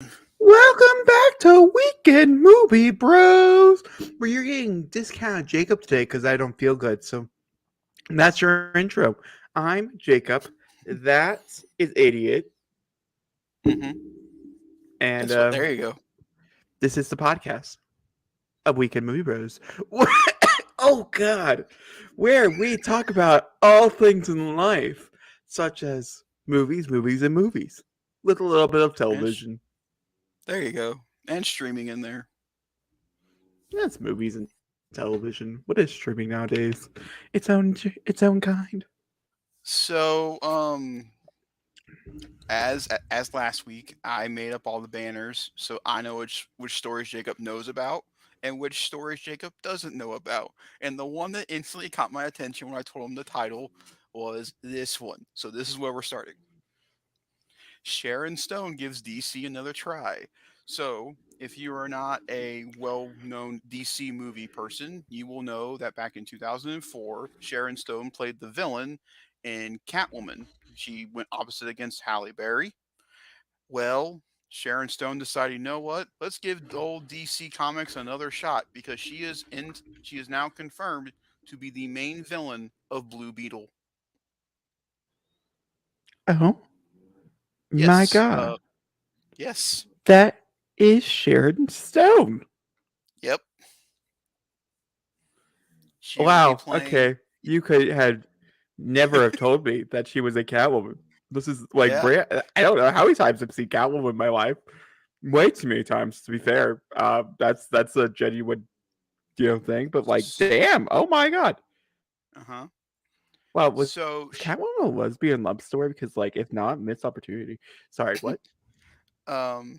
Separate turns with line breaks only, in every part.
Welcome back to Weekend Movie Bros, where you're getting discounted Jacob today because I don't feel good. So that's your intro. I'm Jacob. That is Idiot.
Mm-hmm.
And
That's what. There you go.
this is the podcast of Weekend Movie Bros. Oh, God. Where we talk about all things in life, such as movies, and movies, with a little bit of
And
television.
there you go. And streaming in there.
That's movies and television. What is streaming nowadays? Its own kind.
So, as last week, I made up all the banners, so I know which stories Jacob knows about and which stories Jacob doesn't know about. And the one that instantly caught my attention when I told him the title was this one. So this is where we're starting. Sharon Stone gives DC another try. So, if you are not a well known DC movie person, you will know that back in 2004, Sharon Stone played the villain in Catwoman. She went opposite against Halle Berry. Well, Sharon Stone decided, you know what? Let's give the old DC Comics another shot because she is now confirmed to be the main villain of Blue Beetle.
Oh my
Yes,
god.
yes,
That is Sharon Stone.
yep. She will be
Wow.
playing.
Okay. You could had never have told me that she was a Catwoman. This is like
Yeah.
brand. I don't know how many times I've seen Catwoman in my life. Way too many times, to be fair. That's a genuine thing. But like, damn. Oh my god.
Uh-huh.
Wow. Was
So,
Catwoman a lesbian love story? Because like, if not, missed opportunity. Sorry. What?
um,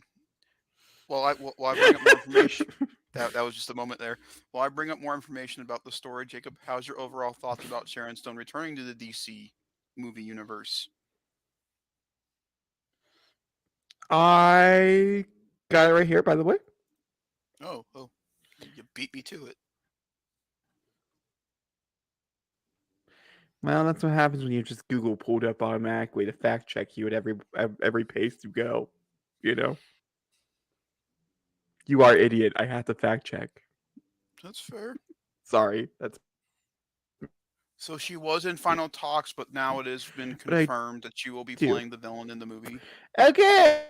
while I bring up more information, that was just a moment there. While I bring up more information about the story, Jacob, how's your overall thoughts about Sharon Stone returning to the DC movie universe?
I got it right here, by the way.
Oh, you beat me to it.
Well, that's what happens when you just Google pulled up automatically to fact check you at every pace you go. You know, you are idiot. I have to fact check.
That's fair.
Sorry, that's
So she was in final talks, but now it has been
but I
confirmed that she will be
do.
playing the villain in the movie.
Okay.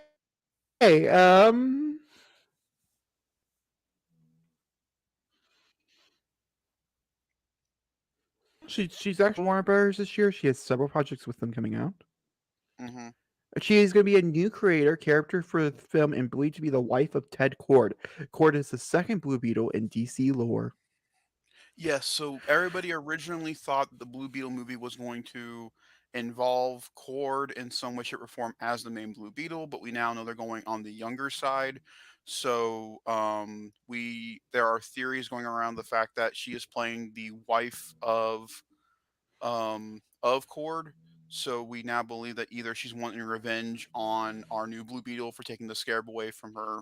She's actually Warner Brothers this year. She has several projects with them coming out.
Mm-hmm.
She is going to be a new creator character for the film and believed to be the wife of Ted Kord. Kord is the second Blue Beetle in DC lore.
Yes, so everybody originally thought the Blue Beetle movie was going to involve Cord in some way, shape, or form as the main Blue Beetle, but we now know they're going on the younger side. So we there are theories going around the fact that she is playing the wife of Cord. So we now believe that either she's wanting revenge on our new Blue Beetle for taking the scarab away from her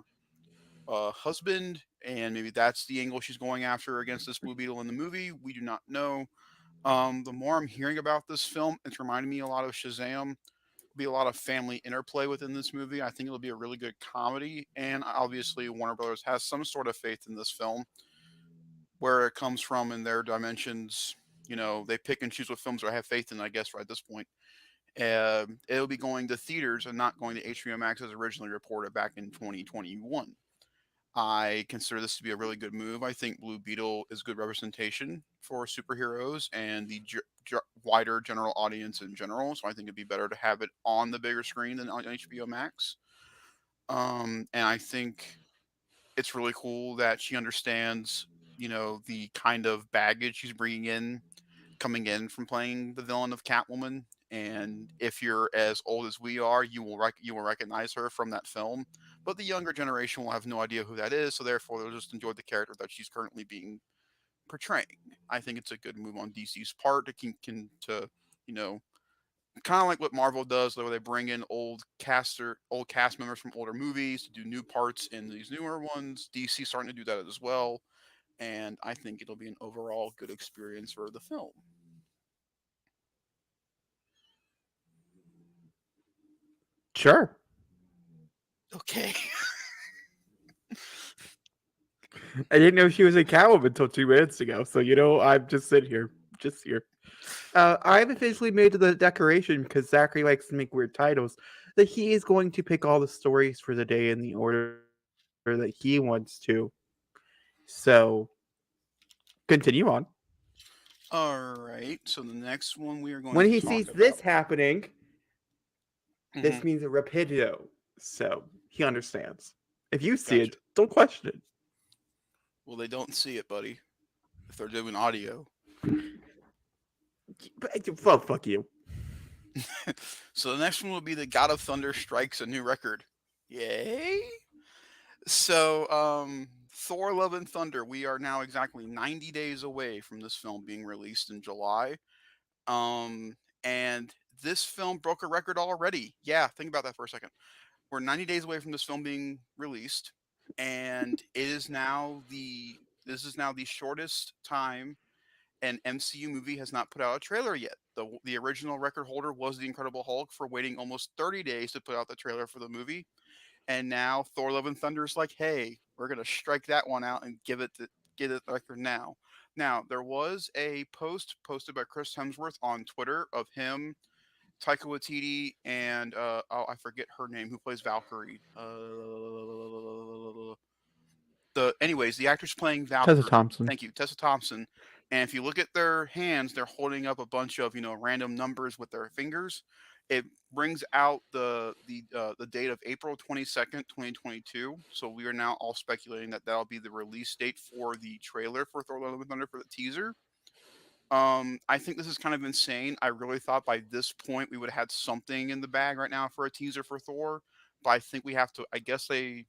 husband, and maybe that's the angle she's going after against this Blue Beetle in the movie. We do not know. The more I'm hearing about this film, it's reminding me a lot of Shazam. Be a lot of family interplay within this movie. I think it'll be a really good comedy, and obviously Warner Brothers has some sort of faith in this film. Where it comes from in their dimensions, they pick and choose what films I have faith in. I guess right at this point, it'll be going to theaters and not going to HBO Max as originally reported back in 2021. I consider this to be a really good move. I think Blue Beetle is good representation for superheroes and the wider general audience in general. So I think it'd be better to have it on the bigger screen than on HBO Max. And I think it's really cool that she understands, the kind of baggage she's bringing in, coming in from playing the villain of Catwoman. And if you're as old as we are, you will recognize her from that film. But the younger generation will have no idea who that is, so therefore they'll just enjoy the character that she's currently being portraying. I think it's a good move on DC's part to you know kind of like what Marvel does, where they bring in old cast members from older movies to do new parts in these newer ones. DC starting to do that as well, and I think it'll be an overall good experience for the film.
Sure.
Okay.
I didn't know she was a Catwoman until 2 minutes ago. So I'm just sitting here, just here. I've officially made the declaration because Zachary likes to make weird titles that he is going to pick all the stories for the day in the order that he wants to. So continue on.
All right. So the next one we are going
When
to
he
talk
sees
about.
this happening,
Hmm.
this means a rapido. So he understands. If you see
Gotcha.
it, don't question it.
Well, they don't see it, buddy. If they're doing audio.
Well, fuck you.
So the next one will be the God of Thunder strikes a new record. Yay! So, Thor: Love and Thunder. We are now exactly 90 days away from this film being released in July. Um, and this film broke a record already. Yeah, think about that for a second. We're 90 days away from this film being released, and this is now the shortest time an MCU movie has not put out a trailer yet. The original record holder was the Incredible Hulk for waiting almost 30 days to put out the trailer for the movie, and now Thor: Love and Thunder is like, hey, we're gonna strike that one out and get it the record now. Now there was a post posted by Chris Hemsworth on Twitter of him, Taika Waititi, and oh, I forget her name, who plays Valkyrie. The actress playing
Tessa
Valkyrie.
Thompson.
Thank you, Tessa Thompson. And if you look at their hands, they're holding up a bunch of random numbers with their fingers. It brings out the date of April 22nd, 2022. So we are now all speculating that that'll be the release date for the trailer for Thor: Love and Thunder, for the teaser. I think this is kind of insane. I really thought by this point we would have had something in the bag right now for a teaser for Thor, but I think we have to. I guess we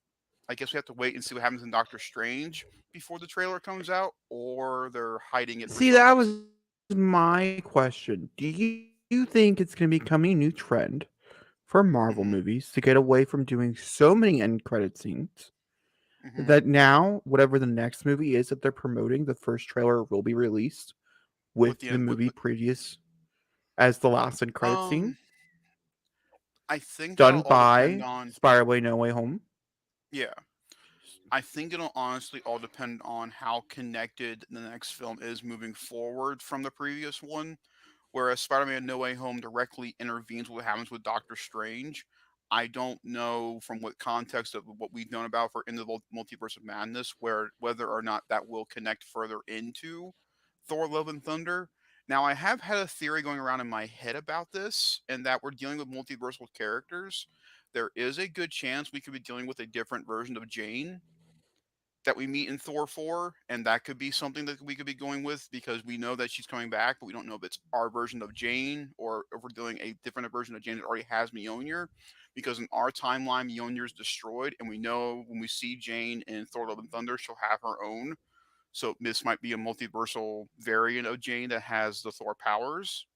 have to wait and see what happens in Doctor Strange before the trailer comes out, or they're hiding it for
See, that
something.
was my question. Do you think it's going to become a new trend for Marvel movies
Hmm.
to get away from doing so many end credit scenes that
Hmm.
now, whatever the next movie is that they're promoting, the first trailer will be released
With
with
the
the
end,
movie previous as the last end credit scene,
um, I think that'll
done
all depend
by
on.
Spider Way No Way Home.
Yeah, I think it'll honestly all depend on how connected the next film is moving forward from the previous one. Whereas Spider-Man: No Way Home directly intervenes with what happens with Doctor Strange. I don't know from what context of what we've known about for Into the Multiverse of Madness, whether or not that will connect further into Thor: Love and Thunder. Now, I have had a theory going around in my head about this, and that we're dealing with multiversal characters. There is a good chance we could be dealing with a different version of Jane that we meet in Thor 4, and that could be something that we could be going with because we know that she's coming back, but we don't know if it's our version of Jane or if we're doing a different version of Jane that already has Mjolnir. Because in our timeline, Mjolnir is destroyed, and we know when we see Jane in Thor: Love and Thunder, she'll have her own. So this might be a multiversal variant of Jane that has the Thor powers.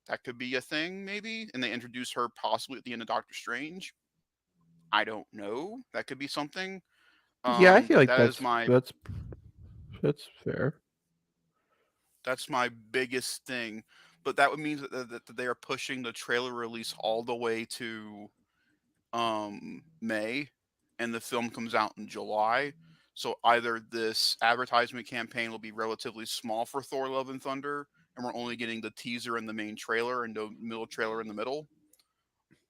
That could be a thing, maybe, and they introduce her possibly at the end of Doctor Strange. I don't know. That could be something.
Yeah, I feel
But
like that's fair.
that's my biggest thing. But that would mean that they are pushing the trailer release all the way to May, and the film comes out in July. So either this advertisement campaign will be relatively small for Thor: Love and Thunder, and we're only getting the teaser and the main trailer and the middle trailer in the middle,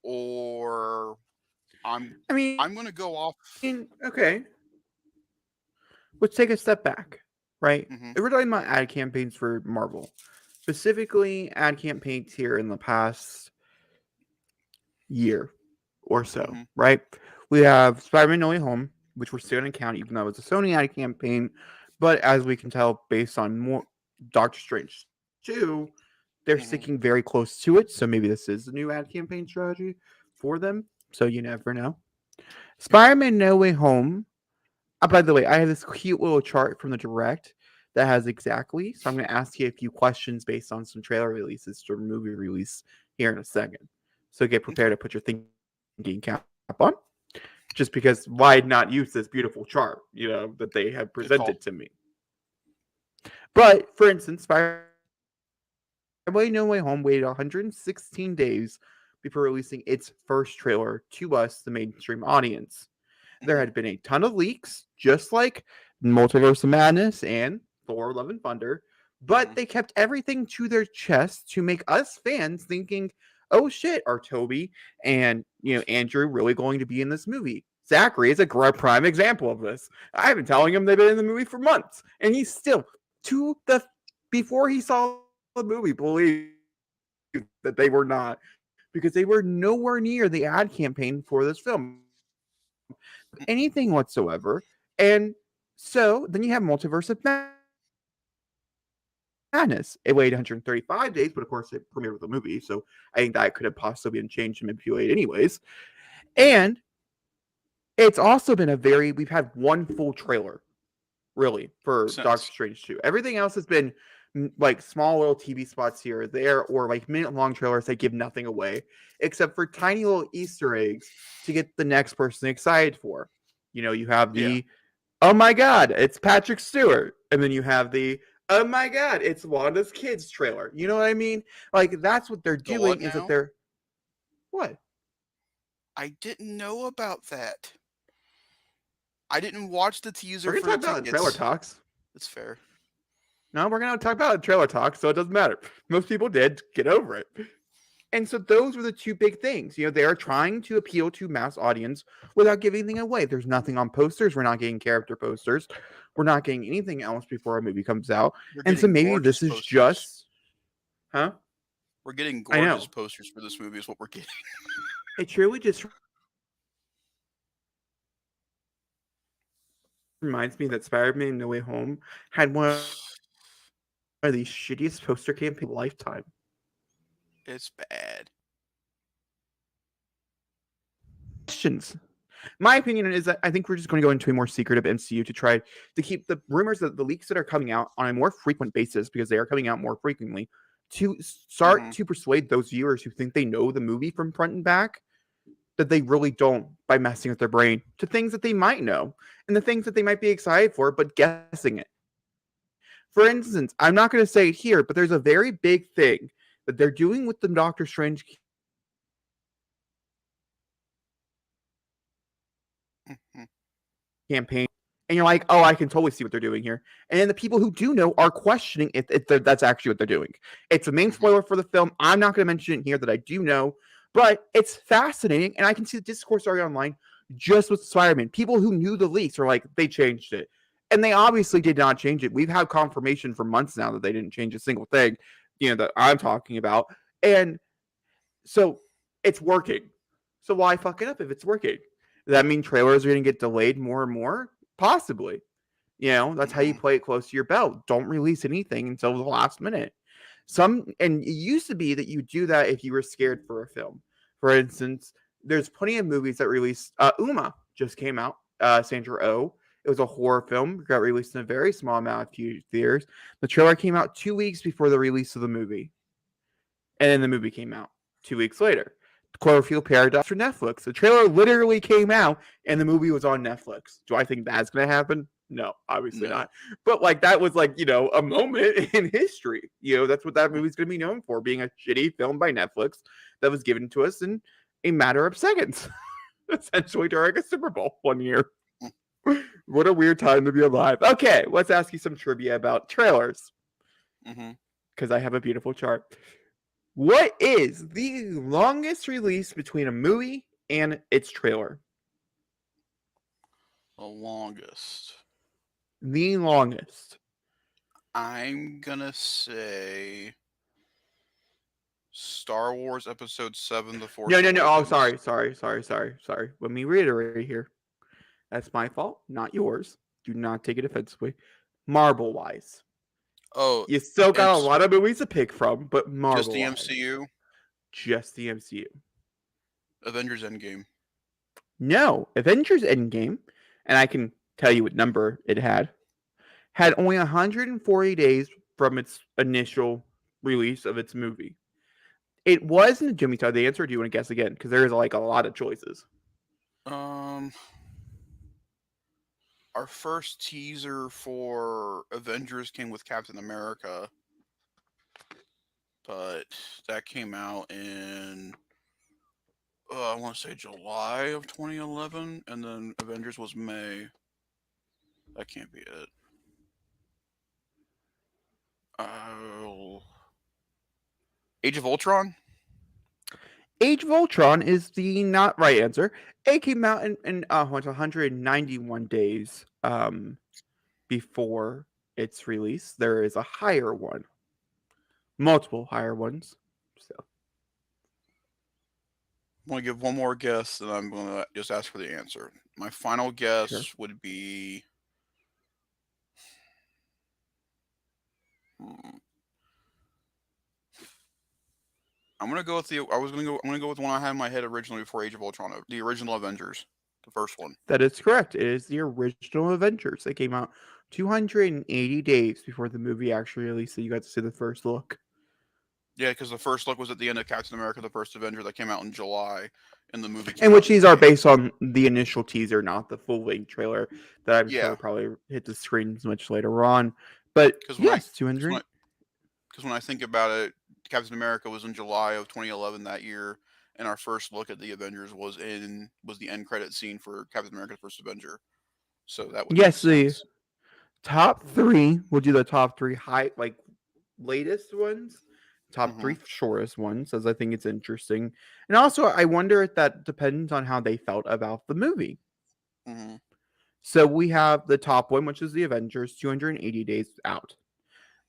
or I'm
I mean,
I'm gonna go off.
okay, let's take a step back, right? If we're talking
Hmm.
about ad campaigns for Marvel, specifically ad campaigns here in the past year or so,
Hmm.
right? We have Spider-Man No Way Home, which we're still going to count, even though it's a Sony ad campaign. But as we can tell, based on more Doctor Strange 2, they're sticking
Hmm.
very close to it. So maybe this is the new ad campaign strategy for them. So you never know.
Yep.
Spider-Man No Way Home. By the way, I have this cute little chart from the direct that has exactly. So I'm going to ask you a few questions based on some trailer releases or movie release here in a second. So get prepared
Okay.
to put your thinking cap on. Just because why not use this beautiful chart, that they have
Good
presented to
call.
me. But for instance, Spider-Man No Way Home waited 116 days before releasing its first trailer to us, the mainstream audience. There had been
Hmm.
a ton of leaks, just like Multiverse of Madness and Thor: Love and Thunder,
Hmm.
but they kept everything to their chest to make us fans thinking, "Oh shit, are Toby and Andrew really going to be in this movie?" Zachary is a prime example of this. I've been telling him they've been in the movie for months, and he's still to the before he saw the movie believed that they were not, because they were nowhere near the ad campaign for this film of anything whatsoever. And so then you have Multiverse of Madness. It weighed 135 days, but of course it premiered with a movie, so I think that could have possibly been changed and manipulated anyways. And it's also been we've had one full trailer really for Doctor Strange 2.
Since.
Everything else has been like small little TV spots here or there, or like minute-long trailers that give nothing away, except for tiny little Easter eggs to get the next person excited for. You have
Yeah.
the "Oh my God, it's Patrick Stewart," and then you have the "Oh my God, it's Wanda's Kids" trailer. You know what I mean? Like that's what they're
The what
doing is that
now?
they're what?
I didn't know about that. I didn't watch the teaser
We're gonna
for the
talk about the trailer
tickets.
talks.
That's fair.
No, we're gonna talk about trailer talk, so it doesn't matter. Most people did get over it. And so those were the two big things. They are trying to appeal to mass audience without giving anything away. There's nothing on posters. We're not getting character posters. We're not getting anything else before a movie comes out.
We're
And so
getting
maybe
gorgeous
this is
posters.
just, huh?
We're getting
I
gorgeous
know.
posters for this movie is what we're getting.
It truly just reminds me that Spider-Man: No Way Home had one of the shittiest poster campaigns of my lifetime.
It's bad.
Questions. My opinion is that I think we're just going to go into a more secretive MCU to try to keep the rumors, that the leaks that are coming out on a more frequent basis, because they are coming out more frequently, to start
Hmm.
to persuade those viewers who think they know the movie from front and back that they really don't, by messing with their brain to things that they might know and the things that they might be excited for, but guessing it. For instance, I'm not going to say it here, but there's a very big thing that they're doing with the Doctor Strange campaign where they're trying to appeal to everybody without giving anything away.
Hmm.
And you're like, oh, I can totally see what they're doing here. And then the people who do know are questioning if that's actually what they're doing. It's a main
Hmm.
spoiler for the film. I'm not going to mention it here that I do know, but it's fascinating. And I can see the discourse already online just with Spider-Man. People who knew the leaks are like, they changed it. And they obviously did not change it. We've had confirmation for months now that they didn't change a single thing, that I'm talking about. And so it's working. So why fuck it up if it's working? Does that mean trailers are going to get delayed more and more? Possibly. That's how you
Hmm.
play it close to your belt. Don't release anything until the last minute. And it used to be that you do that if you were scared for a film. For instance, there's plenty of movies that released. Uma just came out. Sandra Oh. It was a horror film. It got released in a very small amount of theaters. The trailer came out 2 weeks before the release of the movie, and then the movie came out 2 weeks later. Cloverfield Paradox for Netflix. The trailer literally came out, and the movie was on Netflix. Do I think that's going to happen? No, obviously
No.
not. But like that was like a moment in history. That's what that movie's going to be known for, being a shitty film by Netflix that was given to us in a matter of seconds, essentially during a Super Bowl one year. What a weird time to be alive. Okay, let's ask you some trivia about trailers,
Hmm.
because I have a beautiful chart. What is the longest release between a movie and its trailer?
The longest.
The longest.
I'm gonna say Star Wars Episode 7: The
No,
Force
no, no. Oh,
Awakens.
sorry. Let me reiterate here. That's my fault, not yours. Do not take it offensively. Marble wise,
Oh,
you still got a
it's
lot of movies to pick from, but
just
Marble
the
wise,
MCU.
just the MCU.
Avengers Endgame.
No, Avengers Endgame, and I can tell you what number it had only 140 days from its initial release of its movie. It wasn't Jimmy Todd. The answer, or do you want to guess again? Because there is like a lot of choices.
Um, our first teaser for Avengers came with Captain America, but that came out in I want to say July of 2011, and then Avengers was May. That can't be it. Oh, Age of Ultron.
Age of Ultron is the not right answer. It came out in 191 days before its release. There is a higher one, multiple higher ones. So
I'm gonna give one more guess, and I'm gonna just ask for the answer. My final
sure.
guess would be. hmm, I'm gonna go with the. I was gonna go. I'm gonna go with the one I had in my head originally before Age of Ultron. The original Avengers, the first one.
That is correct. It is the original Avengers. It came out 280 days before the movie actually released, so you got to see the first look.
Yeah, because the first look was at the end of Captain America: The First Avenger that came out in July, and the movie
And
came out
which
in
these are
May.
based on the initial teaser, not the full length trailer that I'm
Yeah,
sure probably hit the screens much later on. But
because when I
yes,
because when
200.
I because when I think about it, Captain America was in July of 2011 that year, and our first look at the Avengers was the end credit scene for Captain America: The First Avenger. So that would make
Yes, the
sense.
top three. We'll do the top three latest ones, top
Mm-hmm.
three shortest ones, as I think it's interesting. And also, I wonder if that depends on how they felt about the movie.
Mm-hmm.
So we have the top one, which is the Avengers, 280 days out.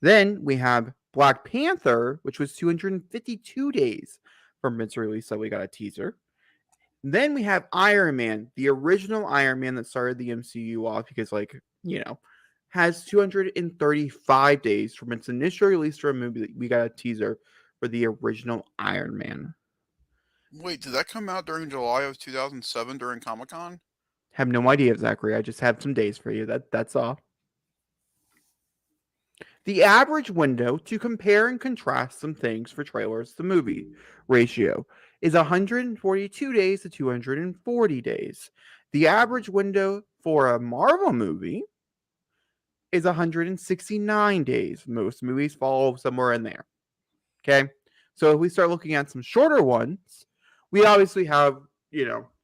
Then we have Black Panther, which was 252 days from its release. So we got a teaser. Then we have Iron Man, the original Iron Man that started the MCU off because, like, has 235 days from its initial release for a movie. We got a teaser for the original Iron Man.
Wait, did that come out during July of 2007 during Comic Con?
Have no idea, Zachary. I just have some days for you. That's all. The average window to compare and contrast some things for trailers to movie ratio is 142 days to 240 days. The average window for a Marvel movie is 169 days. Most movies fall somewhere in there. Okay. So if we start looking at some shorter ones, we obviously have,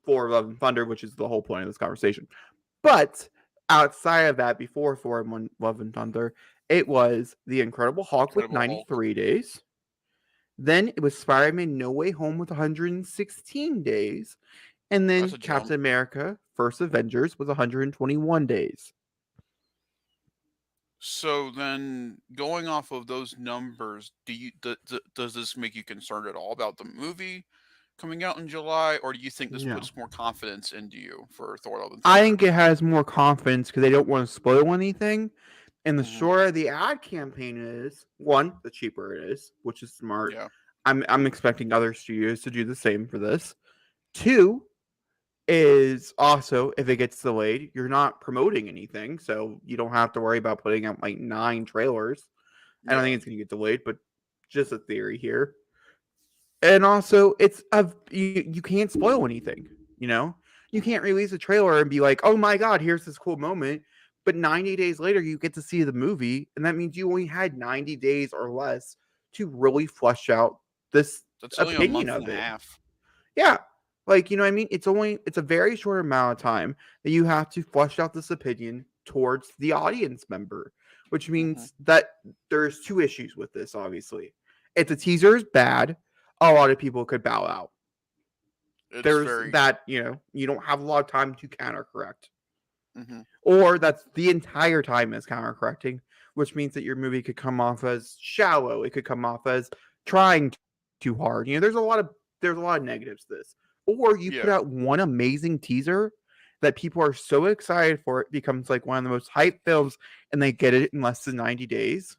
Thor Love and Thunder, which is the whole point of this conversation. But outside of that, before Thor and Love and Thunder, it was The Incredible Hulk with
Incredible Hulk.
93 days. Then it was Spider Man No Way Home with 116 days. And
That's
then
a jump.
Captain America First Avengers was 121 days.
So then, going off of those numbers, does this make you concerned at all about the movie coming out in July, or do you think this
No.
puts more confidence into you for Thor: Love and
I
Thunder?
think it has more confidence because they don't want to spoil anything. And the
Mm-hmm.
shorter the ad campaign is, one, the cheaper it is, which is smart.
Yeah.
I'm expecting other studios to do the same for this. Two is also if it gets delayed, you're not promoting anything, so you don't have to worry about putting out like 9 trailers. I don't
Yeah.
think it's gonna get delayed, but just a theory here. And also, you can't spoil anything. You know, you
Mm-hmm.
can't release a trailer and be like, "Oh my god, here's this cool moment," but 90 days later you get to see the movie, and that means you only had 90 days or less to really flesh out this
That's only a
opinion
month and
of
a
it.
half.
Yeah, like what I mean. It's a very short amount of time that you have to flesh out this opinion towards the audience member, which
Mm-hmm.
means that there's two issues with this. Obviously, if the teaser is bad, a lot of people could bow out.
It's
There's
very.
that, you don't have a lot of time to counter correct.
Mm-hmm.
Or that's the entire time is counter correcting, which means that your movie could come off as shallow. It could come off as trying too hard. There's a lot of negatives to this. Or you put out
Yeah.
one amazing teaser that people are so excited for it becomes like one of the most hyped films and they get it in less than 90 days.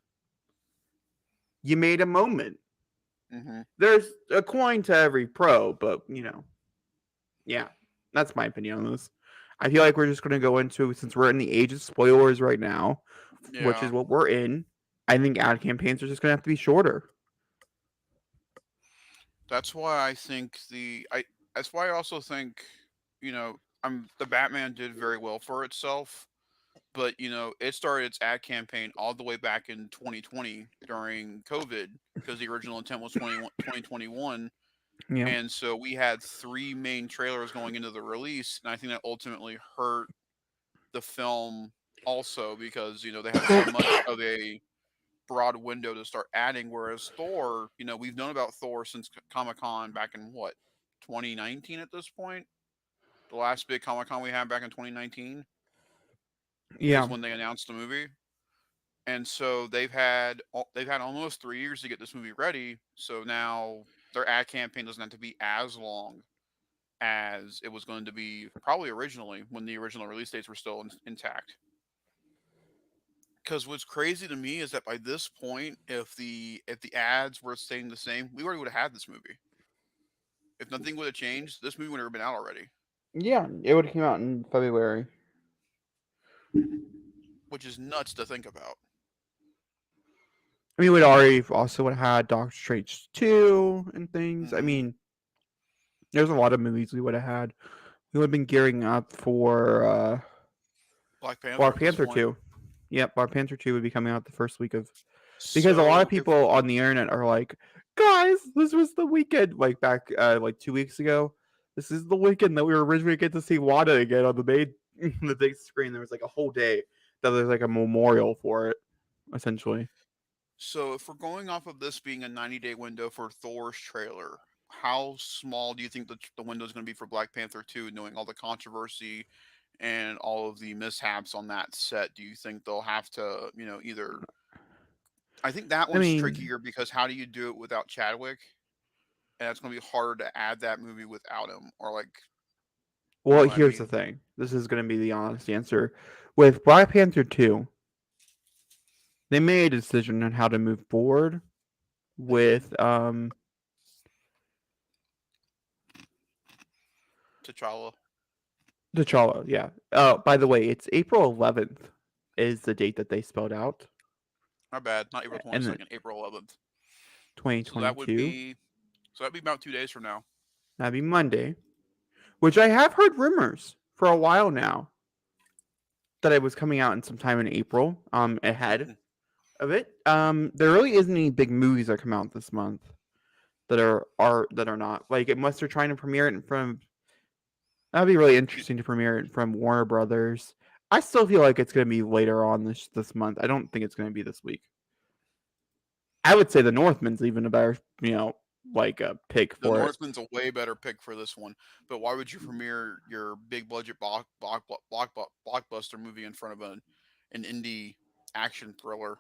You made a moment.
Mm-hmm.
There's a coin to every pro, but yeah, that's my opinion on this. I feel like we're just going to go into, since we're in the age of spoilers right now, which
Yeah.
is what we're in. I think ad campaigns are just going to have to be shorter.
That's why I think the I. That's why I also think, you know, the Batman did very well for itself, but it started its ad campaign all the way back in 2020 during COVID because the original intent was 2021.
Yeah.
And so we had three main trailers going into the release, and I think that ultimately hurt the film also because they have so much of a broad window to start adding. Whereas Thor, we've known about Thor since Comic Con back in what 2019 at this point. The last big Comic Con we had back in 2019 is
Yeah.
when they announced the movie, and so they've had almost 3 years to get this movie ready. So now their ad campaign doesn't have to be as long as it was going to be probably originally when the original release dates were still intact. Because what's crazy to me is that by this point, if the ads were staying the same, we already would have had this movie. If nothing would have changed, this movie would have been out already,
Yeah, it would have came out in February.
which is nuts to think about.
I mean, we'd already also would have had Doctor Strange 2 and things. I
Hmm.
mean, there's a lot of movies we would have had. We would have been gearing up for
Black Panther
Black
at this
Panther
point.
2. Yep, Black Panther 2 would be coming out the first week of, because a lot of
So if
people on the internet are like, guys, this was the weekend, like back like 2 weeks ago. This is the weekend that we were originally get to see Wanda again on the main the big screen. There was like a whole day that there's like a memorial for it, essentially.
so if we're going off of this being a 90-day window for Thor's trailer, how small do you think the window is going to be for Black Panther 2, knowing all the controversy and all of the mishaps on that set? Do you think they'll have to, either I think that
I
one's
mean,
trickier because how do you do it without Chadwick? And it's going to be harder to add that movie without him, or like, you
well,
know what I
here's the
mean?
thing. This is going to be the honest answer. With Black Panther 2, they made a decision on how to move forward
Hmm.
with
T'Challa.
T'Challa, yeah. By the way, it's April 11th is the date that they spelled out,
Not bad. Not April
and then
22nd, April 11th. So that would
2022.
be so that'd be about 2 days from now.
That'd be Monday, which I have heard rumors for a while now that it was coming out in sometime in April, ahead
Hmm.
of it. There really isn't any big movies that come out this month that are not like unless they're trying to premiere it in front of. That'd be really interesting to premiere it from Warner Brothers. I still feel like it's going to be later on this month. I don't think it's going to be this week. I would say the Northman's even a better, like a pick
The
for it.
Northman's a way better pick for this one, but why would you premiere your big budget blockbuster movie in front of an indie action thriller?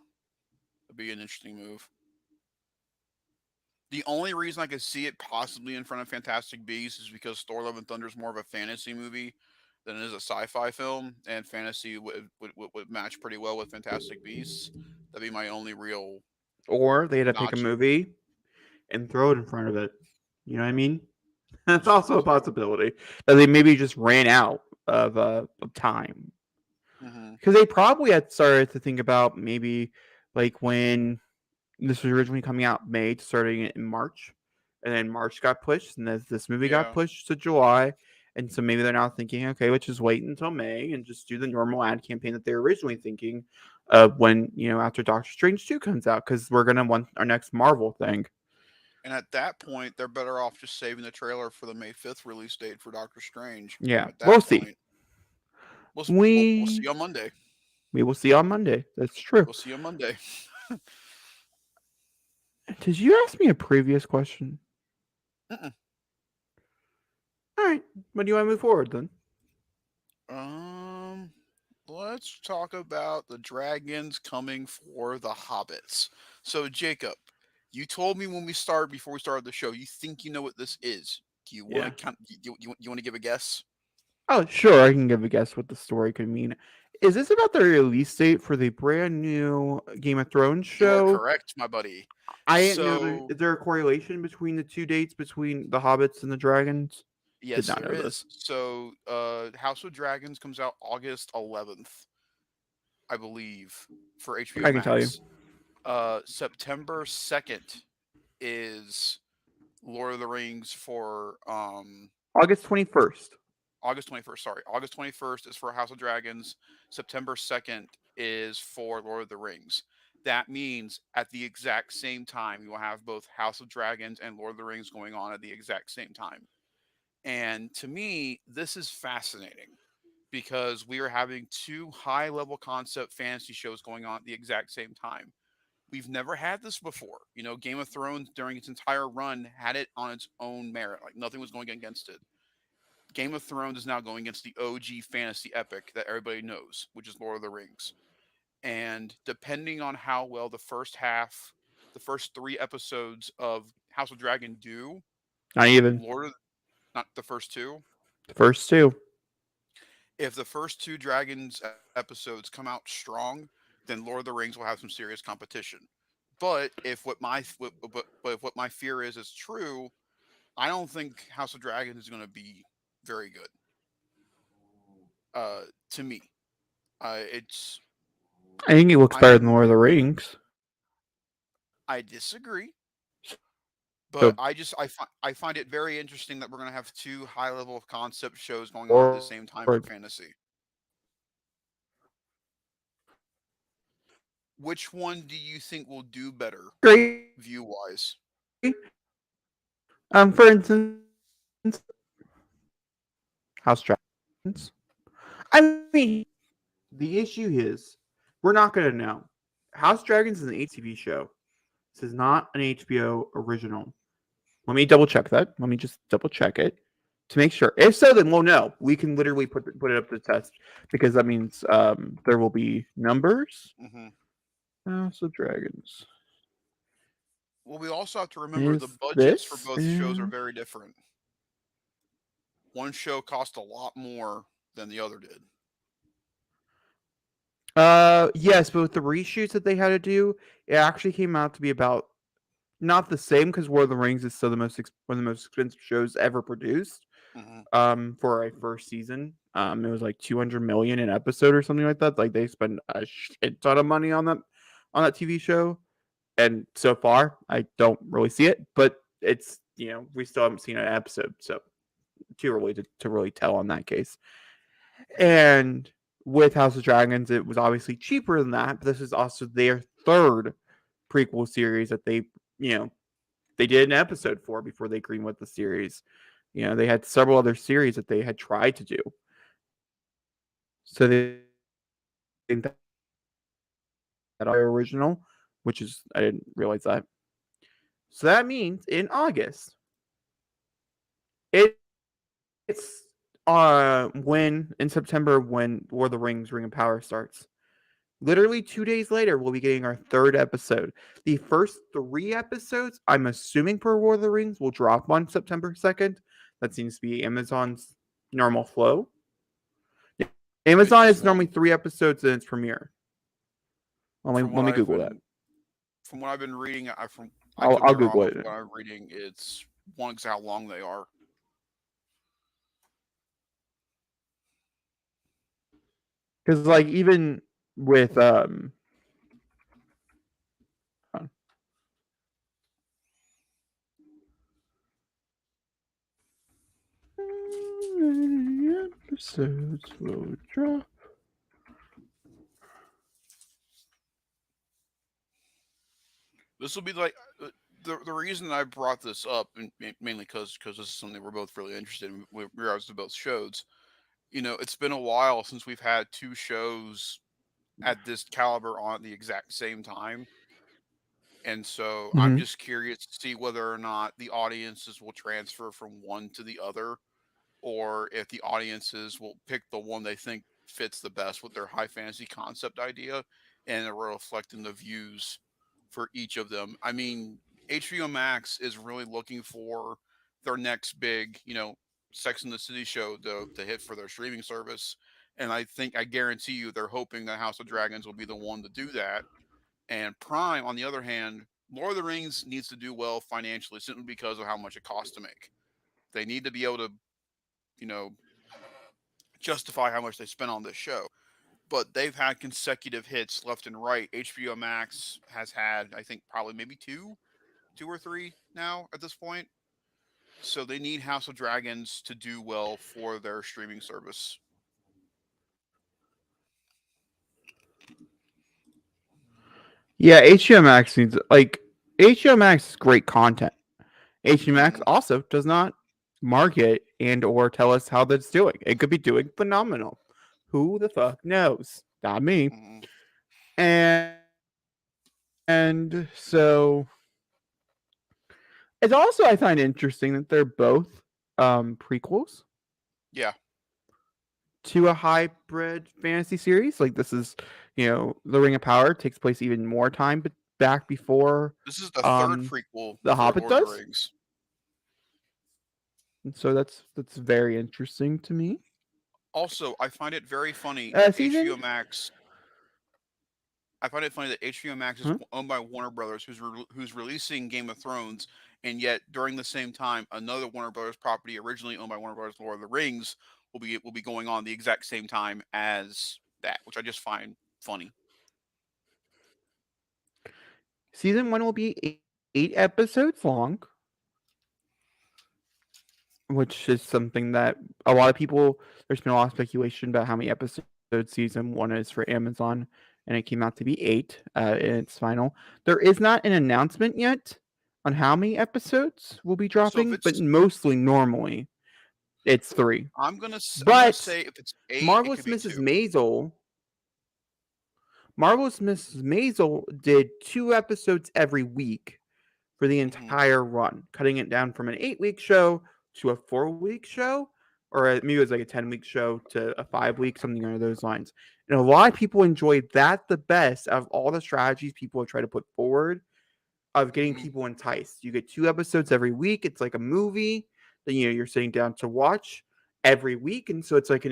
It'd be an interesting move. The only reason I could see it possibly in front of Fantastic Beasts is because Thor: Love and Thunder is more of a fantasy movie than it is a sci-fi film, and fantasy would match pretty well with Fantastic Beasts. That'd be my only real
Or they had to pick a
notch.
movie and throw it in front of it. You know what I mean? That's also a possibility that they maybe just ran out of time
Hmm.
because they probably had started to think about maybe like when this was originally coming out May, starting it in March, and then March got pushed, and this movie got
Yeah,
pushed to July, and so maybe they're now thinking, okay, let's just wait until May and just do the normal ad campaign that they're originally thinking of when after Doctor Strange 2 comes out because we're gonna want our next Marvel thing.
and at that point, they're better off just saving the trailer for the May 5th release date for Doctor Strange.
Yeah,
At
we'll
that
see.
point, we'll
We
see on Monday.
we will see on Monday. That's true.
We'll see on Monday.
Did you ask me a previous question?
Mm-mm.
All right. When do you want to move forward then?
Um, let's talk about the dragons coming for the hobbits. So, Jacob, you told me when we started before we started the show, you think you know what this is. Do you want
Yeah.
to you want to give a guess?
Oh, sure. I can give a guess what the story could mean. Is this about the release date for the brand new Game of Thrones
You are
show?
correct, my buddy.
I didn't know
So,
is there a correlation between the two dates between the Hobbits and the Dragons? Did
yes,
not
there
know this.
is. So, House of Dragons comes out August 11th, I believe, for HBO
I can tell you.
Max. September 2nd is Lord of the Rings for
August 21st.
August 21st. Sorry, August 21st is for House of Dragons. September 2nd is for Lord of the Rings. That means at the exact same time, you will have both House of Dragons and Lord of the Rings going on at the exact same time. And to me, this is fascinating because we are having two high level concept fantasy shows going on at the exact same time. We've never had this before. Game of Thrones during its entire run had it on its own merit. Like nothing was going against it. Game of Thrones is now going against the OG fantasy epic that everybody knows, which is Lord of the Rings. And depending on how well the first three episodes of House of Dragon do,
Not even
Lord of not the first two.
the first two.
If the first two Dragons episodes come out strong, then Lord of the Rings will have some serious competition. But if what my fear is true, I don't think House of Dragons is going to be very good. To me, it's
I think it looks
I
better than
am
Lord of the Rings.
I disagree,
So
but I find it very interesting that we're going to have two high level of concept shows going on at the same time for
Lord,
fantasy. Which one do you think will do better
great.
view wise?
For instance, House Dragons. I mean, the issue is we're not going to know. House Dragons is an HTV show. This is not an HBO original. Let me double check that. Let me just double check it to make sure. If so, then we'll know. We can literally put it up to the test because that means there will be numbers.
Hmm.
House of Dragons.
Well, we also have to remember the
Is
budgets for
this?
both shows are very different. One show cost a lot more than the other did.
Yes, but with the reshoots that they had to do, it actually came out to be about not the same because War of the Rings is still one of the most expensive shows ever produced.
Hmm.
For a first season, it was like 200 million an episode or something like that. Like they spend a shit ton of money on that TV show, and so far I don't really see it. But it's we still haven't seen an episode, so too early to really tell on that case. And with House of Dragons, it was obviously cheaper than that, but this is also their third prequel series that you know, they did an episode for before they greenlit the series. They had several other series that they had tried to do. So they think that are original, which is I didn't realize that. So that means in August, it's when in September when War of the Rings Ring of Power starts. Literally 2 days later, we'll be getting our third episode. The first three episodes, I'm assuming for War of the Rings, will drop on September 2nd. That seems to be Amazon's normal flow. Amazon
It's
is normally 3 episodes in its premiere.
from
Let
what
me
I've
Google that.
been from what I've been reading. I could
I'll
be wrong,
Google
but
it.
from what I'm reading, it's one is how long they are.
Because like even with episodes will drop.
This will be like the reason I brought this up, and mainly because this is something we're both really interested in with regards to both shows. It's been a while since we've had two shows at this caliber on at the exact same time. And so I'm
Mm-hmm.
just curious to see whether or not the audiences will transfer from one to the other, or if the audiences will pick the one they think fits the best with their high fantasy concept idea, and it will reflect in the views for each of them. I mean, HBO Max is really looking for their next big, Sex in the City show to hit for their streaming service. And I guarantee you, they're hoping that House of Dragons will be the one to do that. And Prime, on the other hand, Lord of the Rings needs to do well financially simply because of how much it costs to make. They need to be able to, you know, justify how much they spent on this show. But they've had consecutive hits left and right. HBO Max has had, I think, probably maybe two or three now at this point. So they need House of Dragons to do well for their streaming service.
Yeah, HBO Max needs like HBO Max is great content. HBO Max
Hmm.
also does not market and or tell us how that's doing. It could be doing phenomenal. Who the fuck knows? Not me.
Mhm.
And so it's also I find interesting that they're both prequels
Yeah,
to a hybrid fantasy series. Like this is, The Ring of Power takes place even more time but back before
this is the third
um
prequel
The
for
Hobbit
Lord of the
does.
Rings.
And so that's very interesting to me.
Also, I find it very funny that
Season?
HBO Max is
Huh?
owned by Warner Brothers, who's releasing Game of Thrones, and yet during the same time, another Warner Brothers property, originally owned by Warner Brothers, Lord of the Rings, will be going on the exact same time as that, which I just find funny.
Season 1 will be 8 episodes long, which is something that a lot of people there's been a lot of speculation about how many episodes season 1 is for Amazon, and it came out to be 8 in its final. There is not an announcement yet on how many episodes will be
So if
dropping, but
it's,
mostly normally it's 3.
I'm gonna
But
say if it's 8, it could
Marvelous
be
Mrs.
2.
Maisel Marvelous Mrs. Maisel did 2 episodes every week for the
Hmm.
entire run, cutting it down from an 8-week show to a 4-week show, or maybe it was like a 10-week show to a 5-week, something along those lines. And a lot of people enjoyed that the best out of all the strategies people have tried to put forward of getting
Hmm.
people enticed. You get 2 episodes every week. It's like a movie that you're sitting down to watch every week, and so it's like an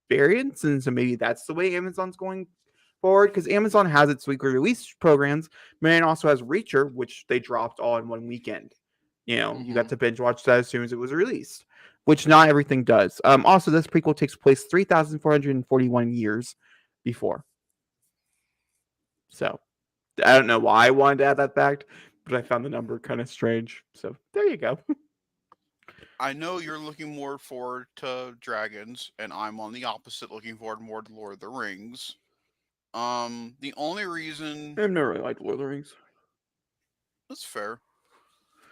experience. And so maybe that's the way Amazon's going forward because Amazon has its weekly release programs, but it also has Reacher, which they dropped all in one weekend. You got
Hmm.
to binge watch that as soon as it was released, which not everything does. Also, this prequel takes place 3,441 years before. So I don't know why I wanted to add that fact, but I found the number kind of strange. So there you go.
I know you're looking more forward to dragons, and I'm on the opposite, looking forward more to Lord of the Rings. The only reason
I've never really liked Lord of the Rings.
that's fair.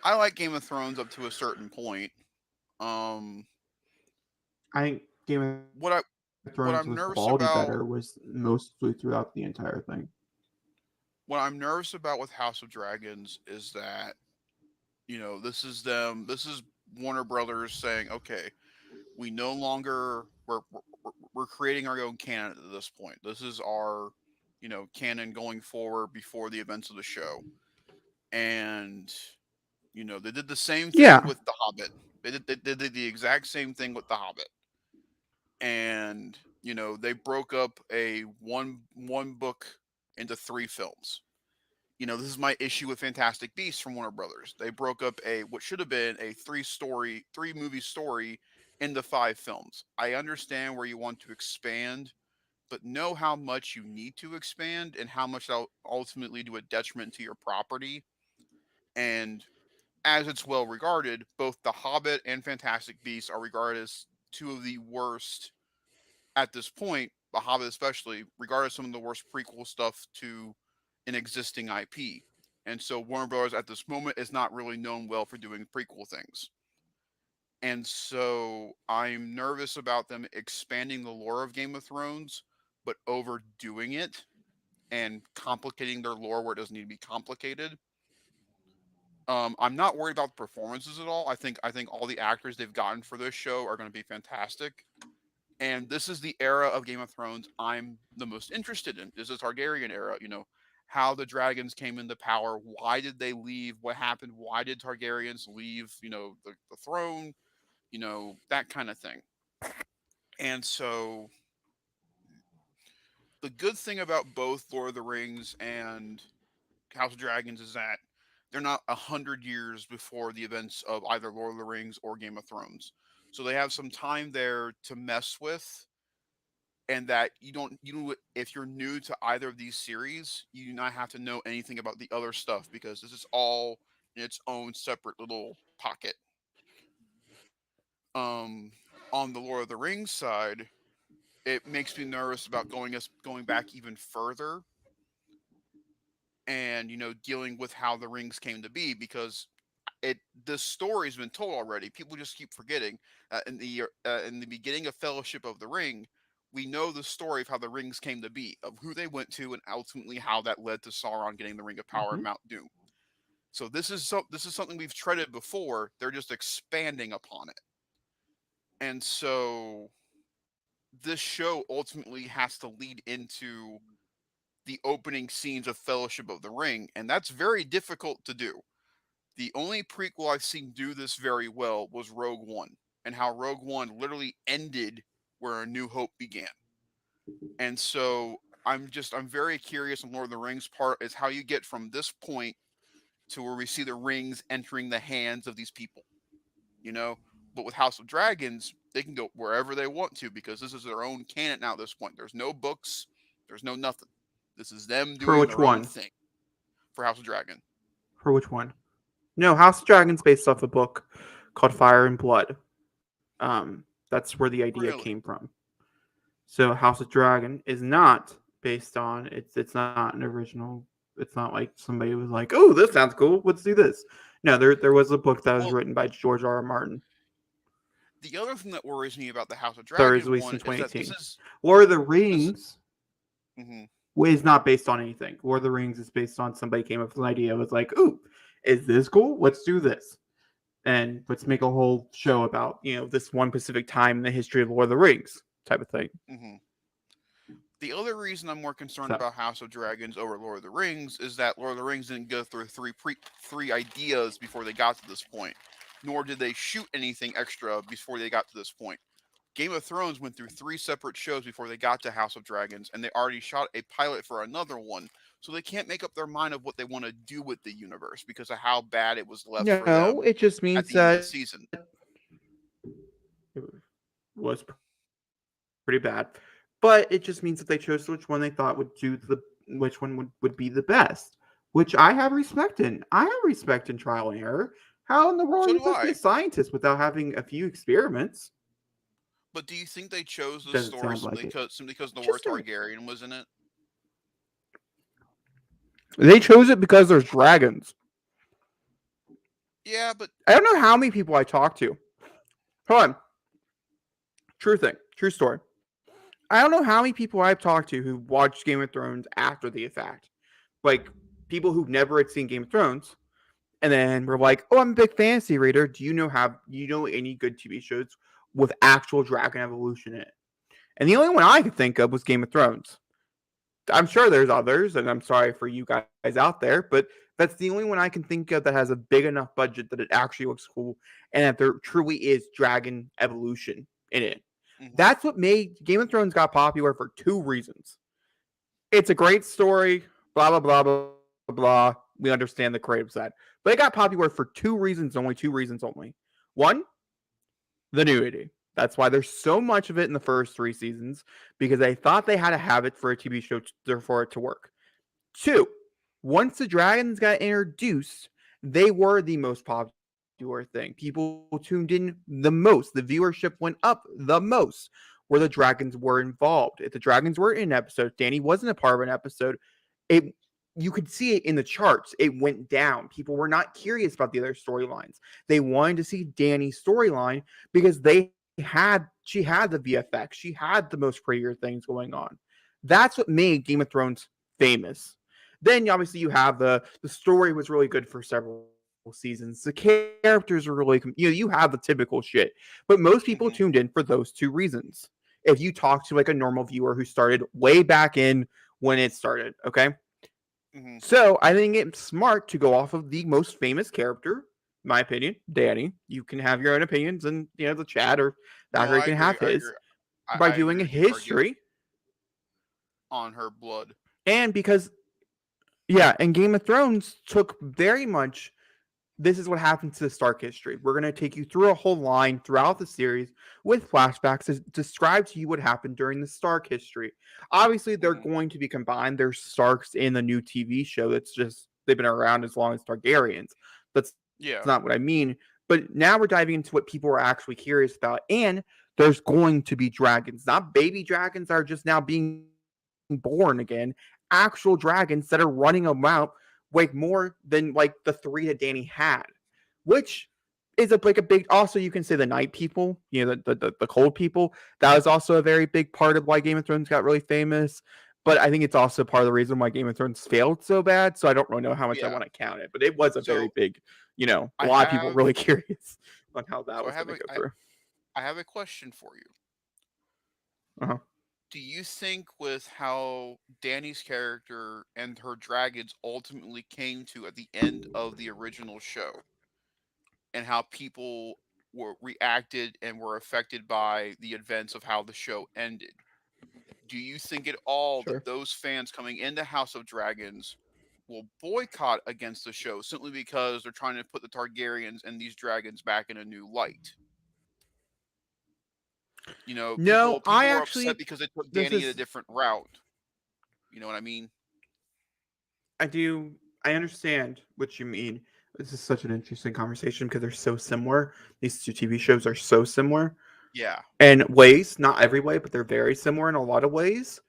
I like Game of Thrones up to a certain point. Um,
I think Game of
what I
Thrones was
what
quality
I'm
better,
nervous
was
about
mostly throughout the entire thing.
what I'm nervous about with House of Dragons is that this is Warner Brothers saying, okay, we no longer we're creating our own canon at this point. This is our canon going forward before the events of the show. And they did the same thing
Yeah.
with The Hobbit. They did the exact same thing with The Hobbit. And they broke up a one book into 3 films. This is my issue with Fantastic Beasts from Warner Brothers. They broke up a what should have been a 3 movie story into 5 films. I understand where you want to expand, but know how much you need to expand and how much that'll ultimately do a detriment to your property. And as it's well regarded, both The Hobbit and Fantastic Beasts are regarded as two of the worst at this point, The Hobbit especially, regarded as some of the worst prequel stuff to an existing IP. And so Warner Bros. At this moment is not really known well for doing prequel things. And so I'm nervous about them expanding the lore of Game of Thrones, but overdoing it and complicating their lore where it doesn't need to be complicated. I'm not worried about the performances at all. I think all the actors they've gotten for this show are going to be fantastic. And this is the era of Game of Thrones I'm the most interested in. This is Targaryen era. How the dragons came into power. Why did they leave? What happened? Why did Targaryens leave? The throne. That kind of thing. And so the good thing about both Lord of the Rings and House of Dragons is that they're not 100 years before the events of either Lord of the Rings or Game of Thrones. So they have some time there to mess with, and that if you're new to either of these series, you do not have to know anything about the other stuff because this is all in its own separate little pocket. Um, on the Lord of the Rings side, it makes me nervous about going back even further and dealing with how the rings came to be because it this story's been told already. People just keep forgetting. In the beginning of Fellowship of the Ring, we know the story of how the rings came to be, of who they went to, and ultimately how that led to Sauron getting the Ring of Power
Mm-hmm.
and Mount Doom. So this is something we've treaded before. They're just expanding upon it, and so this show ultimately has to lead into the opening scenes of Fellowship of the Ring, and that's very difficult to do. The only prequel I've seen do this very well was Rogue One, and how Rogue One literally ended where A New Hope began. And so I'm very curious on Lord of the Rings part is how you get from this point to where we see the rings entering the hands of these people, you know? But with House of Dragons, they can go wherever they want to because this is their own canon now at this point. There's no books, there's no nothing. This is them
For
doing
which
their own
one?
thing for House of Dragon.
For which one? No, House of Dragons based off a book called Fire and Blood. That's where the idea
Really?
came from. So House of Dragon is not based on it's not an original. It's not like somebody was like, "Oh, this sounds cool. Let's do this." No, there was a book that was
Well,
written by George R. R. Martin
the other thing that worries me about the House of
that was
Dragon
released
one
in
is that
2018. Lord of the
this
Rings
mhm.
is not based on anything. Lord of the Rings is based on somebody came up with an idea. It was like, "Ooh, is this cool? Let's do this." And let's make a whole show about this one specific time in the history of Lord of the Rings type of thing.
Mhm. The other reason I'm more concerned
So
about House of Dragons over Lord of the Rings is that Lord of the Rings didn't go through three ideas before they got to this point, nor did they shoot anything extra before they got to this point. Game of Thrones went through three separate shows before they got to House of Dragons, and they already shot a pilot for another one, so they can't make up their mind of what they want to do with the universe because of how bad it was left for
no,
them
it just
at
means
the end of the
that
season.
it was pretty bad, but it just means that they chose which one they thought would do which one would be the best, which I have respect in. I have respect in trial and error. How in the world are
So
you
do
supposed to be a
I.
scientist without having a few experiments?
But do you think they chose this
Doesn't
story
sound like it.
simply because the word
Just a,
Targaryen was in it?
they chose it because there's dragons.
Yeah, but
I don't know how many people I talk to. Hold on. True thing. True story. I don't know how many people I've talked to who watched Game of Thrones after the fact. Like people who never had seen Game of Thrones and then we're like, "Oh, I'm a big fantasy reader. Do you know any good TV shows with actual dragon evolution in it?" And the only one I could think of was Game of Thrones. I'm sure there's others, and I'm sorry for you guys out there, but that's the only one I can think of that has a big enough budget that it actually looks cool and that there truly is dragon evolution in it.
hmm
That's what made Game of Thrones got popular for two reasons. It's a great story, blah blah blah blah blah. We understand the creative side, but it got popular for two reasons, only two reasons only. One, the nudity. That's why there's so much of it in the first three seasons because they thought they had to have it for a TV show for it to work. Two, once the dragons got introduced, they were the most popular thing. People tuned in the most. The viewership went up the most where the dragons were involved. If the dragons were in an episode, Danny wasn't a part of an episode, it you could see it in the charts. It went down. People were not curious about the other storylines. They wanted to see Danny's storyline because she had the VFX. She had the most prettier things going on. That's what made Game of Thrones famous. Then obviously you have the story was really good for several seasons. The characters are really you have the typical shit, but most people tuned in
hmm
for those two reasons. If you talk to like a normal viewer who started way back in when it started, okay?
hmm
So I think it's smart to go off of the most famous character, in my opinion, Danny. You can have your own opinions and the chat or
No,
Thackeray
I
can
agree.
have
I
his
agree.
by
I agree
doing a
with you, Targaryen
history
on her blood.
and because yeah, and Game of Thrones took very much this is what happened to the Stark history. We're going to take you through a whole line throughout the series with flashbacks to describe to you what happened during the Stark history. Obviously, they're
hmm
going to be combined. There's Starks in the new TV show. That's just they've been around as long as Targaryens. That's not what I
Yeah.
mean. But now we're diving into what people are actually curious about, and there's going to be dragons, not baby dragons that are just now being born again. Actual dragons that are running around like more than like the three that Danny had. which is a like a big. Also, you can say the night people, the cold people. That was also a very big part of why Game of Thrones got really famous. But I think it's also part of the reason why Game of Thrones failed so bad. So I don't really know how much I
Yeah.
want to count it, but it was a very
So
big. A
I
lot of people
have
really curious on how that
so
was going to go through.
I have a question for you.
Uh-huh.
Do you think with how Dany's character and her dragons ultimately came to at the end of the original show, and how people were reacted and were affected by the events of how the show ended, do you think at all
Sure.
that those fans coming into House of Dragons will boycott against the show simply because they're trying to put the Targaryens and these dragons back in a new light? You know,
No, I
people were upset
actually.
because they took
This
Dany in a
is.
different route. You know what I mean?
I do. I understand what you mean. This is such an interesting conversation because they're so similar. These two TV shows are so similar
Yeah.
in ways, not every way, but they're very similar in a lot of ways,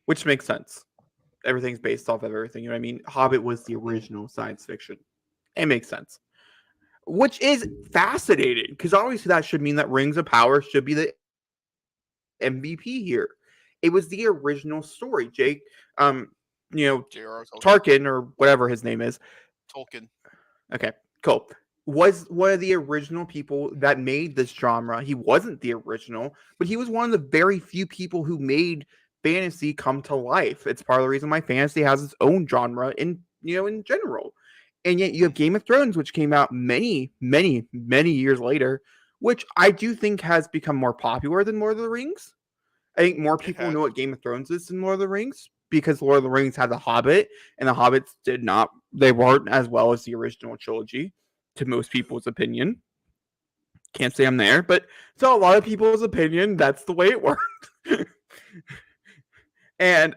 which makes sense. Everything's based off of everything. You know what I mean? Hobbit was the original science fiction. It makes sense. Which is fascinating because obviously that should mean that Rings of Power should be the MVP here. It was the original story. Jake, um, you know,
J.R.R. Tolkien.
Tarkin or whatever his name is.
Tolkien.
Okay, cool. Was one of the original people that made this genre. He wasn't the original, but he was one of the very few people who made fantasy come to life. It's part of the reason why fantasy has its own genre in general. And yet you have
Mhm.
Game of Thrones, which came out many, many, many years later, which I do think has become more popular than Lord of the Rings. I think more
It
people
has.
know what Game of Thrones is than Lord of the Rings because Lord of the Rings had the Hobbit, and the Hobbits did not. They weren't as well as the original trilogy, to most people's opinion. Can't say I'm there, but to a lot of people's opinion, that's the way it worked. And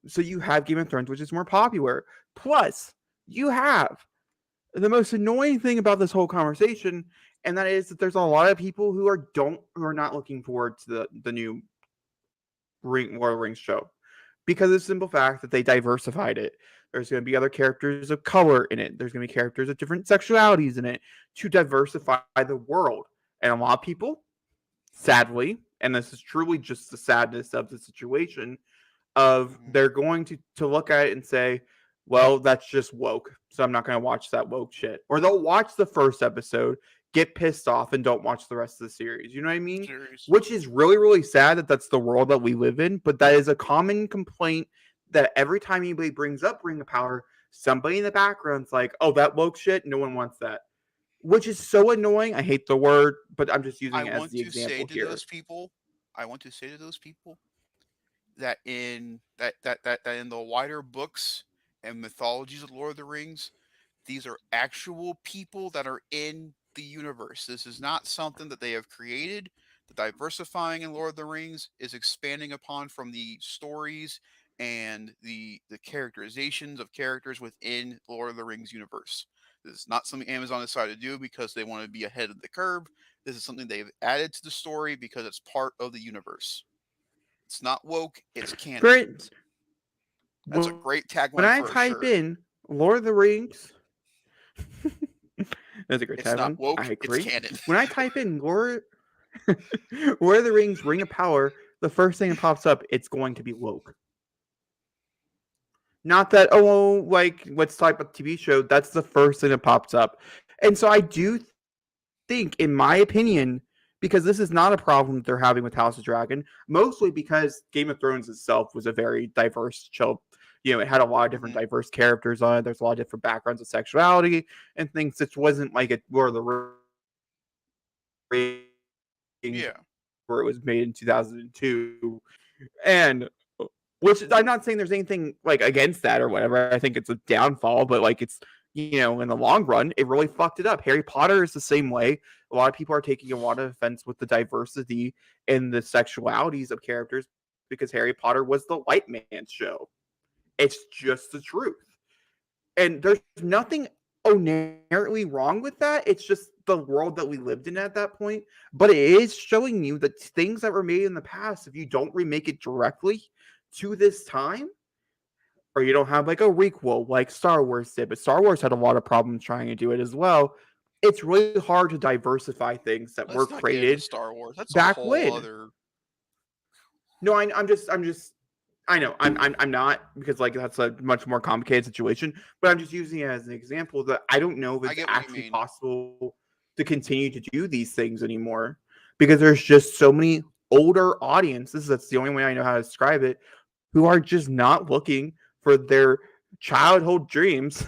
so you have Game of Thrones, which is more popular. Plus, you have the most annoying thing about this whole conversation, and that is that there's a lot of people who are not looking forward to the new Lord of the Rings show because of the simple fact that they diversified it. There's going to be other characters of color in it. There's going to be characters of different sexualities in it to diversify the world. And a lot of people, sadly, and this is truly just the sadness of the situation, of
Mhm.
they're going to look at it and say, well, that's just woke, so I'm not going to watch that woke shit. Or they'll watch the first episode, get pissed off, and don't watch the rest of the series. You know what I mean?
Series.
Which is really, really sad that that's the world that we live in. But that is a common complaint that every time anybody brings up Ring of Power, somebody in the background's like, oh, that woke shit, no one wants that. Which is so annoying. I hate the word, but I'm just
I
using it as
want
the
to say
example
to
here.
those people, I want to say to those people that that in the wider books and mythologies of Lord of the Rings, these are actual people that are in the universe. This is not something that they have created. The diversifying in Lord of the Rings is expanding upon from the stories and the characterizations of characters within Lord of the Rings universe. This is not something Amazon decided to do because they want to be ahead of the curve. This is something they've added to the story because it's part of the universe. It's not woke, it's canon.
For
That's a
when
great
when
tagline
I
for a
type
shirt.
in Lord of the Rings, that's a great
It's not
tagline. I
woke, it's
agree.
canon.
When I type in Lord of the Rings Ring of Power, the first thing that pops up, it's going to be woke. Not that, oh, like, let's talk about the TV show. That's the first thing that pops up. And so I do think, in my opinion, because this is not a problem that they're having with House of Dragon, mostly because Game of Thrones itself was a very diverse show. It had a lot of different
Mhm.
diverse characters on it. There's a lot of different backgrounds of sexuality and things. It wasn't like a Lord of the Rings
Yeah.
where it was made in 2002. And which I'm not saying there's anything like against that or whatever. I think it's a downfall, but like it's in the long run, it really fucked it up. Harry Potter is the same way. A lot of people are taking a lot of offense with the diversity and the sexualities of characters because Harry Potter was the white man's show. It's just the truth. And there's nothing inherently wrong with that. It's just the world that we lived in at that point. But it is showing you that things that were made in the past, if you don't remake it directly to this time, or you don't have like a requel like Star Wars did, but Star Wars had a lot of problems trying to do it as well. it's really hard to diversify things that were
Let's not get into
created
Star Wars. That's a
back
whole
when.
other.
No, I'm just I know I'm not, because like that's a much more complicated situation, but I'm just using it as an example that I don't know if
I
it's
get what you
actually
mean.
possible to continue to do these things anymore, because there's just so many older audiences, that's the only way I know how to describe it, who are just not looking for their childhood dreams,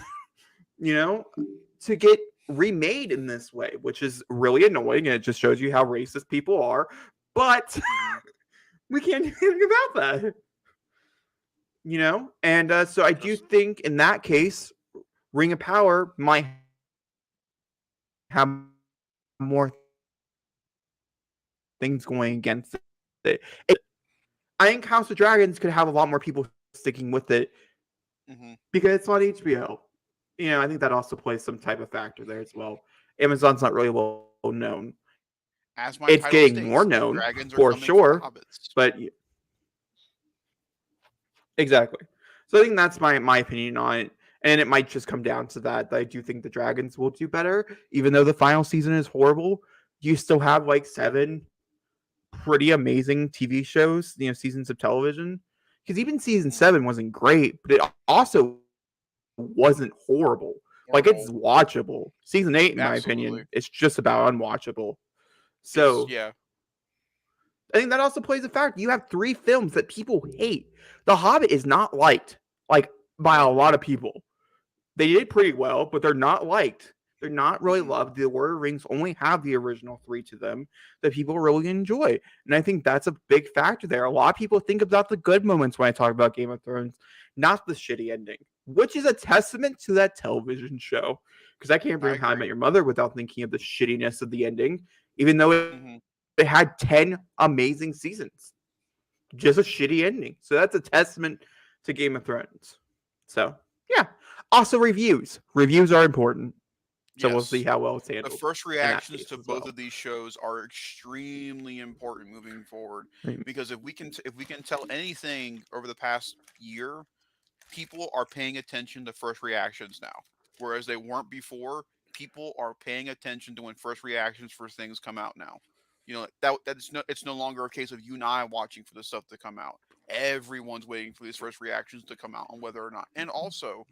you know, to get remade in this way, which is really annoying, and it just shows you how racist people are. But
Hmm.
we can't do anything about that, you know? And so I do
Just
think in that case, Ring of Power might have more things going against it. I think House of Dragons could have a lot more people sticking with it
hmm.
because it's on HBO. You know, I think that also plays some type of factor there as well. Amazon's not really well known.
as my
It's
title
getting more
states,
known
dragons are
for
coming for the
sure,
hobbits.
but exactly. So I think that's my opinion on it. And it might just come down to that I do think the Dragons will do better, even though the final season is horrible. You still have like 7 pretty amazing TV shows, you know, seasons of television. Because even season
Hmm.
7 wasn't great, but it also wasn't horrible. Like it's
Horrible.
watchable. Season 8, in my
Absolutely.
opinion, it's just about unwatchable.
It's
So
yeah.
I think that also plays a factor. You have 3 films that people hate. The Hobbit is not liked, like, by a
No.
lot of people. They did pretty well, but they're not liked. They're not really
Mm-mm.
loved. The Lord of the Rings only have the original 3 to them that people really enjoy. And I think that's a big factor there. A lot of people think about the good moments when I talk about Game of Thrones, not the shitty ending, which is a testament to that television show. Because I can't
I
bring up How I
agree.
Met Your Mother without thinking of the shittiness of the ending, even though
Hmm.
it had 10 amazing seasons. Just a shitty ending. So that's a testament to Game of Thrones. So, yeah. Also, reviews. Reviews are important. So we'll see
Yes.
how well it's
The
handled
first
in that
reactions
case
to
as
both
well.
of these shows are extremely important moving forward
Right.
because if we can tell anything over the past year, people are paying attention to first reactions now, whereas they weren't before. People are paying attention to when first reactions for things come out now. You know that's no, it's no longer a case of you and I watching for the stuff to come out. Everyone's waiting for these first reactions to come out on whether or not. And also,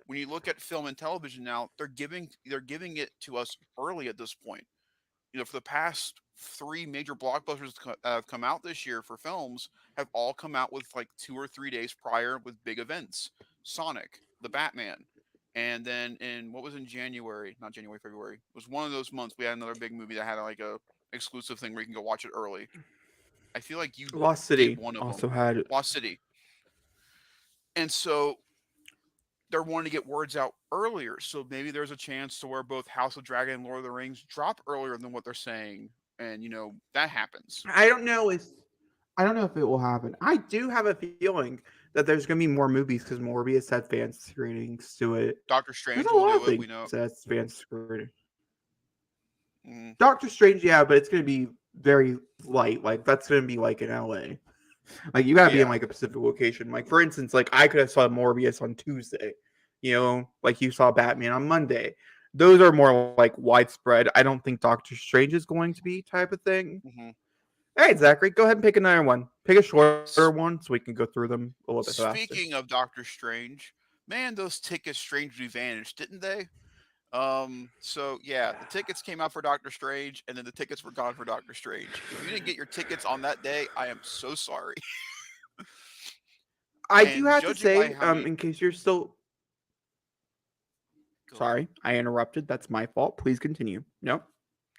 when you look at film and television now, they're giving it to us early at this point. You know, for the past 3 major blockbusters that have come out this year for films have all come out with like 2 or 3 days prior with big events. Sonic, the Batman, and then in what was in January, not January, February, it was one of those months we had another big movie that had like a exclusive thing where you can go watch it early. I feel like you
Lost
did
City
one of them,
also had.
Lost City, and so they're wanting to get words out earlier. So maybe there's a chance to where both House of Dragon and Lord of the Rings drop earlier than what they're saying, and that happens.
I don't know if it will happen. I do have a feeling that there's going to be more movies because Morbius had fan screenings to it.
Doctor
There's
Strange
a
will
lot of
do it. We
things
know.
that has fan screenings.
Mm,
Doctor Strange, yeah, but it's going to be very light. Like that's going to be like in LA. Like you gotta be in
yeah.
like a specific location. Like for instance, like I could have saw Morbius on Tuesday, you know, like you saw Batman on Monday. Those are more like widespread. I don't think Doctor Strange is going to be type of thing.
Hmm.
All right, Zachary, go ahead and pick another one. Pick a shorter one so we can go through them a little bit faster.
Speaking of Doctor Strange, man, those tickets strangely vanished, didn't they? So yeah, the tickets came out for Doctor Strange, and then the tickets were gone for Doctor Strange. If you didn't get your tickets on that day, I am so sorry.
I do
And
have to
judging by
say,
how many,
in case you're still
go ahead.
sorry, I interrupted. That's my fault. Please continue. No,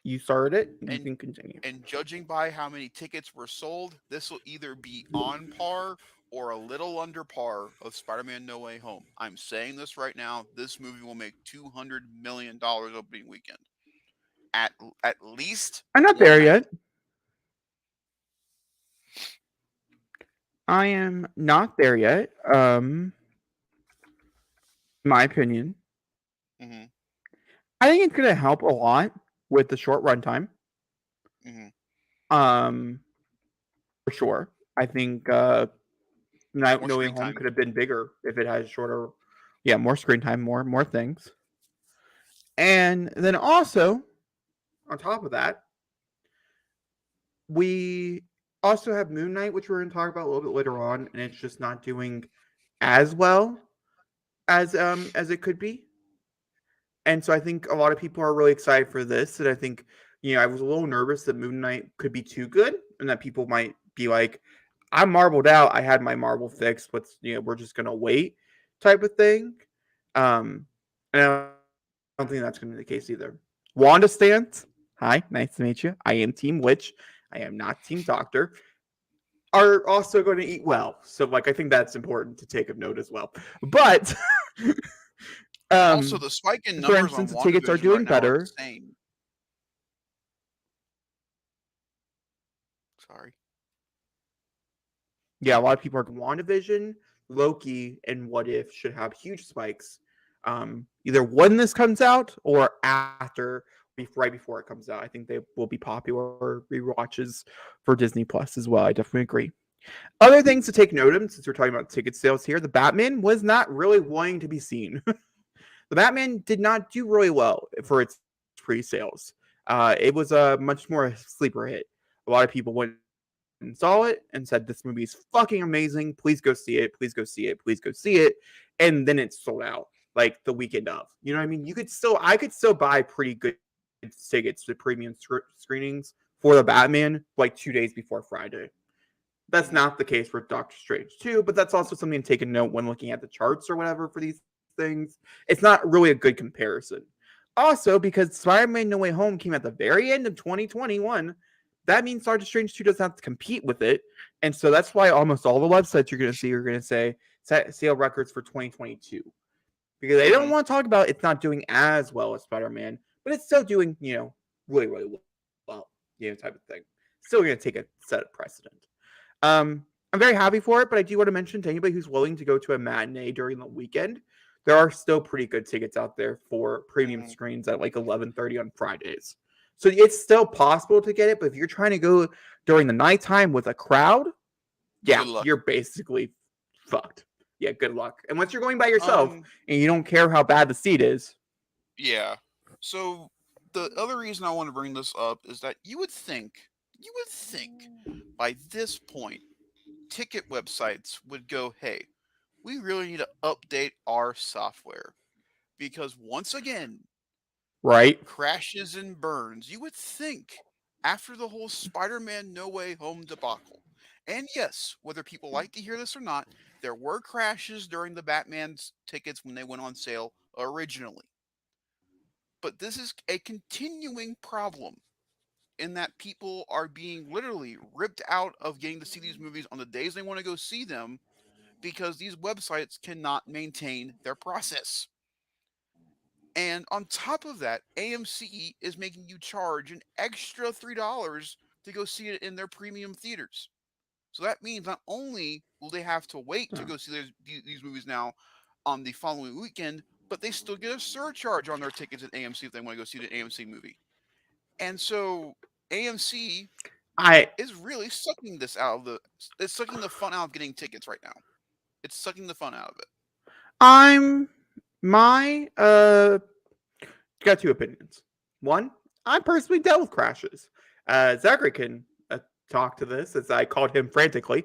you started it. You
And
can continue.
and judging by how many tickets were sold, this will either be on par or a little under par of Spider-Man No Way Home. I'm saying this right now. This movie will make $200 million opening weekend. At at least
I'm not
one
there
night.
yet. I am not there yet. My opinion.
Hmm.
I think it's gonna help a lot with the short runtime.
Hmm.
Um, for sure. I think
More
No Way
screen
Home
time.
could have been bigger if it had shorter. Yeah, more screen time, more things. And then also, on top of that, we also have Moon Knight, which we're going to talk about a little bit later on, and it's just not doing as well as it could be. And so I think a lot of people are really excited for this. And I think, I was a little nervous that Moon Knight could be too good and that people might be like, I'm marbled out. I had my marble fixed. We're just going to wait type of thing. And I don't think that's going to be the case either. Wanda stands. Hi, nice to meet you. I am Team Witch. I am not Team Doctor. Are also going to eat well. So, I think that's important to take a note as well. But
Also, the spike in
for
numbers on
instance, the tickets are
WandaVision right
doing
now are
better.
insane. Sorry.
Yeah, a lot of people are WandaVision, Loki, and What If should have huge spikes. Either when this comes out or after, right before it comes out. I think they will be popular rewatches for Disney Plus as well. I definitely agree. Other things to take note of, since we're talking about ticket sales here, the Batman was not really wanting to be seen. The Batman did not do really well for its pre-sales. It was a much more sleeper hit. A lot of people went and saw it and said, "This movie is fucking amazing. Please go see it. Please go see it. Please go see it." And then it sold out like the weekend of. You know what I mean? I could still buy pretty good tickets to premium screenings for the Batman like 2 days before Friday. That's not the case for Doctor Strange 2, but that's also something to take a note when looking at the charts or whatever for these things. It's not really a good comparison. Also, because Spider-Man No Way Home came at the very end of 2021, that means Doctor Strange 2 doesn't have to compete with it. And so that's why almost all the websites you're going to see are going to say sale records for 2022. Because they don't want to talk about it's not doing as well as Spider-Man, but it's still doing, really, really well, type of thing. Still going to take a set of precedent. I'm very happy for it, but I do want to mention to anybody who's willing to go to a matinee during the weekend, there are still pretty good tickets out there for premium screens at like 11:30 on Fridays. So it's still possible to get it, but if you're trying to go during the nighttime with a crowd, yeah, you're basically fucked. Yeah, good luck. Unless you're going by yourself and you don't care how bad the seat is.
Yeah. So the other reason I want to bring this up is that you would think by this point, ticket websites would go, hey, we really need to update our software. Because once again,
right?
Crashes and burns. You would think after the whole Spider-Man No Way Home debacle. And yes, whether people like to hear this or not, there were crashes during the Batman's tickets when they went on sale originally. But this is a continuing problem in that people are being literally ripped out of getting to see these movies on the days they want to go see them because these websites cannot maintain their process. And on top of that, AMC is making you charge an extra $3 to go see it in their premium theaters. So that means not only will they have to wait to go see these movies now on the following weekend, but they still get a surcharge on their tickets at AMC if they want to go see the AMC movie. And so AMC is really sucking this out of it's sucking the fun out of getting tickets right now. It's sucking the fun out of it.
Got two opinions. One, I personally dealt with crashes. Zachary can talk to this, as I called him frantically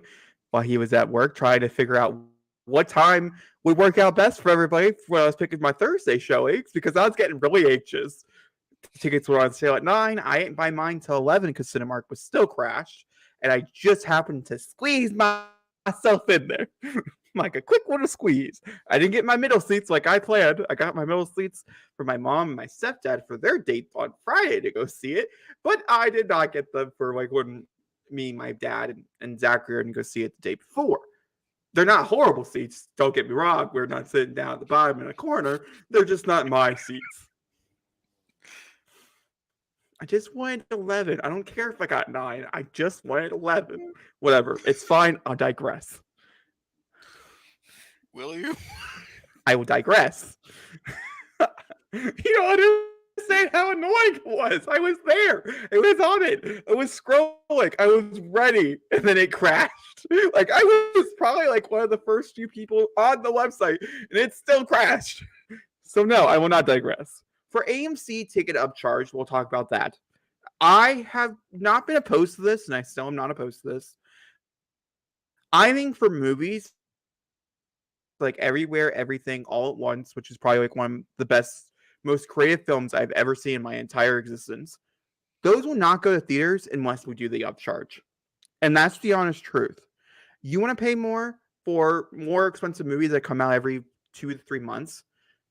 while he was at work trying to figure out what time would work out best for everybody when I was picking my Thursday showings, because I was getting really anxious. The tickets were on sale at 9. I didn't buy mine till 11 because Cinemark was still crashed, and I just happened to squeeze myself in there. Like a quick little squeeze. I didn't get my middle seats like I planned. I got my middle seats for my mom and my stepdad for their date on Friday to go see it, but I did not get them for like when me, my dad, and Zachary are going to go see it the day before. They're not horrible seats. Don't get me wrong. We're not sitting down at the bottom in a corner. They're just not my seats. I just wanted 11. I don't care if I got 9. I just wanted 11. Whatever. It's fine. I'll digress.
Will you?
I will digress. You don't understand how annoying it was. I was there. It was on it. I was scrolling. I was ready. And then it crashed. Like, I was probably like one of the first few people on the website, and it still crashed. So, no, I will not digress. For AMC ticket upcharge, we'll talk about that. I have not been opposed to this, and I still am not opposed to this. I think for movies, like Everywhere, Everything, All at Once, which is probably like one of the best, most creative films I've ever seen in my entire existence, those will not go to theaters unless we do the upcharge. And that's the honest truth. You want to pay more for more expensive movies that come out every 2 to 3 months.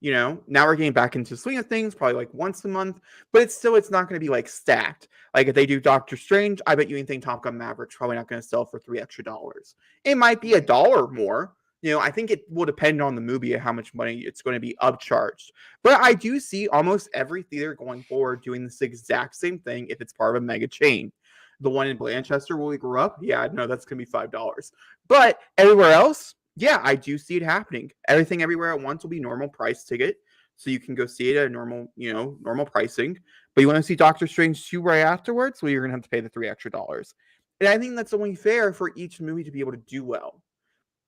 Now we're getting back into the swing of things, probably like once a month, but it's not going to be like stacked. Like if they do Doctor Strange, I bet you anything Top Gun Maverick's probably not going to sell for $3 extra. It might be
Mhm.
$1 more. I think it will depend on the movie and how much money it's going to be upcharged. But I do see almost every theater going forward doing this exact same thing if it's part of a mega chain. The one in Blanchester where we grew up, yeah, no, that's going to be $5. But everywhere else, yeah, I do see it happening. Everything Everywhere at Once will be normal price ticket. So you can go see it at a normal pricing. But you want to see Doctor Strange 2 right afterwards, well, you're going to have to pay the $3 extra. And I think that's only fair for each movie to be able to do well.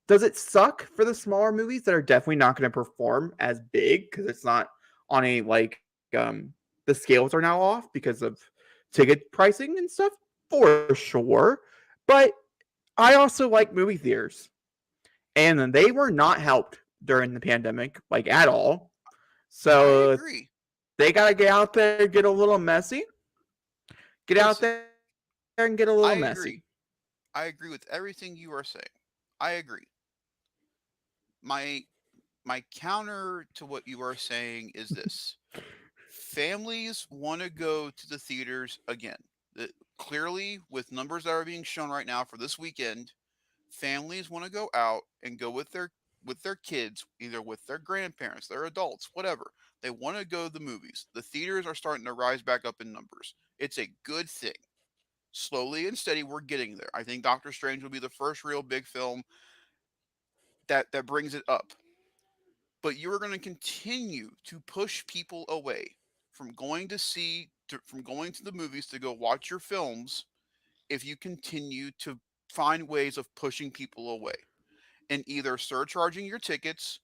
Does it suck for the smaller movies that are definitely not going to perform as big because it's not on a the scales are now off because of ticket pricing and stuff? For sure. But I also like movie theaters. And they were not helped during the pandemic, like at all.
I
So
agree.
they got to get out there and get a little messy. Get out
Listen,
there and get a little
I
messy.
agree. I agree with everything you are saying. I agree. My my counter to what you are saying is this. Families want to go to the theaters again. Clearly, with numbers that are being shown right now for this weekend, families want to go out and go with their kids, either with their grandparents, their adults, whatever. They want to go to the movies. The theaters are starting to rise back up in numbers. It's a good thing. Slowly and steady, we're getting there. I think Doctor Strange will be the first real big film that brings it up. But you are going to continue to push people away from going to the movies to go watch your films if you continue to find ways of pushing people away and either surcharging your tickets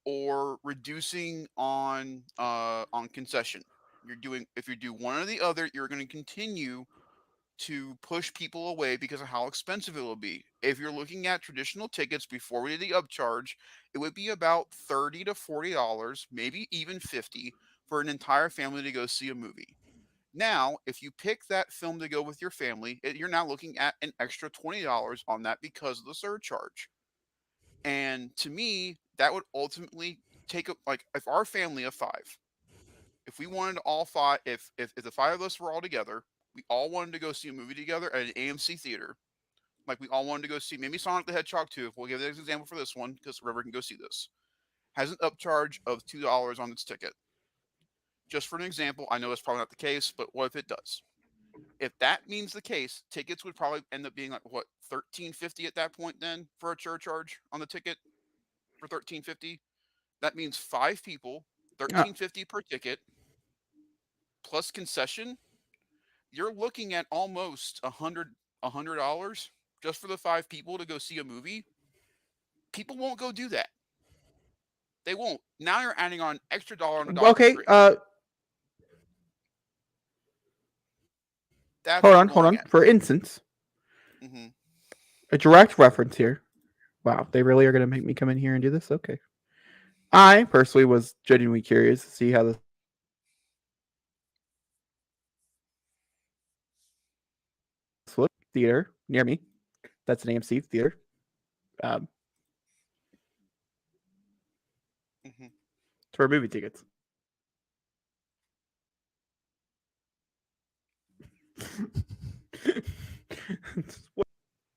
or reducing on concession. You're doing If you do one or the other, you're going to continue to push people away because of how expensive it will be. If you're looking at traditional tickets before we did the upcharge, it would be about $30 to $40, maybe even 50 for an entire family to go see a movie. Now, if you pick that film to go with your family, you're now looking at an extra $20 on that because of the surcharge. And to me, that would ultimately take up, like, if our family of five, if we wanted all five, if the five of us were all together, we all wanted to go see a movie together at an AMC theater, like we all wanted to go see maybe Sonic the Hedgehog 2. We'll give this example for this one because River can go see this. Has an upcharge of $2 on its ticket. Just for an example, I know it's probably not the case, but what if it does? If that means the case, tickets would probably end up being like what, 13.50 at that point then for a surcharge on the ticket for 13.50. That means five people,
Uh,
13.50 per ticket plus concession. You're looking at almost $100 just for the five people to go see a movie. People won't go do that. They won't. Now you're adding on extra dollar on the Doctor
okay.
Strange. That's
Hold
what
on,
I'm
hold
going
on.
at.
For instance,
Hmm.
a direct reference here. Wow, they really are going to make me come in here and do this? Okay. I personally was genuinely curious to see how this looked. Theater near me. That's an AMC theater. Um,
Hmm.
for movie tickets.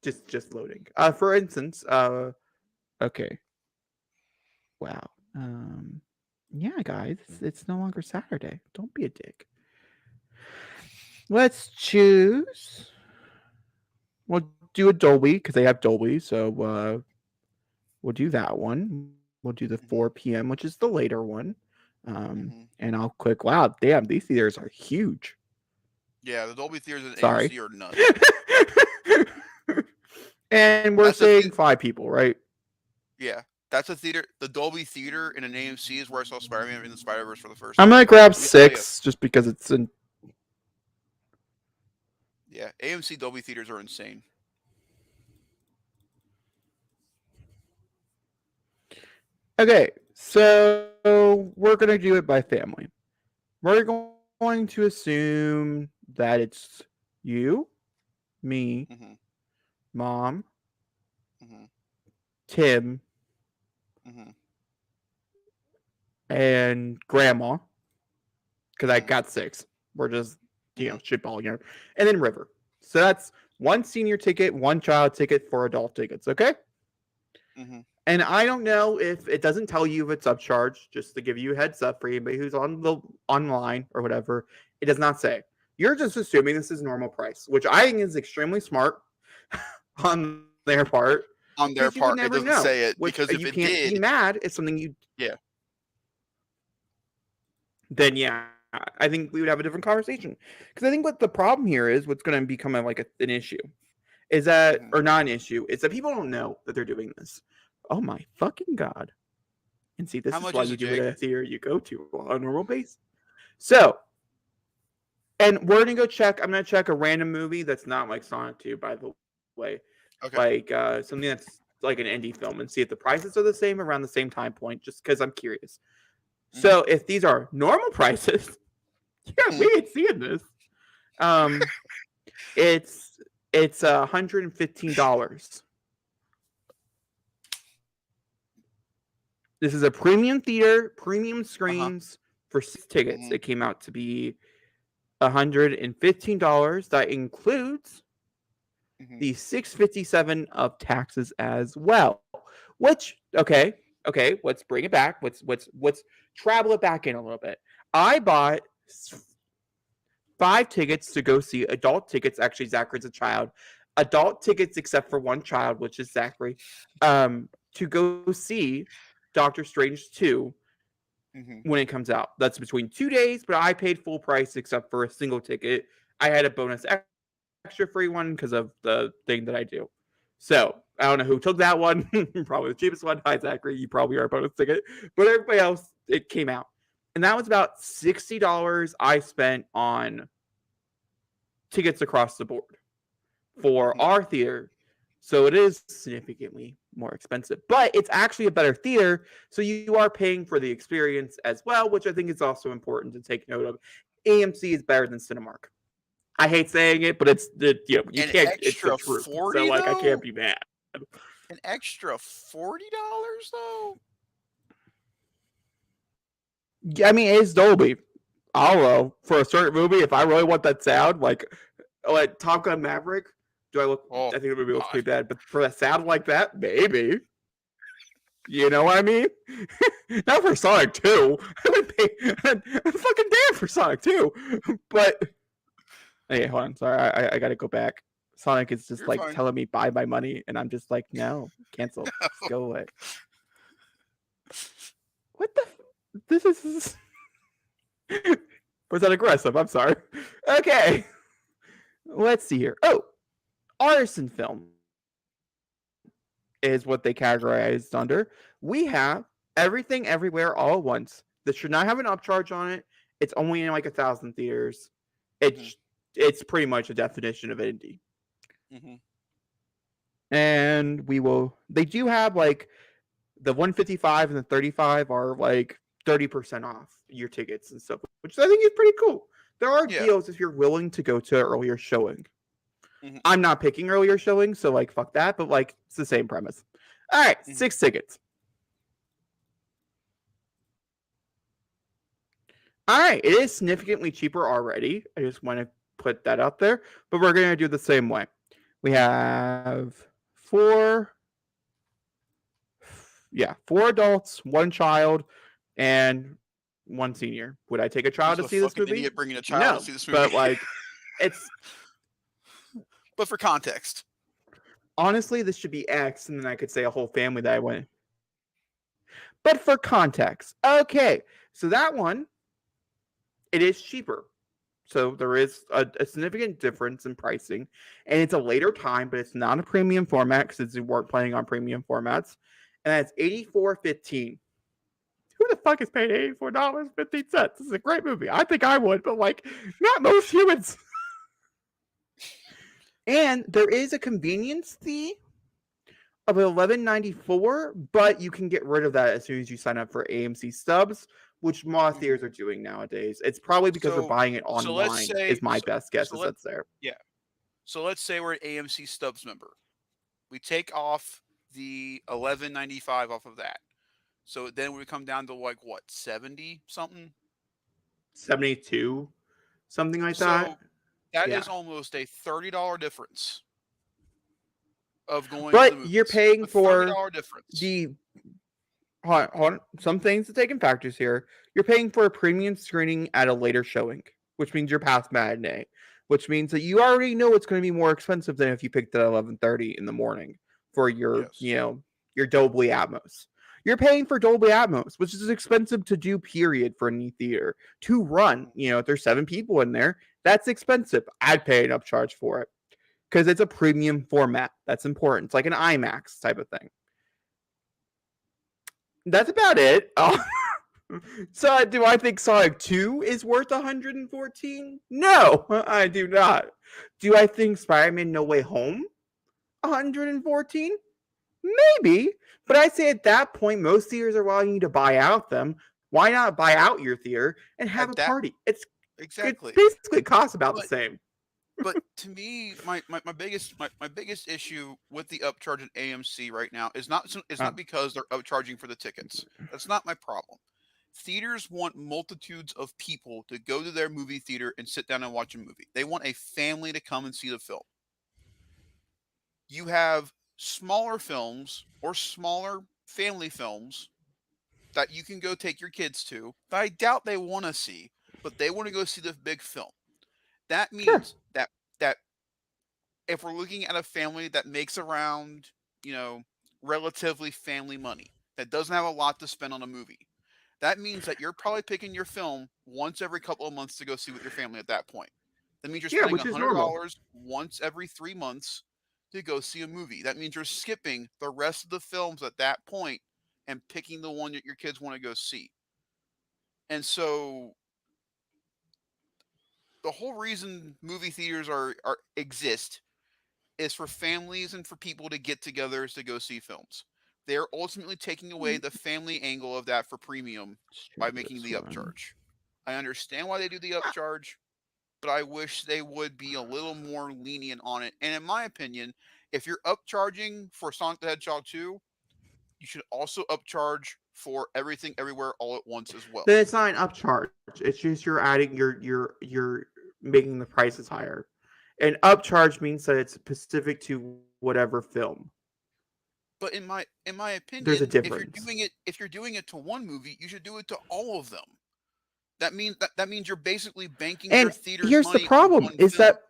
just loading. For instance, okay. Wow. Yeah, guys, it's no longer Saturday. Don't be a dick. Let's choose. We'll do a Dolby because they have Dolby, so we'll do that one. We'll do the
Hmm.
4 p.m., which is the later one.
Hmm.
And I'll click. Wow, damn, these theaters are huge.
Yeah, the Dolby theaters at
Sorry.
AMC are nuts.
And we're
That's the
saying
thing.
5 people, right?
Yeah. That's a theater. The Dolby Theater in an AMC is where I saw Spider-Man in the Spider-Verse for the first
I'm
time.
gonna grab
Let me tell you,
6 just because it's in.
yeah, AMC Dolby theaters are insane.
Okay, so we're gonna do it by family. We're going to assume that it's you, me,
Hmm.
mom,
Hmm.
Tim,
Hmm.
and grandma, because I
Hmm.
got 6. We're just,
Hmm.
shitballing here. And then River. So that's one senior ticket, one child ticket for adult tickets, okay?
Hmm.
And I don't know if it doesn't tell you if it's upcharged, just to give you a heads up for anybody who's on the online or whatever. It does not say. You're just assuming this is normal price, which I think is extremely smart on their part because
On
you would
their
never
part, it
know.
doesn't say
Which
it because
you
if it
can't be
did,
mad if something you
yeah.
then yeah, I think we would have a different conversation. Because I think what the problem here is, what's going to become an issue, is that,
Hmm.
or not an issue, is that people don't know that they're doing this. Oh my fucking god! And see, this
How
is
much
why
is
you
it,
do it at
Jake?
a theater you go to on a normal base. So, and we're gonna go check. I'm gonna check a random movie that's not like Sonic 2, by the way,
Okay.
something that's like an indie film, and see if the prices are the same around the same time point. Just because I'm curious.
Hmm.
So, if these are normal prices, yeah, we ain't seeing this. Um, it's $115. This is a premium theater, premium
Uh huh.
screens for 6 tickets.
Hmm.
It came out to be $115. That includes
Hmm.
the $657 of taxes as well. Which okay, let's bring it back. Let's travel it back in a little bit. I bought 5 tickets to go see adult tickets. Actually, Zachary's a child. Adult tickets, except for one child, which is Zachary, to go see Doctor Strange 2
Hmm.
when it comes out. That's between 2 days, but I paid full price except for a single ticket. I had a bonus extra free one because of the thing that I do. So I don't know who took that one. Probably the cheapest one. Hi, Zachary. You probably are a bonus ticket. But everybody else, it came out. And that was about $60 I spent on tickets across the board for
Hmm.
our theater. So it is significantly more expensive, but it's actually a better theater. So you are paying for the experience as well, which I think is also important to take note of. AMC is better than Cinemark. I hate saying it, but you
An
can't. It's the
extra
truth. So
40
like, I can't
though.
be mad.
An extra $40 though.
Yeah, I mean, it's Dolby. I'll for a certain movie if I really want that sound, like Top Gun Maverick. Do I look?
Oh
I think the movie looks
God.
pretty bad, but for a sound like that, maybe. You know what I mean? Not for Sonic 2. I would pay. I'm fucking damn for Sonic 2. But hey, hold on. Sorry, I gotta go back. Sonic is just
You're
like
fine.
telling me buy my money, and I'm just like, no, cancel. Just go away. What the? This is. Was that aggressive? I'm sorry. Okay, let's see here. Oh, artisan film is what they categorized under. We have everything everywhere all at once. This should not have an upcharge on it. It's only in like 1,000 theaters.
Hmm.
It's it's pretty much a definition of indie.
Hmm.
And we will. They do have like the 155 and the 35 are like 30% off your tickets and stuff, which I think is pretty cool. There are
Yeah.
deals if you're willing to go to an earlier showing.
Hmm.
I'm not picking earlier showing, so like fuck that, but like it's the same premise. All right,
Hmm.
6 tickets. All right, it is significantly cheaper already. I just want to put that out there, but we're gonna do the same way. We have four, yeah, 4 adults, one child, and one senior. Would I take a child to
Who's
see
the
this
fucking
movie?
idiot bringing a child to
No,
see this movie?
but like, it's
But for context.
honestly this should be X, and then I could say a whole family that I went. But for context, okay, so that one it is cheaper. So there is a significant difference in pricing, and it's a later time, but it's not a premium format because we weren't planning on premium formats. and that's $84.15. Who the fuck is paying $84.15? This is a great movie. I think I would, but like, not most humans. And there is a convenience fee of $11.94, but you can get rid of that as soon as you sign up for AMC Stubs, which most
Mhm.
theaters are doing nowadays. It's probably because they're
So
buying it
so let's
online.
say
Is my best guess
so
is
let
that's there.
yeah. So let's say we're an AMC Stubs member. We take off the 11.95 off of that. So then we come down to like what, 70 something?
72, something like that.
So that
Yeah,
is almost a $30 difference of going to the
but you're
movies.
paying
A
for
$30 difference.
the hold on. Some things to take in factors here. You're paying for a premium screening at a later showing, which means you're past matinee, which means that you already know it's going to be more expensive than if you picked it at 11:30 in the morning for your,
Yes.
your Dolby Atmos. You're paying for Dolby Atmos, which is expensive to do, period, for any theater to run.
Mhm.
If there's 7 people in there, that's expensive. I'd pay an upcharge for it because it's a premium format. That's important. It's like an IMAX type of thing. That's about it. So, do I think Sonic 2 is worth 114? No, I do not. Do I think Spider-Man No Way Home 114? Maybe, but I say at that point most theaters are allowing you to buy out them. Why not buy out your theater and have a
At that
party? It
exactly.
basically costs about the
But
same.
but to me, my biggest issue with the upcharge at AMC right now is
Uh,
not because they're upcharging for the tickets. That's not my problem. Theaters want multitudes of people to go to their movie theater and sit down and watch a movie. They want a family to come and see the film. You have smaller films or smaller family films that you can go take your kids to that I doubt they want to see, but they want to go see the big film. That
sure.
means that if we're looking at a family that makes around, you know, relatively family money, that doesn't have a lot to spend on a movie, that means that you're probably picking your film once every couple of months to go see with your family at that point. That means you're
Yeah,
spending
which is normal.
$100 once every 3 months to go see a movie. That means you're skipping the rest of the films at that point and picking the one that your kids want to go see. And so the whole reason movie theaters are exist is for families and for people to get together to go see films. They're ultimately taking away the family angle of that for premium
Let's try
by making
this
the
one.
upcharge. I understand why they do the upcharge, but I wish they would be a little more lenient on it. And in my opinion, if you're upcharging for Sonic the Hedgehog 2, you should also upcharge for Everything Everywhere All at Once as well.
Then it's not an upcharge. It's just you're adding you're making the prices higher. An upcharge means that it's specific to whatever film.
But in my
There's a
opinion,
difference.
if you're doing it to one movie, you should do it to all of them. That means you're basically banking your
And
theater's
here's the
money on
problem
one
is
film.
that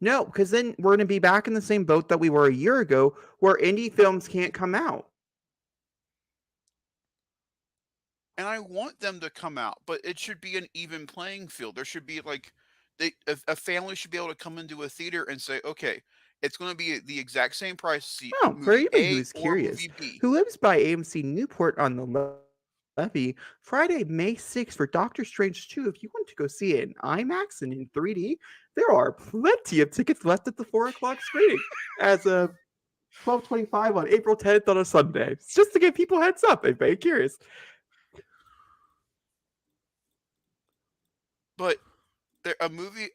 no, because then we're going to be back in the same boat that we were a year ago where indie films can't come out.
And I want them to come out, but it should be an even playing field. There should be like a family should be able to come into a theater and say, okay, it's going to be the exact same price to see
Oh, for
movie
anybody who
A
is
or
curious,
movie B.
who lives by AMC Newport on the Levee, Friday, May 6th for Doctor Strange 2. If you want to go see it in IMAX and in 3D, there are plenty of tickets left at the 4 o'clock screening as of 12:25 on April 10th on a Sunday. It's just to give people heads up if they're curious.
But a movie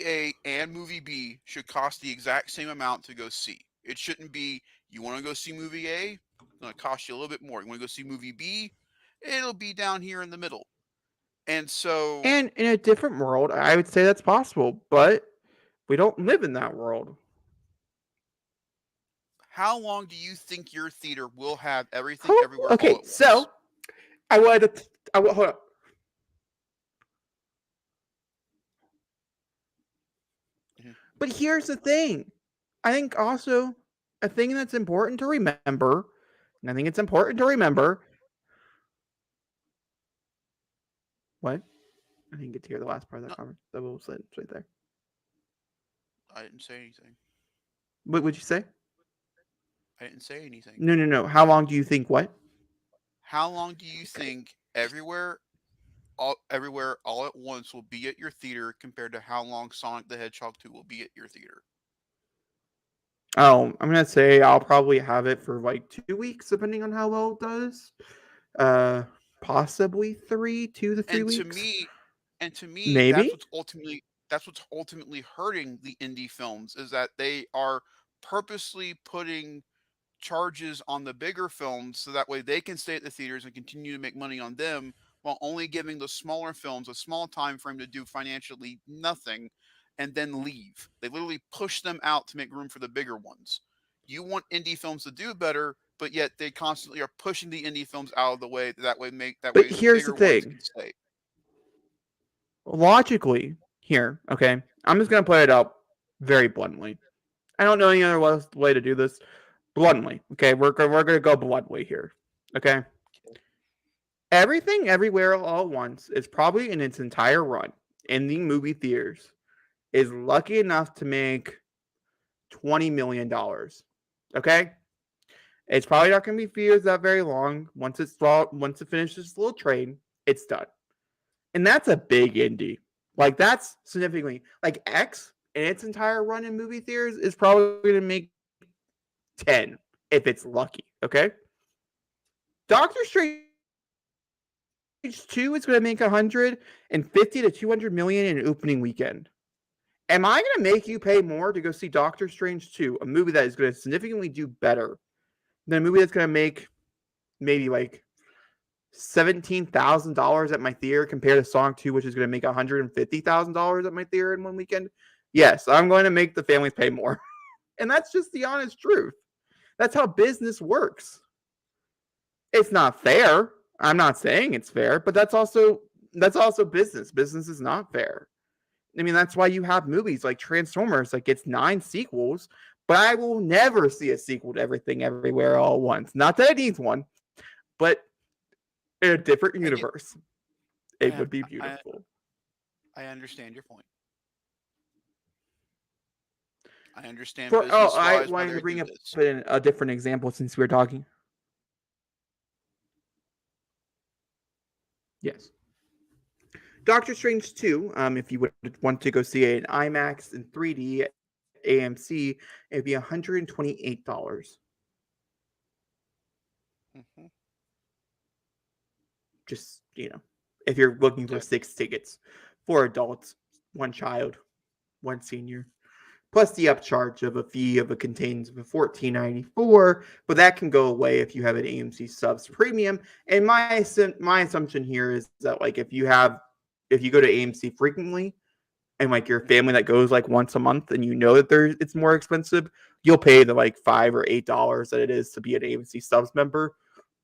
A and movie B should cost the exact same amount to go see. It shouldn't be you want to go see movie A, it's going to cost you a little bit more. You want to go see movie B, it'll be down here in the middle. And so,
And in a different world, I would say that's possible, but we don't live in that world.
how long do you think your theater will have Everything
Hold,
Everywhere All
okay,
at Once?
so I wanted to. Hold up.
Mhm.
But here's the thing. I think also a thing that's important to remember, and I think it's important to remember. What? I didn't get to hear the last part of that
No,
conversation. That was right there.
I didn't say anything.
What would you say?
I didn't say anything.
No, no, no. How long do you think what?
How long do you think everywhere all at once will be at your theater compared to how long Sonic the Hedgehog 2 will be at your theater?
Oh, I'm gonna say I'll probably have it for like 2 weeks, depending on how well it does. Uh, Possibly three, 2 to 3
And to
weeks,
me, and to me,
maybe.
that's what's ultimately hurting the indie films is that they are purposely putting charges on the bigger films so that way they can stay at the theaters and continue to make money on them while only giving the smaller films a small time frame to do financially nothing and then leave. They literally push them out to make room for the bigger ones. You want indie films to do better, but yet they constantly are pushing the indie films out of the way that
But
way the
here's the
bigger ones
thing.
can stay.
Logically, here, okay, I'm just gonna put it out very bluntly. I don't know any other way to do this. Bluntly, okay, we're gonna go bluntly here, okay. Everything, everywhere, all at once is probably in its entire run in the movie theaters is lucky enough to make $20 million. Okay, it's probably not going to be theaters that very long. Once it finishes its little train, it's done, and that's a big indie. Like that's significantly like X in its entire run in movie theaters is probably going to make 10 if it's lucky. Okay, Doctor Strange 2 is going to make 150 to 200 million in opening weekend. Am I going to make you pay more to go see Doctor Strange 2, a movie that is going to significantly do better than a movie that's going to make maybe like $17,000 at my theater compared to Sonic 2, which is going to make $150,000 at my theater in one weekend? Yes, I'm going to make the families pay more. And that's just the honest truth. That's how business works. It's not fair. I'm not saying it's fair, but that's also business. Business is not fair. I mean, that's why you have movies like Transformers that gets 9 sequels, but I will never see a sequel to Everything Everywhere All at Once. Not that it needs one, but in a different
I get
universe,
I
it
have
would be
I
beautiful.
I understand your point. I understand
For
business
I
wise why
wanted to
they
bring
do
up
this.
a different example since we were talking. Yes, Doctor Strange 2. If you would want to go see it in IMAX in 3D at AMC, it'd be $128.
Hmm.
Just if you're looking for
Okay.
6 tickets for adults, one child, one senior, plus the upcharge of a fee of a contains of a $14.94, but that can go away if you have an AMC subs premium. And my assumption here is that like if you go to AMC frequently and like your family that goes like once a month and you know that it's more expensive, you'll pay the like $5 or $8 that it is to be an AMC subs member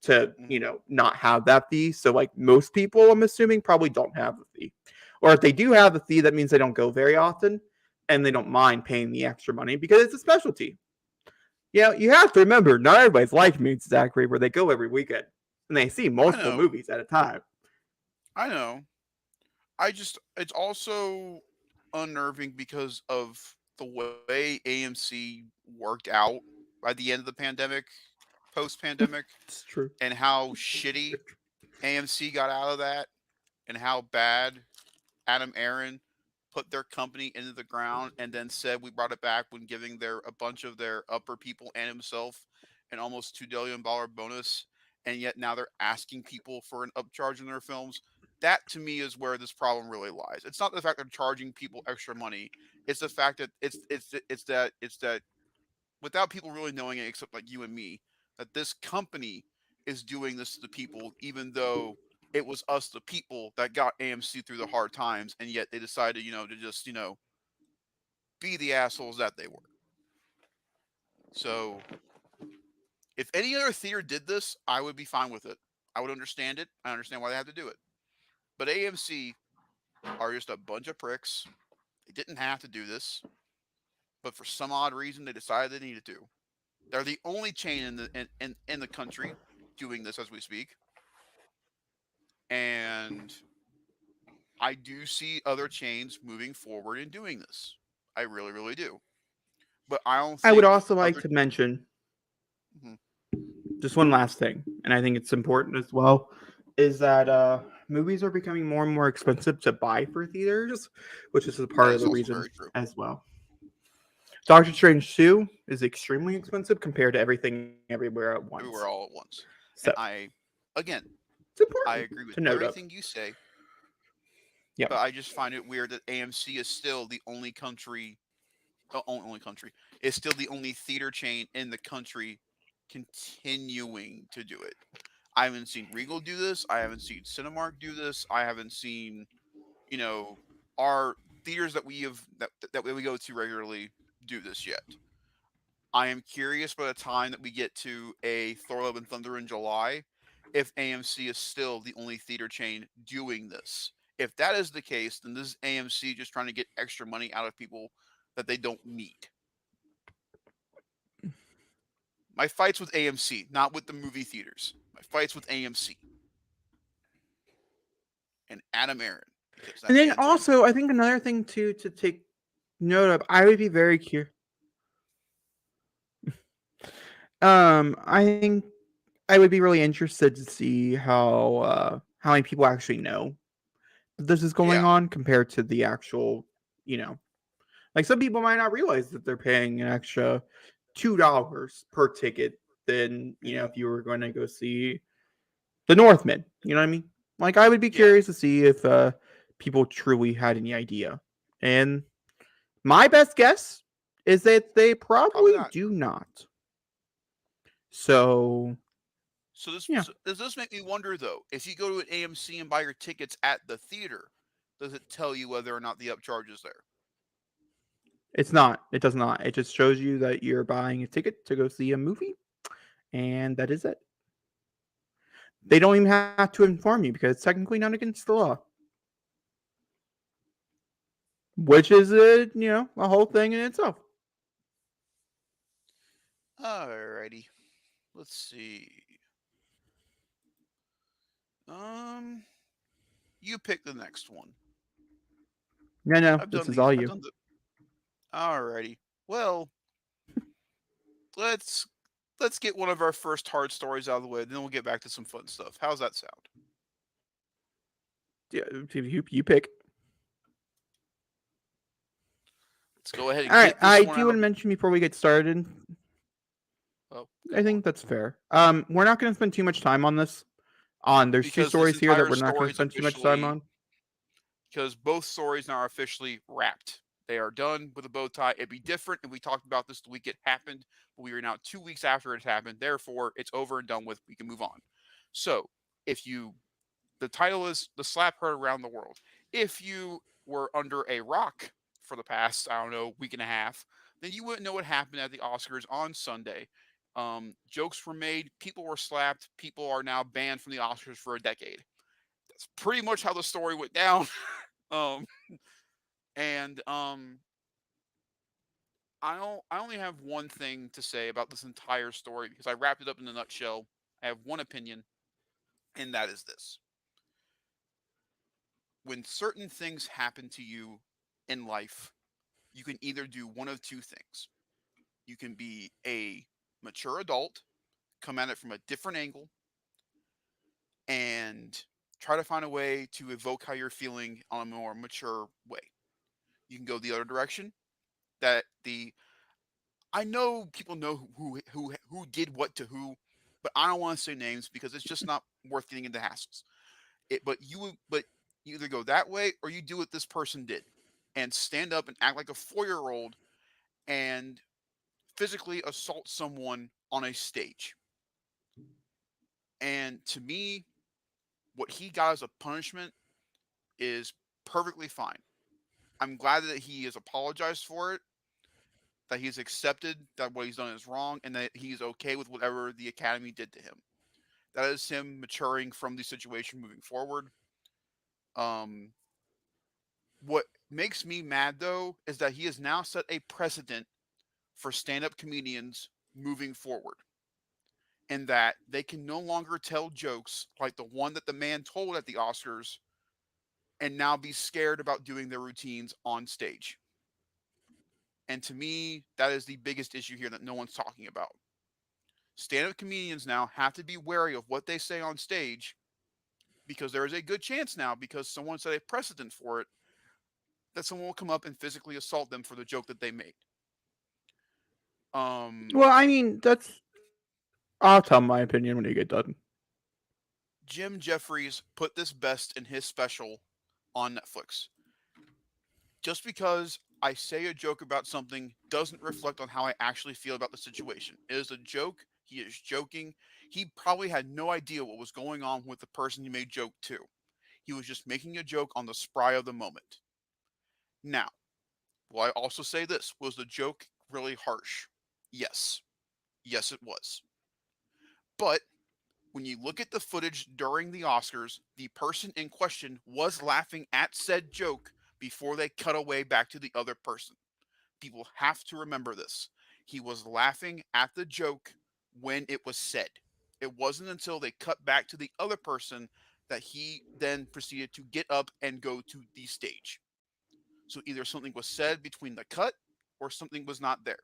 to
Hmm.
not have that fee. So like most people, I'm assuming, probably don't have the fee, or if they do have the fee, that means they don't go very often and they don't mind paying the extra money because it's a specialty. You have to remember, not everybody's like me, Zachary, where they go every weekend and they see
I
multiple
know.
movies at a time.
I know. It's also unnerving because of the way AMC worked out by the end of the pandemic, post pandemic,
It's true.
and how shitty AMC got out of that and how bad Adam Aaron put their company into the ground and then said we brought it back when giving their a bunch of their upper people and himself an almost $2 billion bonus, and yet now they're asking people for an upcharge in their films. That to me is where this problem really lies. It's not the fact they're charging people extra money. It's the fact that it's that without people really knowing it, except like you and me, that this company is doing this to the people, even though it was us, the people, that got AMC through the hard times, and yet they decided, to just, be the assholes that they were. So, if any other theater did this, I would be fine with it. I would understand it. I understand why they had to do it. But AMC are just a bunch of pricks. They didn't have to do this, but for some odd reason, they decided they needed to. They're the only chain in the country doing this as we speak. And I do see other chains moving forward and doing this. I really, really do. but I don't
I would
think
also like
other.
to mention
Mhm.
just one last thing, and I think it's important as well, is that movies are becoming more and more expensive to buy for theaters, which is a
That
part of
is
the
also
reason
very true.
as well. Doctor Strange 2 is extremely expensive compared to everything everywhere at
Everywhere
once.
all at once. And
So
again,
it's
I
important
agree with
to note of.
everything you say,
Yep.
but I just find it weird that AMC is still the only country, only country, is still the only theater chain in the country continuing to do it. I haven't seen Regal do this. I haven't seen Cinemark do this. I haven't seen, you know, our theaters that we go to regularly do this yet. I am curious by the time that we get to a Thor: Love and Thunder in July, if AMC is still the only theater chain doing this. If that is the case, then this is AMC just trying to get extra money out of people that they don't need. My fights with AMC, not with the movie theaters. My fights with AMC and Adam Aaron, because that
And then
man's on
also, I think another thing to take note of, I would be very curious. I think I would be really interested to see how many people actually know that this is going
yeah.
on compared to the actual, you know, like some people might not realize that they're paying an extra $2 per ticket than
Hmm.
if you were going to go see the Northman. You know what I mean? Like I would be
Yeah.
curious to see if people truly had any idea. And my best guess is that they
Probably
probably
not.
do not. So
So this
yeah,
so does this make me wonder though? If you go to an AMC and buy your tickets at the theater, does it tell you whether or not the upcharge is there?
it's not. It does not. It just shows you that you're buying a ticket to go see a movie, and that is it. They don't even have to inform you because it's technically not against the law, which is a whole thing in itself.
Alrighty. Let's see. Um, you pick the next one.
No, no,
I've
this
done
is
these.
all
I've
you.
done the. Alrighty. Well, let's let's get one of our first hard stories out of the way. Then we'll get back to some fun stuff. How's that sound?
Yeah, you pick.
Let's go ahead
All
and
right,
get this
I
one
do
out
want
of.
to mention before we get started.
Oh,
I
go on.
think that's fair. We're not going to spend too much time on this. There's two
Because this
stories here that
entire
we're not going
story
to
is
spend too much time
officially
on.
because both stories now are officially wrapped. They are done with a bow tie. It'd be different if we talked about this the week it happened, but we are now 2 weeks after it happened. Therefore, it's over and done with. We can move on. So, if you, the title is The Slap Heard Around the World. If you were under a rock for the past, I don't know, week and a half, then you wouldn't know what happened at the Oscars on Sunday. Jokes were made, people were slapped, people are now banned from the Oscars for a decade. That's pretty much how the story went down. um, and I only have one thing to say about this entire story because I wrapped it up in a nutshell. I have one opinion, and that is this. When certain things happen to you in life, you can either do one of two things. You can be a mature adult, come at it from a different angle, and try to find a way to evoke how you're feeling on a more mature way. You can go the other direction, that the I know people know who did what to who, but I don't want to say names because it's just not worth getting into hassles. But you either go that way or you do what this person did, and stand up and act like a 4-year old and physically assault someone on a stage. And to me, what he got as a punishment is perfectly fine. I'm glad that he has apologized for it, that he's accepted that what he's done is wrong, and that he's okay with whatever the academy did to him. That is him maturing from the situation moving forward. Um, what makes me mad though is that he has now set a precedent for stand-up comedians moving forward, and that they can no longer tell jokes like the one that the man told at the Oscars and now be scared about doing their routines on stage. And to me, that is the biggest issue here that no one's talking about. Stand-up comedians now have to be wary of what they say on stage because there is a good chance now, because someone set a precedent for it, that someone will come up and physically assault them for the joke that they made.
Well, I mean, that's. I'll tell my opinion when you get done.
Jim Jeffries put this best in his special on Netflix. Just because I say a joke about something doesn't reflect on how I actually feel about the situation. It is a joke. He is joking. He probably had no idea what was going on with the person he made joke to. He was just making a joke on the spry of the moment. Now, will I also say this? Was the joke really harsh? Yes. Yes, it was. But when you look at the footage during the Oscars, the person in question was laughing at said joke before they cut away back to the other person. People have to remember this. He was laughing at the joke when it was said. It wasn't until they cut back to the other person that he then proceeded to get up and go to the stage. So either something was said between the cut or something was not there.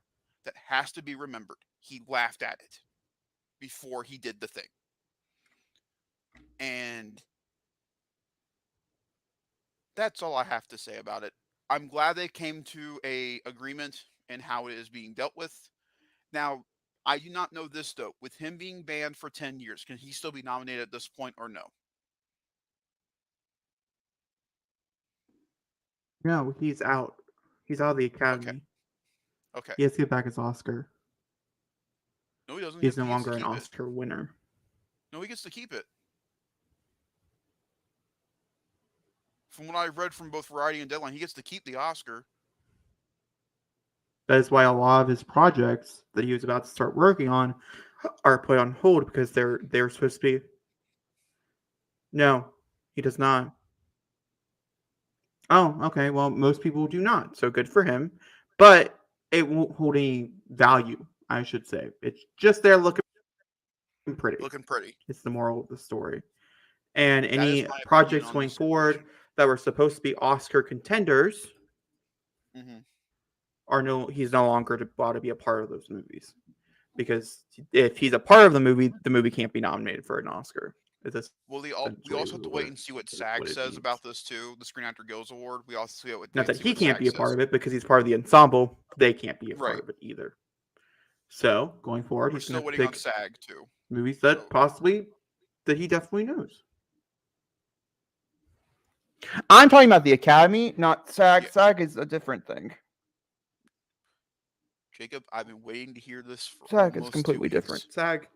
That has to be remembered. He laughed at it before he did the thing. And that's all I have to say about it. I'm glad they came to a agreement in how it is being dealt with. Now, I do not know this though. With him being banned for 10 years, can he still be nominated at this point or no?
No, he's out. He's out of the
Okay.
Academy.
Okay.
He has to get back his Oscar.
No, he doesn't.
He's no
He gets to
longer an
keep it.
Oscar winner.
No, he gets to keep it. From what I've read from both Variety and Deadline, he gets to keep the Oscar.
That is why a lot of his projects that he was about to start working on are put on hold because they're supposed to be. No, he does not. Oh, okay. Well, most people do not. So good for him. But it won't hold any value, I should say. It's just there looking pretty.
Looking pretty.
It's the moral of the story. And
That is
any
my opinion
projects
on
going
this
forward
situation.
that were supposed to be Oscar contenders
Mm-hmm.
are he's no longer allowed to be a part of those movies. Because if he's a part of the movie can't be nominated for an Oscar. It's
Well, we
essentially
also have to wait and see what SAG
what it
says
means.
about this too. The Screen Actor Guilds Award. We also
Not
wait and
that
see
he
what
can't
SAG
be a part
says.
of it because he's part of the ensemble. They can't be a part
Right.
of it either. So going forward,
We're
he's going
still
to
waiting on
pick
SAG too.
movies
So
that he definitely knows. I'm talking about the Academy, not SAG.
yeah,
SAG is a different thing.
Jacob, I've been waiting to hear this for
SAG is
almost 2
completely different.
weeks.
SAG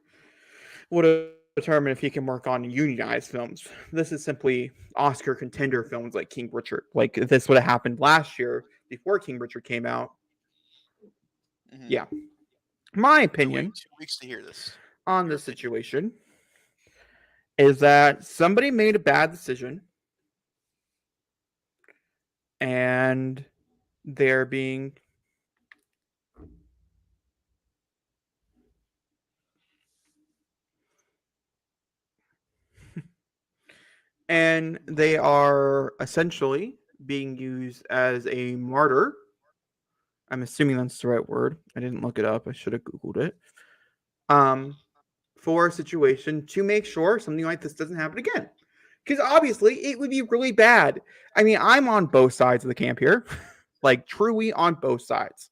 would determine if he can work on unionized films. This is simply Oscar contender films like King Richard. Like if this would have happened last year before King Richard came out.
Mm-hmm.
Yeah. My
I've been waiting
opinion
2 weeks to hear this.
on
Your
this
opinion.
situation is that somebody made a bad decision and they're being and they are essentially being used as a martyr. I'm assuming that's the right word. I didn't look it up. I should have googled it. Um for a situation to make sure something like this doesn't happen again. Because obviously it would be really bad. I mean, I'm on both sides of the camp here, like truly on both sides.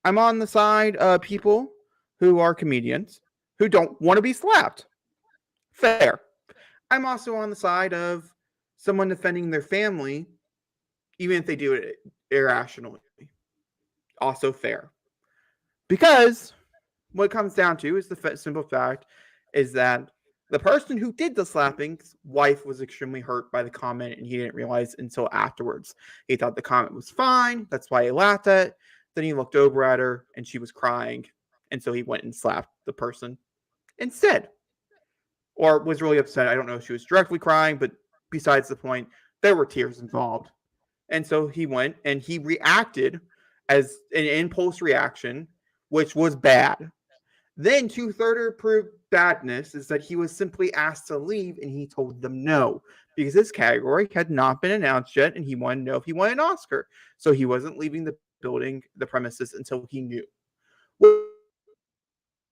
I'm on the side of people who are comedians who don't want to be slapped. Fair. I'm also on the side of someone defending their family, even if they do it irrationally. Also fair. Because what it comes down to is the simple fact is that the person who did the slapping's wife was extremely hurt by the comment, and he didn't realize until afterwards. He thought the comment was fine. That's why he laughed at it. Then he looked over at her, and she was crying, and so he went and slapped the person instead, or was really upset. I don't know if she was directly crying, but besides the point, there were tears involved. And so he went and he reacted as an impulse reaction, which was bad. Then, to further prove badness, is that he was simply asked to leave and he told them no because this category had not been announced yet and he wanted to know if he won an Oscar. So he wasn't leaving the building the premises until he knew.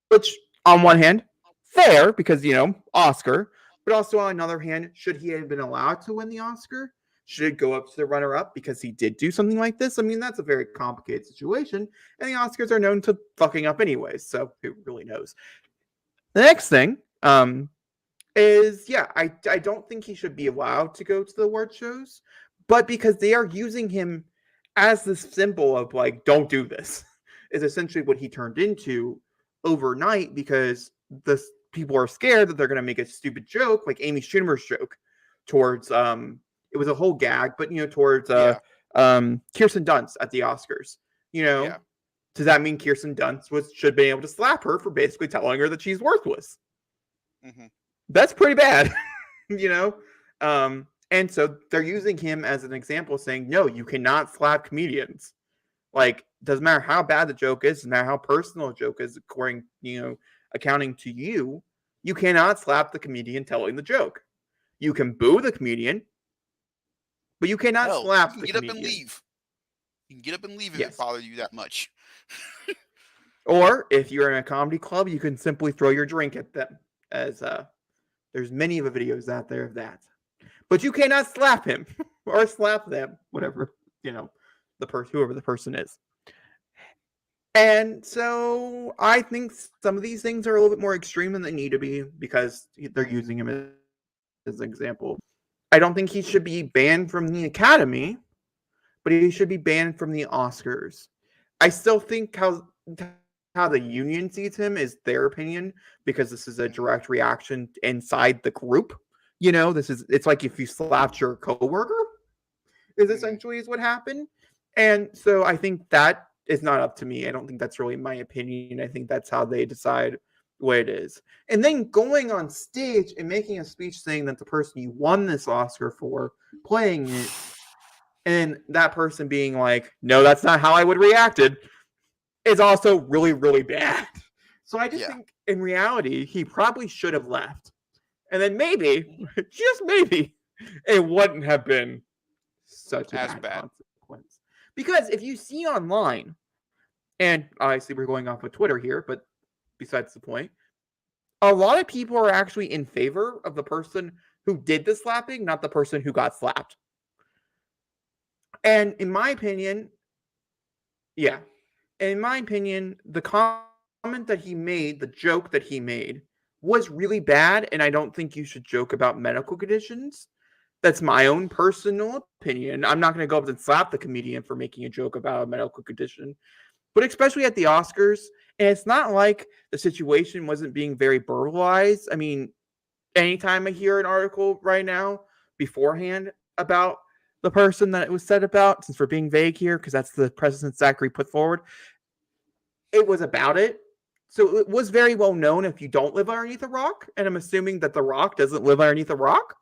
Which, on one hand, fair because, Oscar, but also on another hand, should he have been allowed to win the Oscar? Should it go up to the runner up because he did do something like this? I mean, that's a very complicated situation, and the Oscars are known to fucking up anyways, so who really knows? The next thing is, I don't think he should be allowed to go to the award shows, but because they are using him as this symbol of, like, don't do this, is essentially what he turned into overnight, because the people are scared that they're going to make a stupid joke, like Amy Schumer's joke towards, it was a whole gag, but, towards Kirsten Dunst at the Oscars.
Yeah.
Does that mean Kirsten Dunst should be able to slap her for basically telling her that she's worthless?
Mm-hmm.
That's pretty bad, and so they're using him as an example, saying, no, you cannot slap comedians. Like, doesn't matter how bad the joke is, doesn't matter how personal a joke is, according, accounting to you, you cannot slap the comedian telling the joke. You can boo the comedian, but you cannot slap the comedian.
Get up and leave. You can get up and leave if it bothers you that much.
Or if you're in a comedy club, you can simply throw your drink at them. As there's many of the videos out there of that. But you cannot slap him or slap them, whatever, whoever the person is. And so I think some of these things are a little bit more extreme than they need to be because they're using him as an example. I don't think he should be banned from the Academy, but he should be banned from the Oscars. I still think how the union sees him is their opinion, because this is a direct reaction inside the group. It's like if you slapped your coworker, is essentially is what happened. And so I think that is not up to me. I don't think that's really my opinion. I think that's how they decide what it is. And then going on stage and making a speech saying that the person you won this Oscar for playing it, and that person being like, no, that's not how I would reacted, is also really, really bad. So I just think in reality, he probably should have left. And then maybe, just maybe, it wouldn't have been such a bad consequence. Because if you see online, and obviously we're going off of Twitter here, but besides the point, a lot of people are actually in favor of the person who did the slapping, not the person who got slapped. And in my opinion, the comment that he made, the joke that he made, was really bad, and I don't think you should joke about medical conditions. That's my own personal opinion. I'm not going to go up and slap the comedian for making a joke about a medical condition, but especially at the Oscars, and it's not like the situation wasn't being very verbalized. I mean, anytime I hear an article right now beforehand about the person that it was said about, since we're being vague here, because that's the precedent Zachary put forward, it was about it. So it was very well known if you don't live underneath a rock, and I'm assuming that The Rock doesn't live underneath a rock.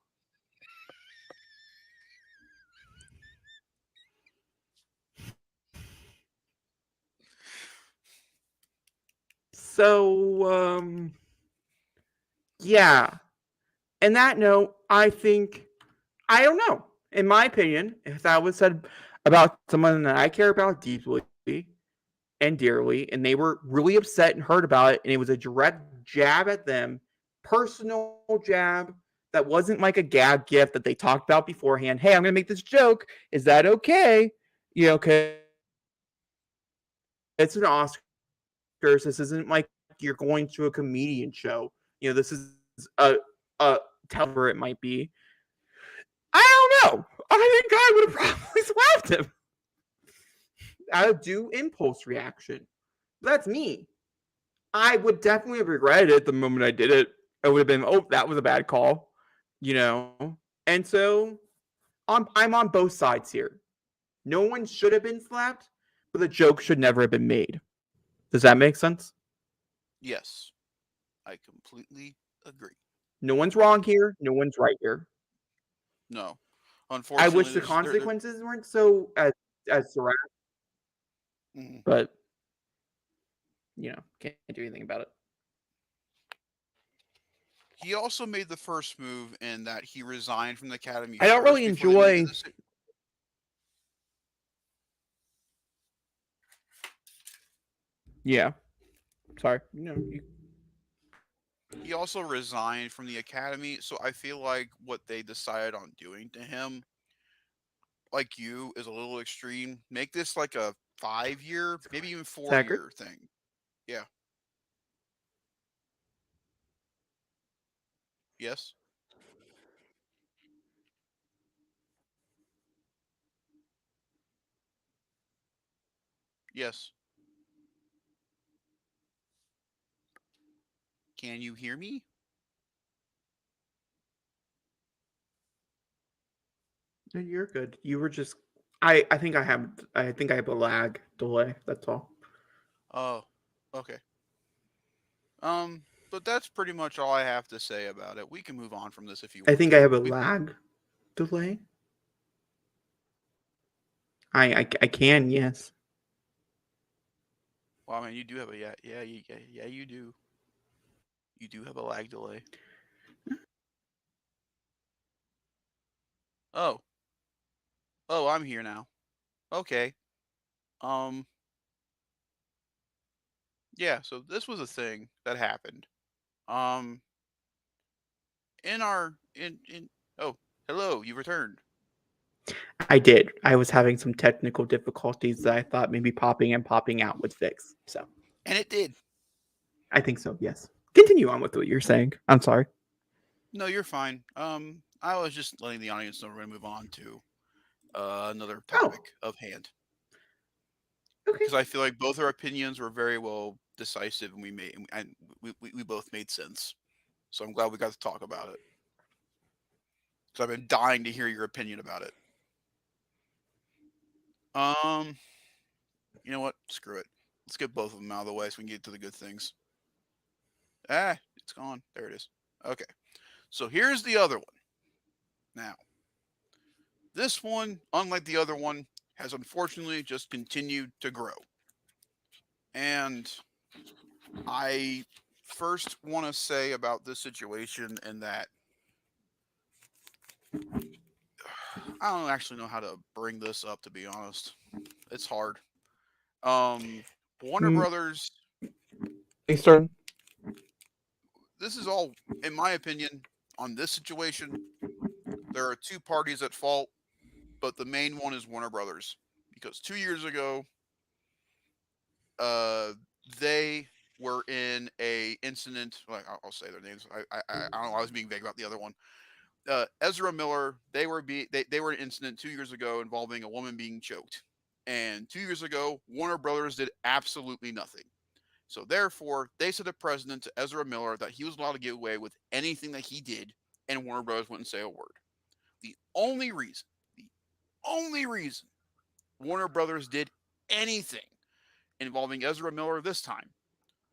So, yeah. And that note, I don't know. In my opinion, if that was said about someone that I care about deeply and dearly, and they were really upset and hurt about it, and it was a direct jab at them, personal jab, that wasn't like a gag gift that they talked about beforehand. Hey, I'm going to make this joke. Is that okay? Because it's an Oscars. This isn't like you're going to a comedian show. This is a whatever it might be. I don't know. I think I would have probably slapped him. I would do impulse reaction. That's me. I would definitely have regretted it the moment I did it. I would have been, oh, that was a bad call. And so I'm on both sides here. No one should have been slapped, but the joke should never have been made. Does that make sense?
Yes. I completely agree.
No one's wrong here. No one's right here.
No. Unfortunately,
I wish the consequences weren't so as direct. But, can't do anything about it.
He also made the first move in that he resigned from the Academy.
I don't really enjoy Yeah. Sorry. No.
He also resigned from the academy, so I feel like what they decided on doing to him, like you, is a little extreme. Make this like a 5 year, maybe even four
Zachary.
year thing. Yeah. Yes. Yes. Can you hear me?
No, you're good. You were just. I think I have. I think I have a lag delay. That's all.
Oh, okay. But that's pretty much all I have to say about it. We can move on from this if you
I
want
think I
to.
have a
We,
lag delay. I can, yes.
well, I mean, you do have a yeah, you do. You do have a lag delay. Oh, oh, I'm here now. Okay. Um, yeah. So this was a thing that happened. Um, in our in oh, hello, you returned,
I did. I was having some technical difficulties that I thought maybe popping and popping out would fix. So
and it did.
I think so, yes. Continue on with what you're saying. I'm sorry.
No, you're fine. I was just letting the audience know we're gonna move on to another
Oh,
topic of hand
okay.
because I feel like both our opinions were very well decisive and we both made sense. So I'm glad we got to talk about it because I've been dying to hear your opinion about it. Um, you know what? Screw it. Let's get both of them out of the way so we can get to the good things. Ah, it's gone. There it is. Okay. So here's the other one. Now, this one, unlike the other one, has unfortunately just continued to grow. And I first want to say about this situation and that I don't actually know how to bring this up, to be honest. It's hard. Um, Warner
Mm,
Brothers,
Eastern.
this is all, in my opinion, on this situation, there are two parties at fault, but the main one is Warner Brothers. Because 2 years ago, uh, they were in a incident. Like I'll say their names. I don't know. I was being vague about the other one. Ezra Miller. They were in an incident 2 years ago involving a woman being choked, and 2 years ago, Warner Brothers did absolutely nothing. So therefore, they set a precedent to Ezra Miller that he was allowed to get away with anything that he did, and Warner Brothers wouldn't say a word. The only reason, the only reason Warner Brothers did anything involving Ezra Miller this time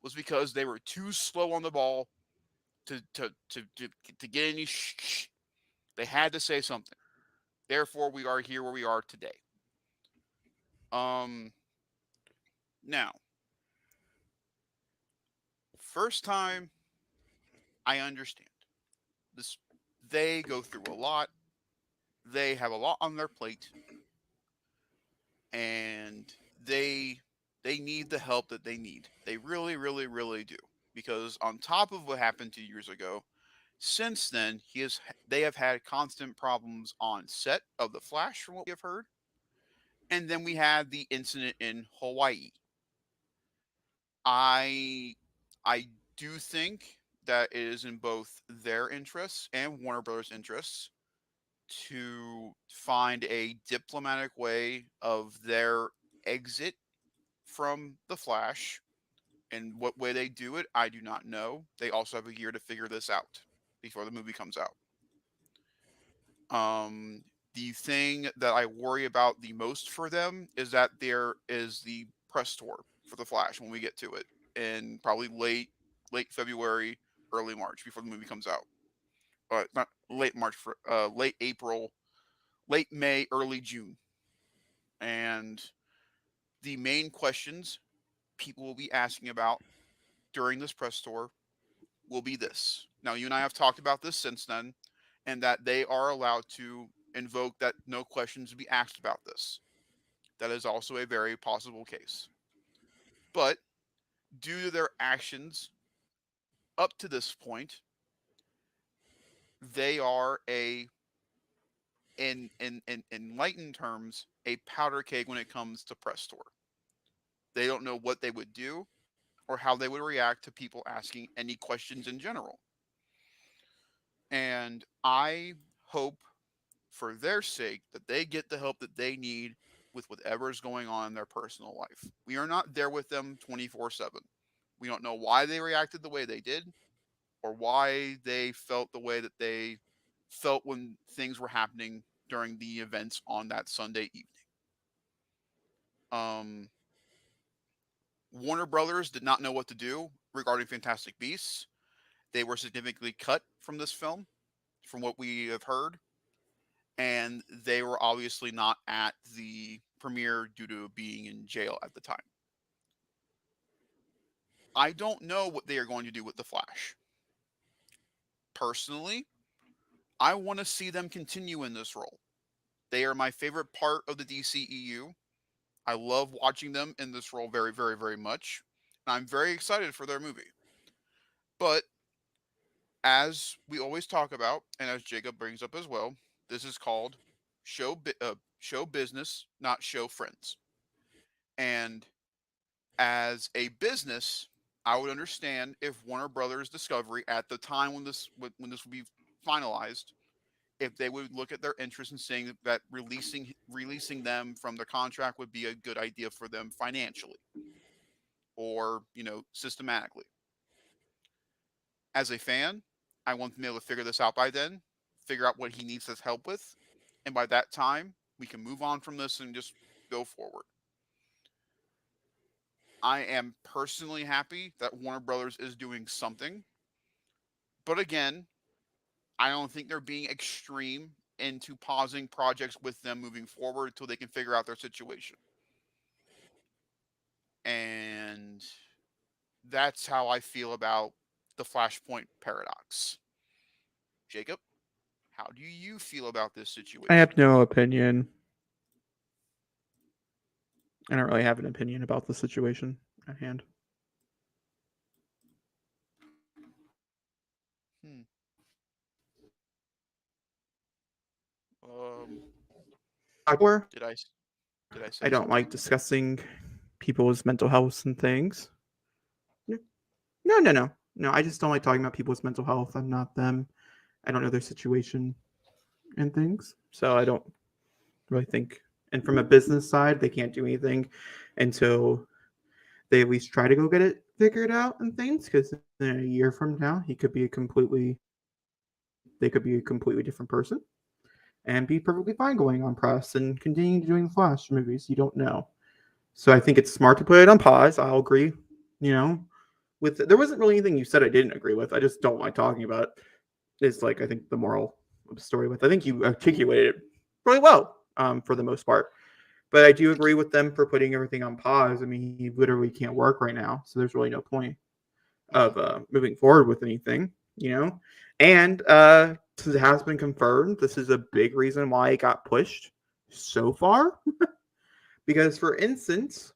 was because they were too slow on the ball to get any they had to say something. Therefore, we are here where we are today. Um, Now, first time I understand this, they go through a lot. They have a lot on their plate, and they need the help that they need. They really, really, really do. Because on top of what happened 2 years ago, since then they have had constant problems on set of the Flash, from what we have heard, and then we had the incident in Hawaii. I I do think that it is in both their interests and Warner Brothers' interests to find a diplomatic way of their exit from the Flash. And what way they do it, I do not know. They also have a year to figure this out before the movie comes out. Um, the thing that I worry about the most for them is that there is the press tour for the Flash when we get to it in probably late February, early March before the movie comes out. Not late March, for late April, late May, early June. And the main questions people will be asking about during this press tour will be this. Now, you and I have talked about this since then, and that they are allowed to invoke that no questions will be asked about this. That is also a very possible case. But due to their actions up to this point, they are in enlightened terms, a powder keg when it comes to press tour. They don't know what they would do or how they would react to people asking any questions in general. And I hope for their sake that they get the help that they need with whatever is going on in their personal life. We are not there with them 24/7. We don't know why they reacted the way they did or why they felt the way that they felt when things were happening during the events on that Sunday evening. Um, Warner Brothers did not know what to do regarding Fantastic Beasts. They were significantly cut from this film, from what we have heard, and they were obviously not at the premiere due to being in jail at the time. I don't know what they are going to do with The Flash. Personally, I want to see them continue in this role. They are my favorite part of the DCEU. I love watching them in this role very, very, very much. And I'm very excited for their movie. But as we always talk about, and as Jacob brings up as well, this is called show business, not show friends. And as a business, I would understand if Warner Brothers Discovery at the time when this would be finalized, if they would look at their interest in saying that releasing them from the contract would be a good idea for them financially or systematically. As a fan, I want them to be able to figure this out by then, figure out what he needs his help with, and by that time we can move on from this and just go forward. I am personally happy that Warner Brothers is doing something, but again, I don't think they're being extreme into pausing projects with them moving forward until they can figure out their situation. And that's how I feel about the Flashpoint paradox. Jacob, how do you feel about this
I
situation?
have no opinion. I don't really have an opinion about the situation at hand.
Hmm. Um,
Or
did I did I
I
say
don't like
something?
discussing people's mental health and things. No. I just don't like talking about people's mental health. I'm not them. I don't know their situation and things. So I don't really think. And from a business side, they can't do anything until they at least try to go get it figured out and things. Because in a year from now, they could be a completely different person and be perfectly fine going on press and continuing doing Flash movies. You don't know. So I think it's smart to put it on pause. I'll agree. You know, with there wasn't really anything you said I didn't agree with. I just don't like talking about it. Is like I think the moral of the story with. I think you articulated it really well for the most part. But I do
Thank
agree
you.
with them for putting everything on pause. I mean, he literally can't work right now, so there's really no point
Hmm.
of moving forward with anything. You know, and since it has been confirmed, this is a big reason why it got pushed so far. Because, for instance,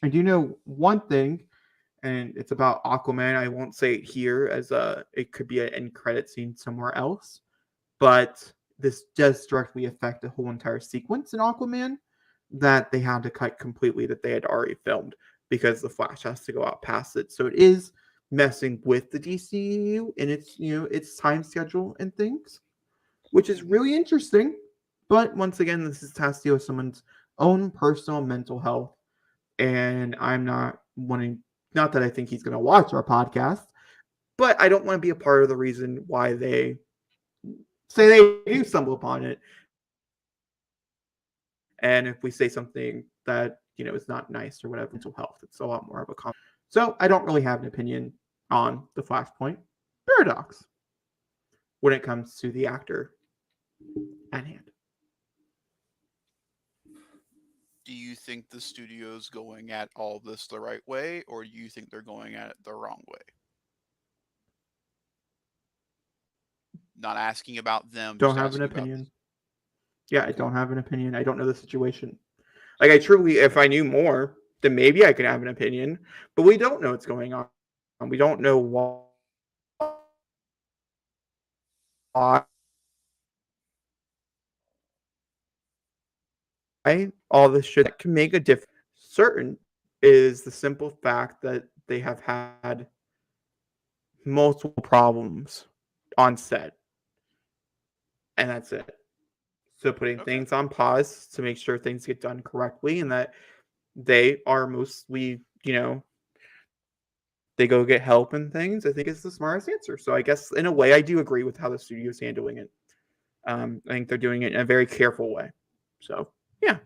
I do know one thing, and it's about Aquaman. I won't say it here as it could be an end credit scene somewhere else, but this does directly affect the whole entire sequence in Aquaman that they had to cut completely that they had already filmed because the Flash has to go out past it. So it is messing with the DCU and its time schedule and things, which is
Hmm.
really interesting. But once again, this has to do with someone's own personal mental health, and I'm not wanting. Not that I think he's going to watch our podcast, but I don't want to be a part of the reason why they say they do stumble upon it. And if we say something that is not nice or whatever, mental health, it's a lot more of a conversation. So I don't really have an opinion on the Flashpoint paradox when it comes to the actor at hand.
Do you think the studio's going at all this the right way, or do you think they're going at it the wrong way? Not asking about them,
Don't
just
have an
asking about.
opinion. Yeah, I
Okay.
don't have an opinion. I don't know the situation. Like I truly, if I knew more, then maybe I can have an opinion. But we don't know what's going on. We don't know why all this shit that can make a difference. Certain is the simple fact that they have had multiple problems on set, and that's it. So putting
Okay.
things on pause to make sure things get done correctly, and that they are mostly, they go get help and things, I think is the smartest answer. So I guess in a way, I do agree with how the studio's handling it. I think they're doing it in a very careful way. So yeah.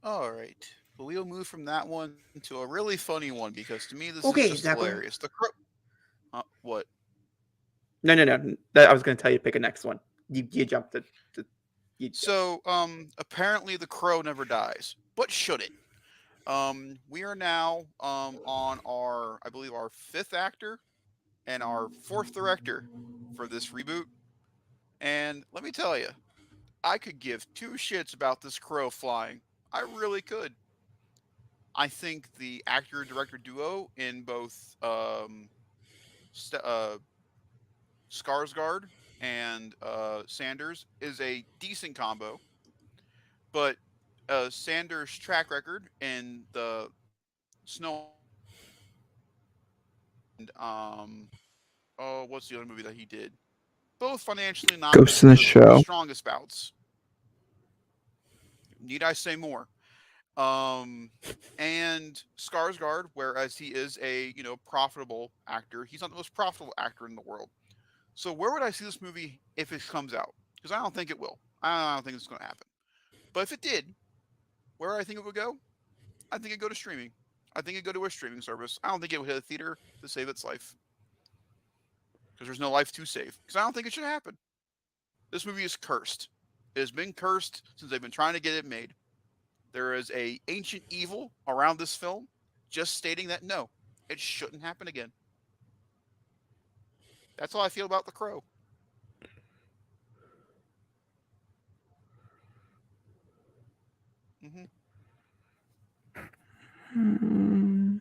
All right. But we'll move from that one to a really funny one because to me this is just
Okay, Zachary.
hilarious. The crow. What?
No. I was going to tell you to pick a next one. You jumped to you,
So, apparently the crow never dies, but should it? We are now on our, I believe, our fifth actor and our fourth director for this reboot. And let me tell you, I could give two shits about this crow flying. I really could. I think the actor director duo in both Skarsgård and Sanders is a decent combo, but Sanders' track record in the Snow and what's the other movie that he did? Both financially not
Ghost in the
the
Show.
strongest bouts. Need I say more? Um, and Skarsgård, whereas he is a profitable actor, he's not the most profitable actor in the world. So where would I see this movie if it comes out? Because I don't think it will. I don't think it's going to happen. But if it did, where I think it would go, I think it'd go to streaming. I think it'd go to a streaming service. I don't think it would hit a theater to save its life because there's no life to save. Because I don't think it should happen. This movie is cursed. It has been cursed since they've been trying to get it made. There is a ancient evil around this film, just stating that no, it shouldn't happen again. That's how I feel about The Crow. Hmm.
Hmm.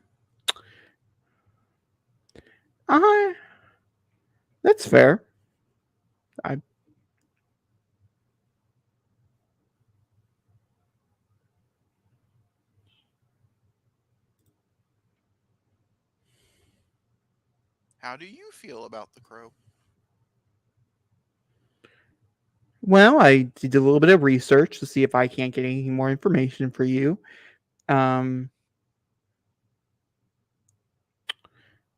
Uh, that's fair. I
How do you feel about The Crow?
Well, I did a little bit of research to see if I can't get any more information for you. Um,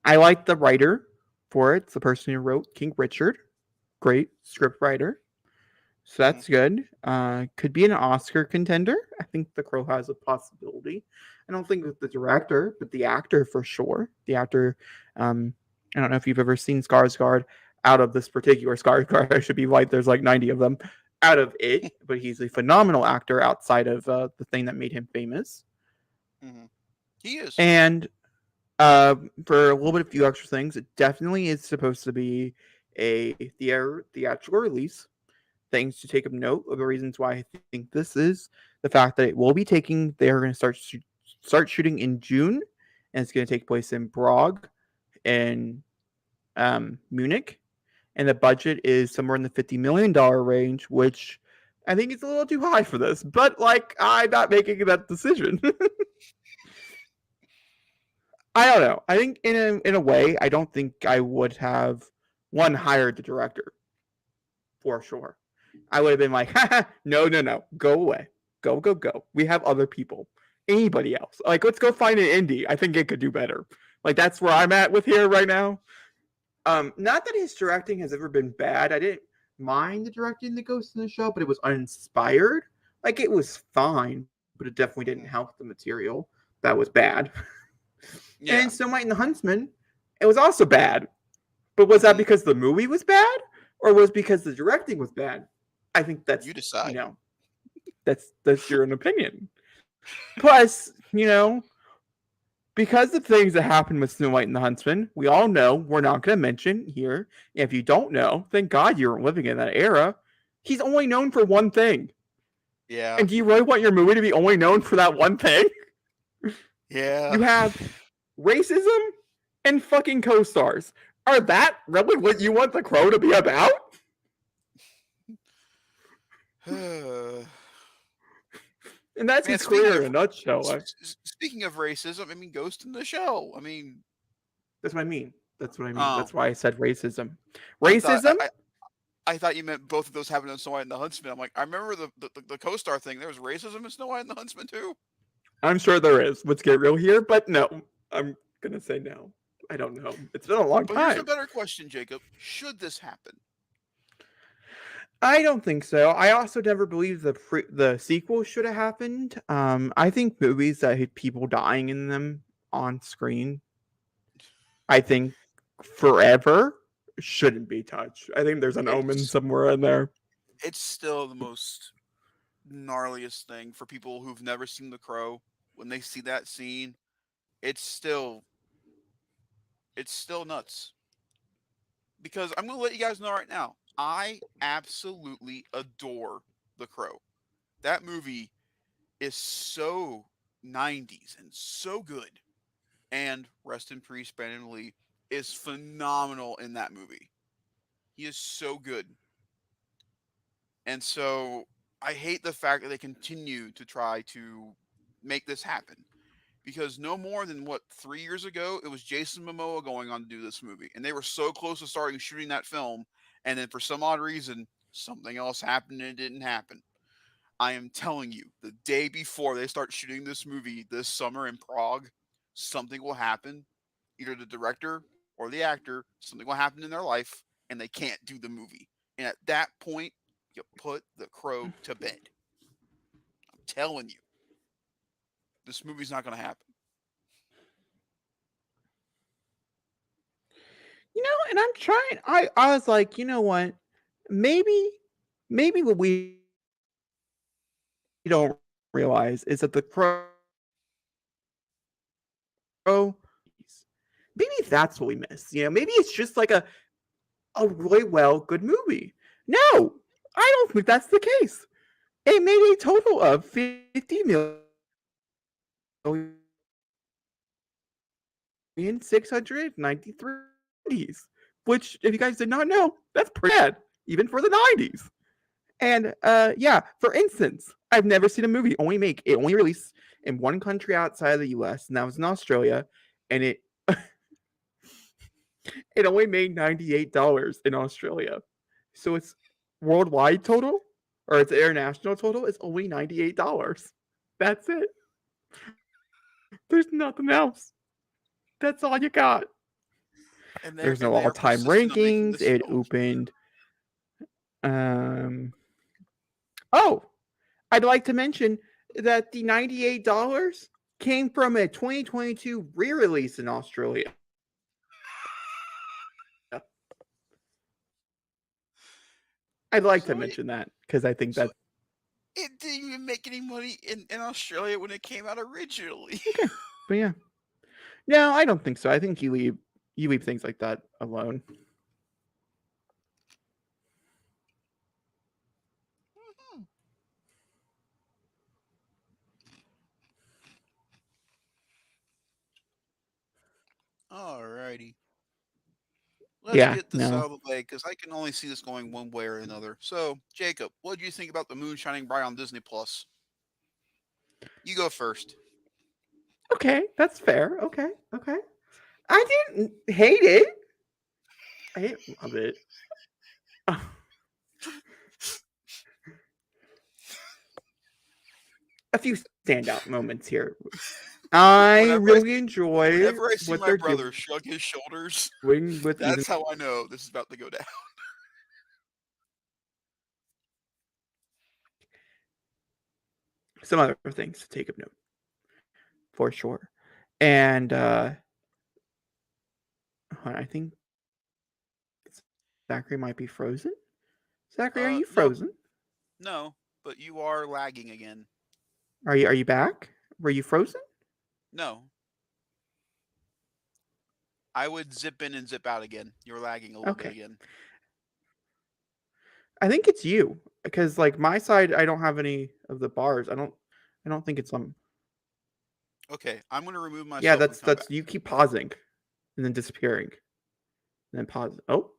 I like the writer for it. It's the person who wrote King Richard. Great script writer. So
Hmm.
that's good. Could be an Oscar contender. I think The Crow has a possibility. I don't think with the director, but the actor for sure. The actor, I don't know if you've ever seen Skarsgård out of this particular Skarsgård. I should be like, there's like 90 of them out of it, but he's a phenomenal actor outside of the thing that made him famous.
Hmm. He is.
And for a little bit of few extra things, it definitely is supposed to be a theatrical release. Things to take of note of the reasons why I think this is the fact that it will be taking. They're going to start shooting in June, and it's going to take place in Prague and Munich, and the budget is somewhere in the $50 million range, which I think is a little too high for this. But like, I'm not making that decision. I don't know. I think in a way, I don't think I would have hired the director for sure. I would have been like, no, go away, go. We have other people, anybody else. Like, let's go find an indie. I think it could do better. Like that's where I'm at with here right now. Not that his directing has ever been bad. I didn't mind the directing that goes in the show, but it was uninspired. Like it was fine, but it definitely didn't
Mhm.
help the material. That was bad.
Yeah.
And Snow White and the Huntsman, it was also bad. But was that
Hmm.
because the movie was bad, or was because the directing was bad? I think
You
that's
decide.
that's your own opinion. Plus, because of things that happened with Snow White and the Huntsman, we all know we're not going to mention here. If you don't know, thank God you weren't living in that era. He's only known for one thing.
Yeah.
And do you really want your movie to be only known for that one thing?
Yeah.
You have racism and fucking co-stars. Are that really what you want The Crow to be about? And that's
Man,
his
speaking
career
of
in a nutshell.
speaking of racism, I mean, Ghost in the Shell. I mean,
That's what I mean. That's what I mean.
oh,
That's why I said racism.
I thought
Racism?
I thought you meant both of those happened in Snow White and the Huntsman. I'm like, I remember the co-star thing. There was racism in Snow White and the Huntsman too.
I'm sure there is. Let's get real here, but no. I'm gonna say no. I don't know. It's been a long
But here's a
time.
better question, Jacob. Should this happen?
I don't think so. I also never believed the sequel should have happened. I think movies that had people dying in them on screen, I think forever shouldn't be touched. I think there's an omen
It's
somewhere in there.
it's still the most gnarliest thing for people who've never seen The Crow. When they see that scene, it's still it's still nuts. Because I'm gonna let you guys know right now, I absolutely adore The Crow. That movie is so 90s and so good. And rest in peace, Brandon Lee is phenomenal in that movie. He is so good. And so I hate the fact that they continue to try to make this happen. Because no more than what 3 years ago, it was Jason Momoa going on to do this movie, and they were so close to starting shooting that film, and then for some odd reason, something else happened and it didn't happen. I am telling you, the day before they start shooting this movie this summer in Prague, something will happen. Either the director or the actor, something will happen in their life, and they can't do the movie. And at that point, you put the Crow to bed. I'm telling you, this movie's not going to happen.
And I'm trying. I was like, you know what? Maybe maybe what we don't realize is that the Crow, maybe that's what we miss. Maybe it's just like a really well good movie. No, I don't think that's the case. It made a total of $50,693,000, which, if you guys did not know, that's pretty bad, even for the 90s. And yeah, for instance, I've never seen a movie only released in one country outside of the US, and that was in Australia, and it only made $98 in Australia. So its worldwide total, or its international total, is only $98. That's it. There's nothing else. That's all you got. There's no
And they are
all-time
persistent on making
rankings.
this
It
film.
opened. Um. Oh, I'd like to mention that the $98 came from a 2022 re-release in Australia. I'd like to
So it,
mention that because I think
so
that's
it didn't even make any money in Australia when it came out originally.
okay. But yeah, no, I don't think so. I think you leave things like that alone.
Alrighty. Let's
Yeah,
get this
no.
out of the way because I can only see this going one way or another. So, Jacob, what do you think about the Moon Shining Bright on Disney Plus? You go first.
Okay, that's fair. Okay. I didn't hate it. I didn't love it. A few standout moments here. I
Whenever I
really
see
enjoy
whenever I see
what
my
they're
brother shrug his shoulders,
doing with even
that's how I know this is about to go down.
some other things to take of note for sure. And I think Zachary might be frozen. Zachary, are you
No,
frozen?
no, but you are lagging again.
Are you back? Were you frozen?
No, I would zip in and zip out again. You're lagging a little bit
Okay.
again.
I think it's you because like my side, I don't have any of the bars. I don't think it's on.
Okay, I'm gonna remove
Yeah,
myself and
that's
come back.
you keep pausing and then disappearing and then pause. Oh,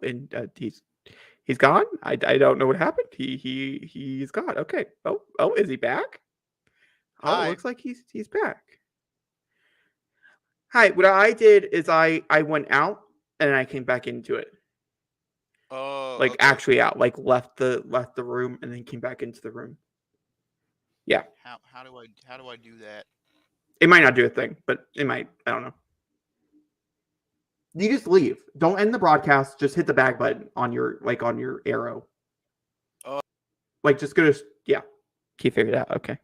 and he's gone. I don't know what happened. He's gone. Okay. Oh, is he back? Oh, it
Hi.
looks like he's back. Hi. What I did is I went out and I came back into it.
Oh,
Like
okay.
actually out. Like left the room and then came back into the room. Yeah.
How do I do that?
It might not do a thing, but it might. I don't know. You just leave. Don't end the broadcast. Just hit the back button on your arrow.
Oh,
Like just go to yeah. Keep figured it out. Okay.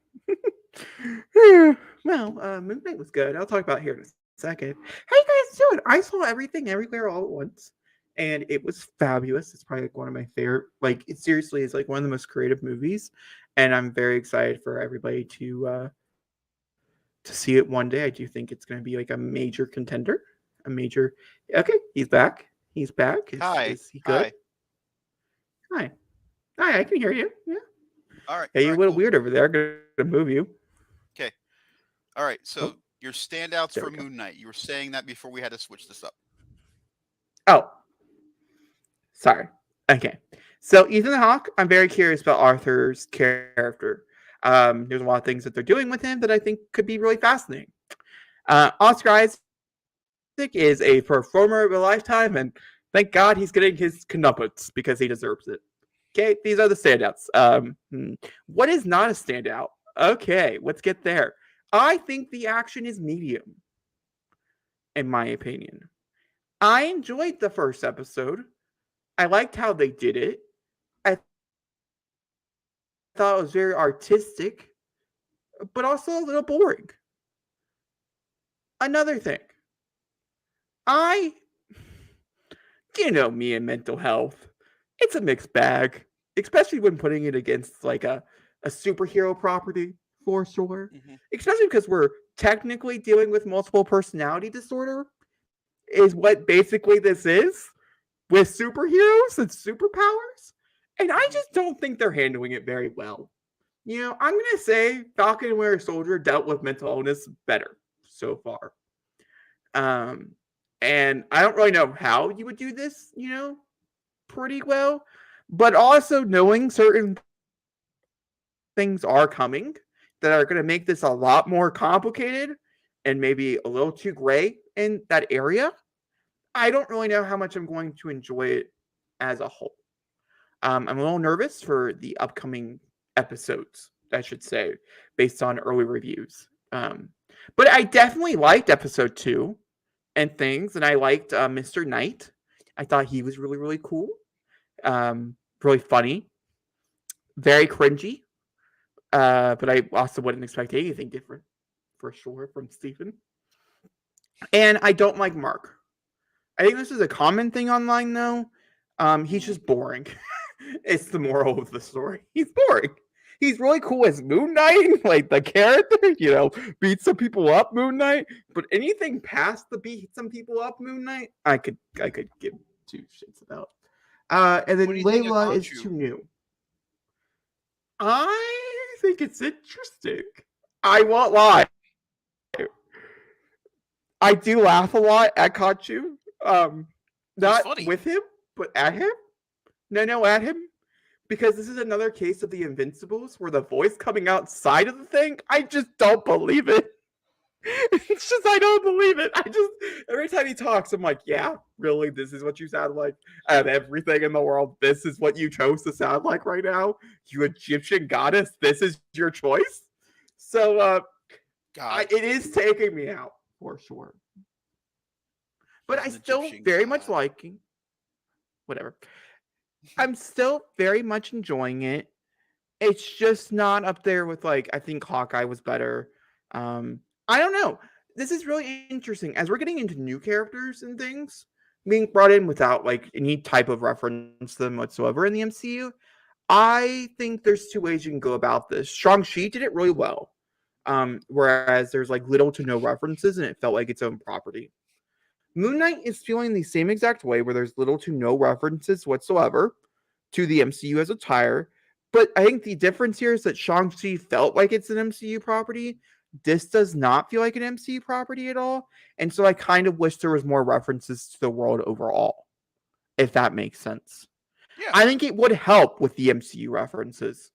Well, Moon Knight was good. I'll talk about it here in a second. How you guys doing? I saw everything everywhere all at once, and it was fabulous. It's probably like one of my favorite. Like it seriously is like one of the most creative movies, and I'm very excited for everybody to see it one day. I do think it's going to be like a major contender, a major. Okay, he's back. He's back.
hi.
Is he good?
Hi.
Hi, hi. I can hear you. Yeah.
All right.
Hey,
All
you're a
right.
little
Cool.
weird over there. I'm gonna move you.
Okay. All right.
Oh,
So your standouts
there
for
we go.
Moon Knight. You were saying that before we had to switch this up.
Oh, sorry. Okay. So Ethan Hawke, I'm very curious about Arthur's character. There's a lot of things that they're doing with him that I think could be really fascinating. Oscar Isaac is a performer of a lifetime, and thank God he's getting his comeuppance because he deserves it. Okay, these are the standouts. What is not a standout? Okay, let's get there. I think the action is medium, in my opinion. I enjoyed the first episode. I liked how they did it. I thought it was very artistic, but also a little boring. Another thing, I, you know me and mental health, it's a mixed bag, especially when putting it against like a superhero property for sure.
Hmm.
Especially because we're technically dealing with multiple personality disorder, is what basically this is with superheroes and superpowers. And I
Hmm.
just don't think they're handling it very well. I'm going to say Falcon and Winter Soldier dealt with mental illness better so far. Um, and I don't really know how you would do this, pretty well. But also knowing certain things are coming that are going to make this a lot more complicated and maybe a little too gray in that area, I don't really know how much I'm going to enjoy it as a whole. I'm a little nervous for the upcoming episodes, I should say, based on early reviews. But I definitely liked episode 2 and things, and I liked Mr. Knight. I thought he was really, really cool, really funny, very cringy. But I also wouldn't expect anything different for sure from Stephen. And I don't like Mark. I think this is a common thing online, though. He's
Hmm.
just boring. It's the moral of the story. He's boring. He's really cool as Moon Knight, like the character, beat some people up, Moon Knight. But anything past the beat some people up, Moon Knight, I could give two shits about. And
What do
then
you think of
Layla is
Khonshu?
too new. I think it's interesting. I won't lie. I do laugh a lot at Kachu.
He's
Not
funny.
with him, but at him. No, at him. Because this is another case of the Invincibles where the voice coming outside of the thing, I just don't believe it. It's just I don't believe it. I just every time he talks, I'm like, yeah, really, this is what you sound like. Out of everything in the world, this is what you chose to sound like right now. You Egyptian goddess, this is your choice. So
God,
it is taking me out for sure. But
he's
I
an
still
Egyptian
very much
god.
liking whatever. I'm still very much enjoying it. It's just not up there with like I think Hawkeye was better. I don't know. This is really interesting as we're getting into new characters and things being brought in without like any type of reference to them whatsoever in the MCU. I think there's two ways you can go about this. Shang-Chi did it really well. Whereas there's like little to no references and it felt like its own property. Moon Knight is feeling the same exact way where there's little to no references whatsoever to the MCU as a tire. But I think the difference here is that Shang-Chi felt like it's an MCU property, this does not feel like an MCU property at all. And so I kind of wish there was more references to the world overall, if that makes sense.
Yeah.
I think it would help with the MCU references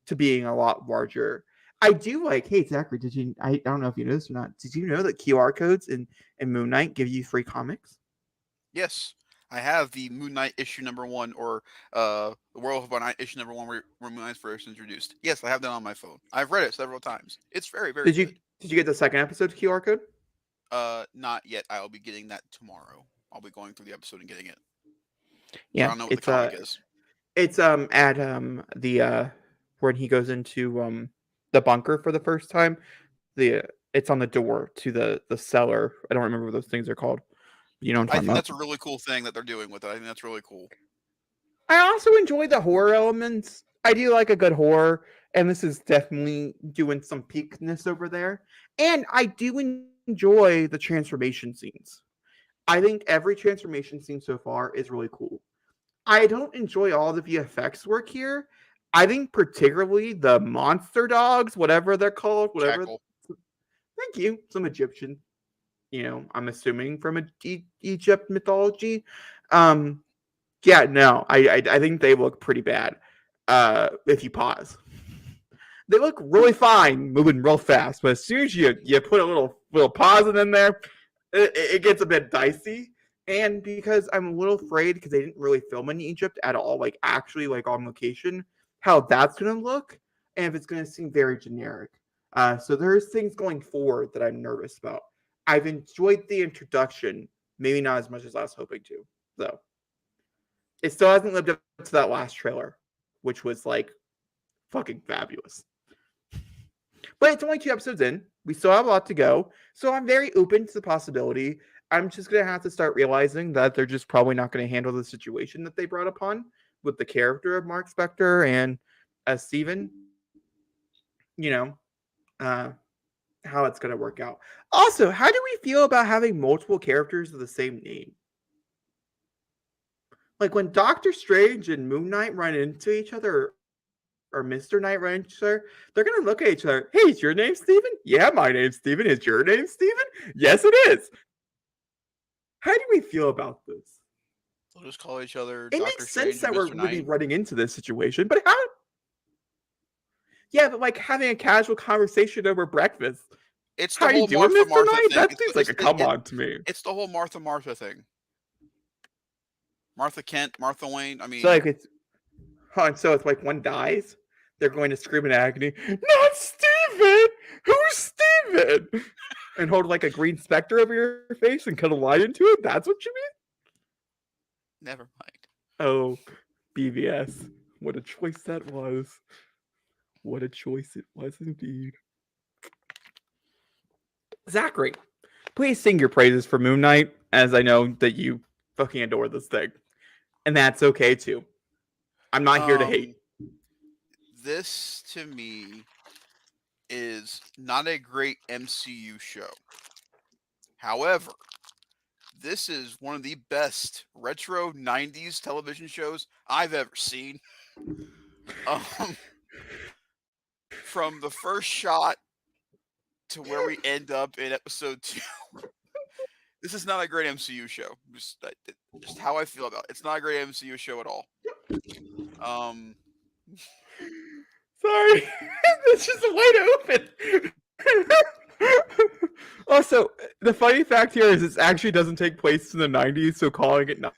to being a lot larger. I do like, hey Zachary, I don't know if you know this or not. Did you know that QR codes in Moon Knight give you free comics?
Yes. I have the Moon Knight issue #1, or the World of Night issue #1, where Moon Knight's first introduced. Yes, I have that on my phone. I've read it several times. It's very, very
Did you
good.
did you get the second episode's QR code?
Not yet. I'll be getting that tomorrow. I'll be going through the episode and getting it. So I
Yeah,
don't know what the comic is.
it's at the when he goes into the bunker for the first time. The It's on the door to the cellar. I don't remember what those things are called. You know what
I
I'm talking
think
about.
that's a really cool thing that they're doing with it. I think that's really cool.
I also enjoy the horror elements. I do like a good horror, and this is definitely doing some peakness over there. And I do enjoy the transformation scenes. I think every transformation scene so far is really cool. I don't enjoy all the VFX work here. I think particularly the monster dogs, whatever they're called, whatever.
Jackal.
Thank you. Some Egyptian, I'm assuming from Egypt mythology. Um, yeah, no, I think they look pretty bad. If you pause, they look really fine, moving real fast. But as soon as you put a little pause in there, it gets a bit dicey. And because I'm a little afraid because they didn't really film in Egypt at all, like actually like on location, how that's gonna look, and if it's gonna seem very generic. So there's things going forward that I'm nervous about. I've enjoyed the introduction, maybe not as much as I was hoping to, though. It still hasn't lived up to that last trailer, which was like fucking fabulous. But it's only 2 episodes in. We still have a lot to go. So I'm very open to the possibility. I'm just going to have to start realizing that they're just probably not going to handle the situation that they brought upon with the character of Mark Spector and as Steven, you know, uh, how it's going to work out. Also, how do we feel about having multiple characters with the same name? Like when Doctor Strange and Moon Knight run into each other, or Mr. Knight run into each other, they're gonna look at each other. Hey, is your name Steven? Yeah, my name's Steven. Is your name Steven? Yes, it is. How do we feel about this?
They'll just call each other
It
Doctor
makes sense
Strange and
that
Mr.
we're gonna be
Knight.
running into this situation, but how? Yeah, but like having a casual conversation over breakfast.
It's
How
the
you
whole
doing,
Martha
Mr.
Martha
Knight?
thing.
That seems like a come on to me.
It's the whole Martha Martha thing. Martha Kent, Martha Wayne. I
So
mean,
like it's like one dies, they're going to scream in agony, "Not Steven! Who's Steven?" And hold like a green specter over your face and cut a line into it. That's what you mean?
never mind.
Oh, BVS. What a choice that was. What a choice it was indeed. Zachary, please sing your praises for Moon Knight, as I know that you fucking adore this thing. And that's okay too. I'm not here to hate.
This to me is not a great MCU show. However, this is one of the best retro 90s television shows I've ever seen. Um, from the first shot to where we end up in episode 2. This is not a great MCU show. Just how I feel about it. It's not a great MCU show at all. Um,
Sorry. It's just a way to open. Also, the funny fact here is it actually doesn't take place in the 90s, so calling it 90s is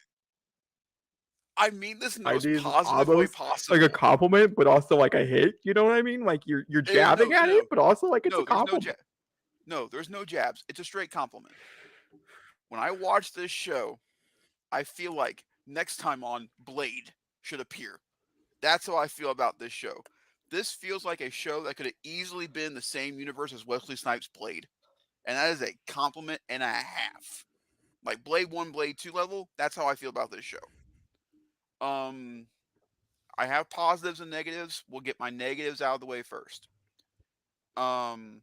I mean this in the most
almost
positive way
like a
possible.
compliment, but also like a hit. You know what I mean? Like you're jabbing
No,
at
no,
it, but also like it's a
no. There's no
compliment.
no. There's no jabs. It's a straight compliment. When I watch this show, I feel like next time on Blade should appear. That's how I feel about this show. This feels like a show that could have easily been the same universe as Wesley Snipes' Blade. And that is a compliment and a half. Like Blade 1, Blade 2 level, that's how I feel about this show. Um I have positives and negatives. We'll get my negatives out of the way first. Um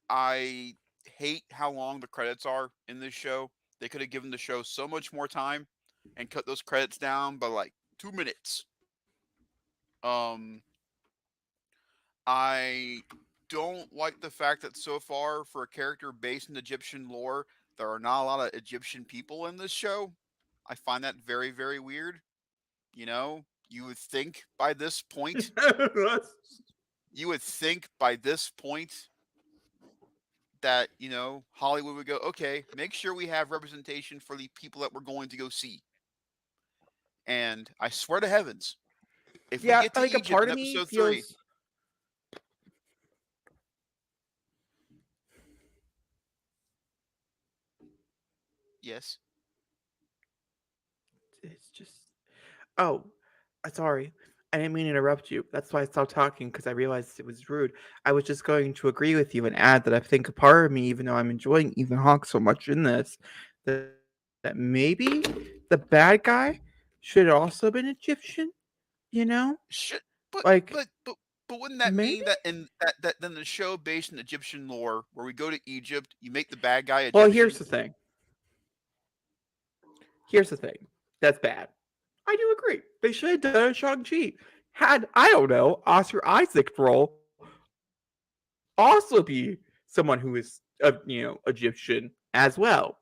I hate how long the credits are in this show. They could have given the show so much more time and cut those credits down by like 2 minutes. Um I don't like the fact that so far, for a character based in Egyptian lore, there are not a lot of Egyptian people in this show. I find that very, very weird. You know, you would think by this point, you would think by this point that, Hollywood would go, okay, make sure we have representation for the people that we're going to go see. And I swear to heavens, if we
Yeah,
get to
like a
Egypt
part
in
of me
episode 3,
feels
yes.
it's just oh, sorry. I didn't mean to interrupt you. That's why I stopped talking because I realized it was rude. I was just going to agree with you and add that I think a part of me, even though I'm enjoying Ethan Hawke so much in this, that maybe the bad guy should have also been Egyptian. You know,
Should but
like
but but but wouldn't that
maybe.
mean that in that then the show based in Egyptian lore, where we go to Egypt, you make the bad guy
Well, here's
Egyptian?
the thing. Here's the thing. That's bad. I do agree. They should have done a Shang-Chi. Had, I don't know, Oscar Isaac's role also be someone who is, Egyptian as well.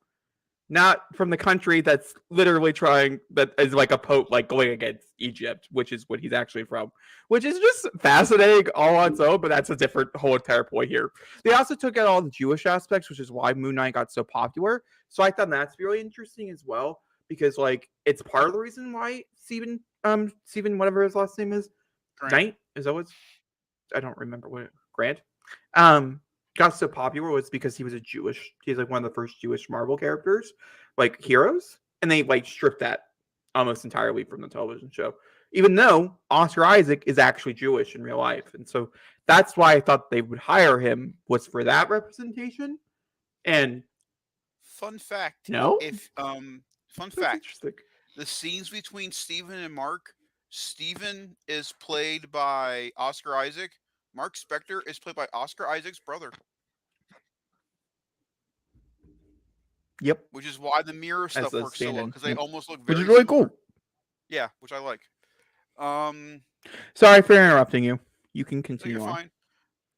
Not from the country that's literally trying, that is like a pope, like going against Egypt, which is what he's actually from, which is just fascinating all on its own, but that's a different whole entire point here. They also took out all the Jewish aspects, which is why Moon Knight got so popular. So I thought that's really interesting as well, because like it's part of the reason why Stephen, whatever his last name is,
Grant.
Knight, is that what's, I don't remember what, Grant, um, got so popular was because he was a Jewish. He's like one of the first Jewish Marvel characters, like heroes, and they like stripped that almost entirely from the television show. Even though Oscar Isaac is actually Jewish in real life, and so that's why I thought they would hire him, was for that representation. And
Fun fact,
no,
if fun
that's
fact,
interesting.
the scenes between Steven and Mark, Steven is played by Oscar Isaac. Mark Spector is played by Oscar Isaac's brother,
Yep,
which is why the mirror
as
stuff
a
works so well
stand-in.
because they
Yep,
almost look
which is
very
really
similar.
cool.
Yeah, which I like. Um,
Sorry for interrupting you. You can
no, you're
continue on.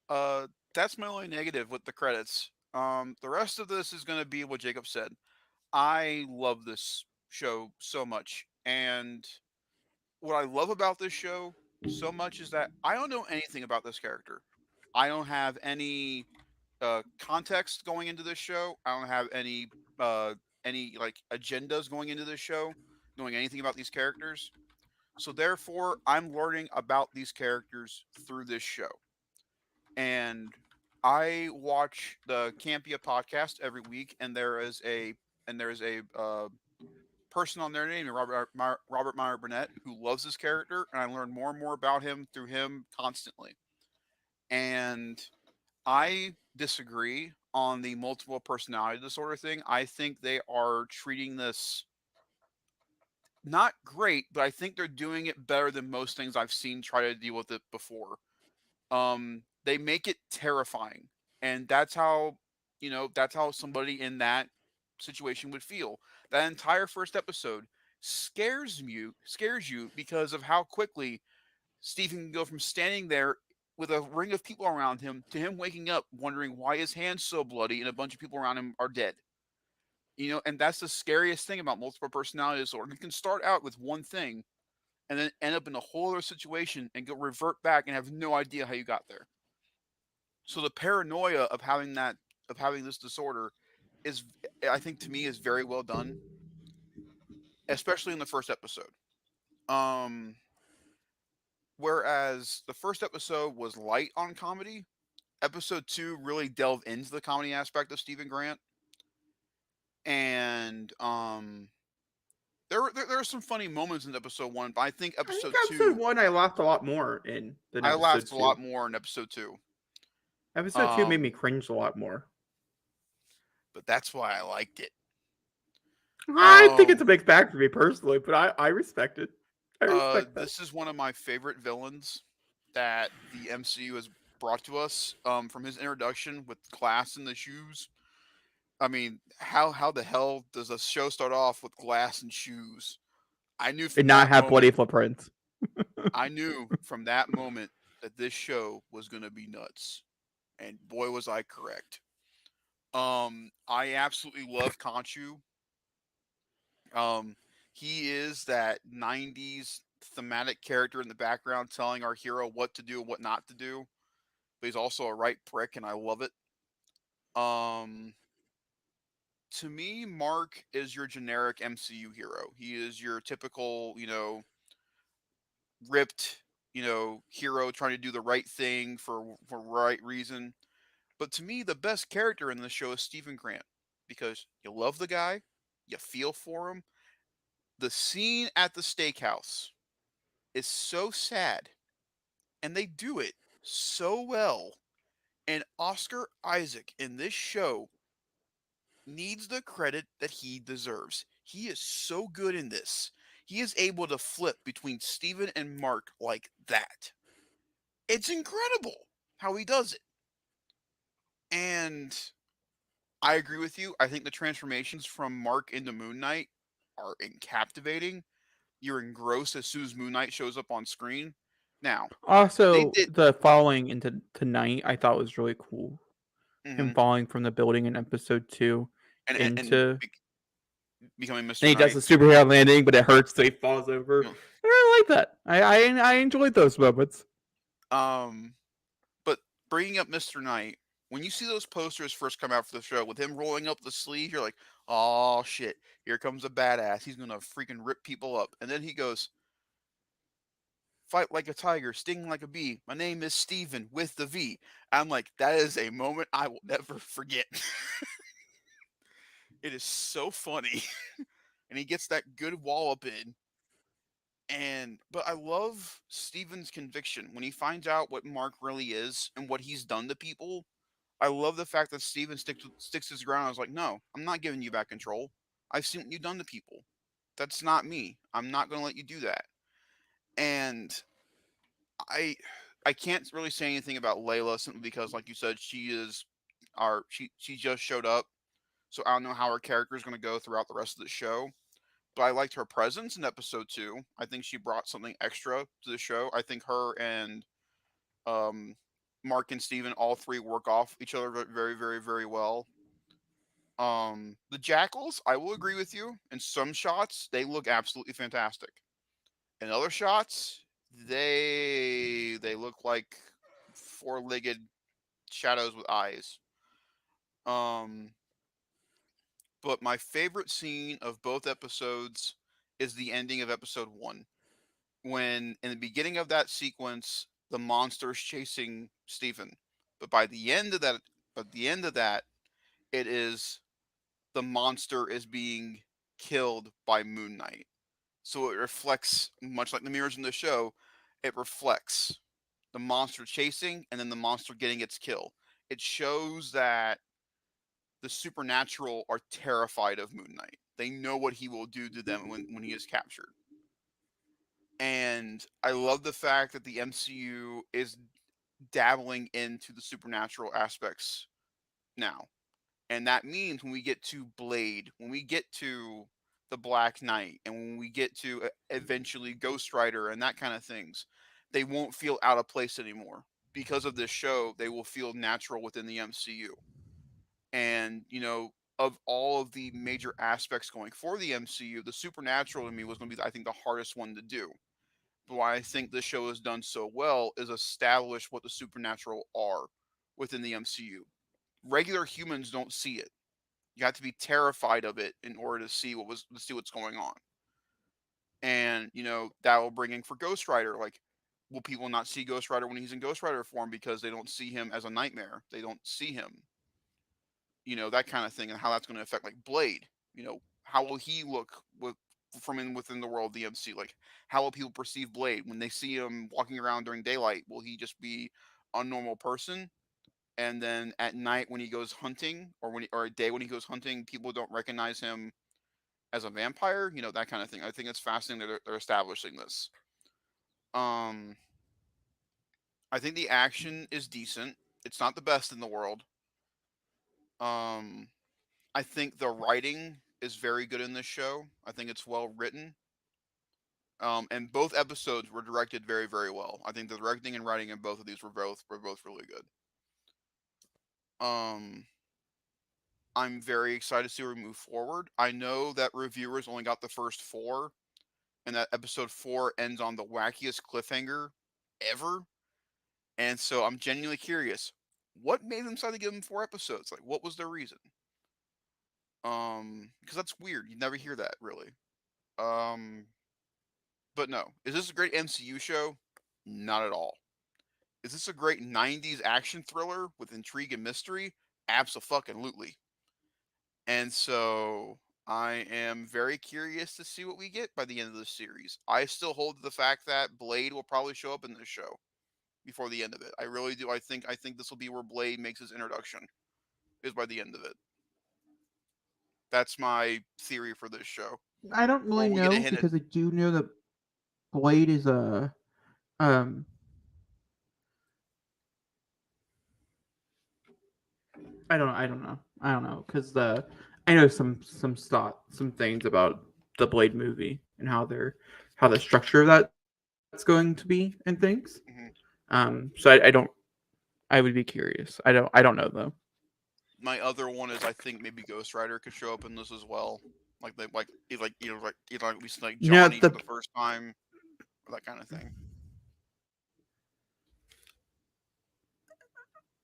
fine. That's my only negative with the credits. The rest of this is going to be what Jacob said. I love this show so much, and what I love about this show so much is that I don't know anything about this character. I don't have any context going into this show. I don't have any like agendas going into this show, knowing anything about these characters. So therefore, I'm learning about these characters through this show. And I watch the Campia podcast every week, and there is a person on there named Robert Meyer Burnett who loves this character, and I learn more and more about him through him constantly. And I disagree on the multiple personality disorder thing. I think they are treating this not great, but I think they're doing it better than most things I've seen try to deal with it before. They make it terrifying, and that's how somebody in that situation would feel. That entire first episode scares you because of how quickly Stephen can go from standing there with a ring of people around him to him waking up wondering why his hand's so bloody and a bunch of people around him are dead. And that's the scariest thing about multiple personality disorder. You can start out with one thing and then end up in a whole other situation and go revert back and have no idea how you got there. So the paranoia of having this disorder is, I think, to me, is very well done, especially in the first episode. Um Whereas the first episode was light on comedy, episode 2 really delved into the comedy aspect of Stephen Grant, and there are some funny moments in episode 1, but I think
I think
episode
episode
2
one I laughed a lot more in than
I
episode
laughed a lot
two.
more in episode 2.
Episode two made me
Um
cringe a lot more.
but that's why I liked it.
I think it's a
Um
mixed bag for me personally, but I respect it. I respect that.
this is one of my favorite villains that the MCU has brought to us, from his introduction with Glass in the shoes. I mean, how the hell does a show start off with glass and shoes? I knew
And
from
not
that
have bloody
moment.
footprints.
I knew from that moment that this show was going to be nuts. and boy was I correct. I absolutely love Conchu. Um, he is that '90s thematic character in the background telling our hero what to do and what not to do. But he's also a right prick, and I love it. Um, to me, Mark is your generic MCU hero. He is your typical, ripped, hero trying to do the right thing for right reason. But to me, the best character in this show is Stephen Grant because you love the guy, you feel for him. The scene at the steakhouse is so sad, and they do it so well. And Oscar Isaac in this show needs the credit that he deserves. He is so good in this. He is able to flip between Steven and Mark like that. It's incredible how he does it. And I agree with you. I think the transformations from Mark into Moon Knight are captivating. You're engrossed as soon as Moon Knight shows up on screen. Now, they
Also,
did.
the falling into tonight I thought was really cool. Him
Mhm.
falling from the building in episode 2
And
into
becoming
and
Mr.
he does
Knight.
the superhero landing, but it hurts, so he falls over.
You know,
I really like that. I enjoyed those moments.
Um, but bringing up Mr. Knight, when you see those posters first come out for the show with him rolling up the sleeve, you're like, "Oh shit, here comes a badass. He's gonna freaking rip people up." And then he goes, "Fight like a tiger, sting like a bee. My name is Steven with the V." I'm like, that is a moment I will never forget. It is so funny, and he gets that good wallop in. And but I love Steven's conviction when he finds out what Mark really is and what he's done to people. I love the fact that Steven sticks his ground. I was like, no, I'm not giving you back control. I've seen what you've done to people. That's not me. I'm not going to let you do that. And I, I can't really say anything about Layla simply because, like you said, she just showed up. So I don't know how her character is going to go throughout the rest of the show. But I liked her presence in episode 2. I think she brought something extra to the show. I think her and um, Mark and Steven, all three work off each other very, very, very well. The jackals, I will agree with you. In some shots, they look absolutely fantastic. In other shots, they look like four-legged shadows with eyes. Um, but my favorite scene of both episodes is the ending of episode 1, when in the beginning of that sequence, the monster is chasing Stephen. But by the end of that, it is the monster is being killed by Moon Knight. So it reflects, much like the mirrors in the show, it reflects the monster chasing and then the monster getting its kill. It shows that the supernatural are terrified of Moon Knight. They know what he will do to them when he is captured. And I love the fact that the MCU is dabbling into the supernatural aspects now. And that means when we get to Blade, when we get to the Black Knight, and when we get to eventually Ghost Rider and that kind of things, they won't feel out of place anymore. Because of this show, they will feel natural within the MCU. And, of all of the major aspects going for the MCU, the supernatural to me was going to be, I think, the hardest one to do. But why I think this show has done so well is establish what the supernatural are within the MCU. Regular humans don't see it. You have to be terrified of it in order to see what's going on. And that will bring in for Ghost Rider. Like, will people not see Ghost Rider when he's in Ghost Rider form because they don't see him as a nightmare? They don't see him, that kind of thing, and how that's going to affect like Blade. How will he look within the world of the MC? Like, how will people perceive Blade when they see him walking around during daylight? Will he just be a normal person? And then at night when he goes hunting, or a day when he goes hunting, people don't recognize him as a vampire, that kind of thing. I think it's fascinating that they're establishing this. Um, I think the action is decent. It's not the best in the world. Um, I think the writing is very good in this show. I think it's well written. And both episodes were directed very, very well. I think the directing and writing in both of these were both really good. Um, I'm very excited to see where we move forward. I know that reviewers only got the first four, and that episode four ends on the wackiest cliffhanger ever. And so I'm genuinely curious, what made them decide to give them four episodes? Like, what was their reason? Because that's weird. You never hear that really. Um, but no, is this a great MCU show? Not at all. Is this a great '90s action thriller with intrigue and mystery? Absolutely. And so I am very curious to see what we get by the end of this series. I still hold to the fact that Blade will probably show up in this show before the end of it. I really do. I think this will be where Blade makes his introduction. Is by the end of it. That's my theory for this show.
I don't
Or
really
we get a
know
hint at
because I do know that Blade is a um. I don't know because I know some things about the Blade movie and how the structure of that's going to be and things.
mhm.
So I don't. I would be curious. I don't know though.
My other one is I think maybe Ghost Rider could show up in this as well. Like they like we see like
You know
Johnny for
the
the first time, or that kind of thing.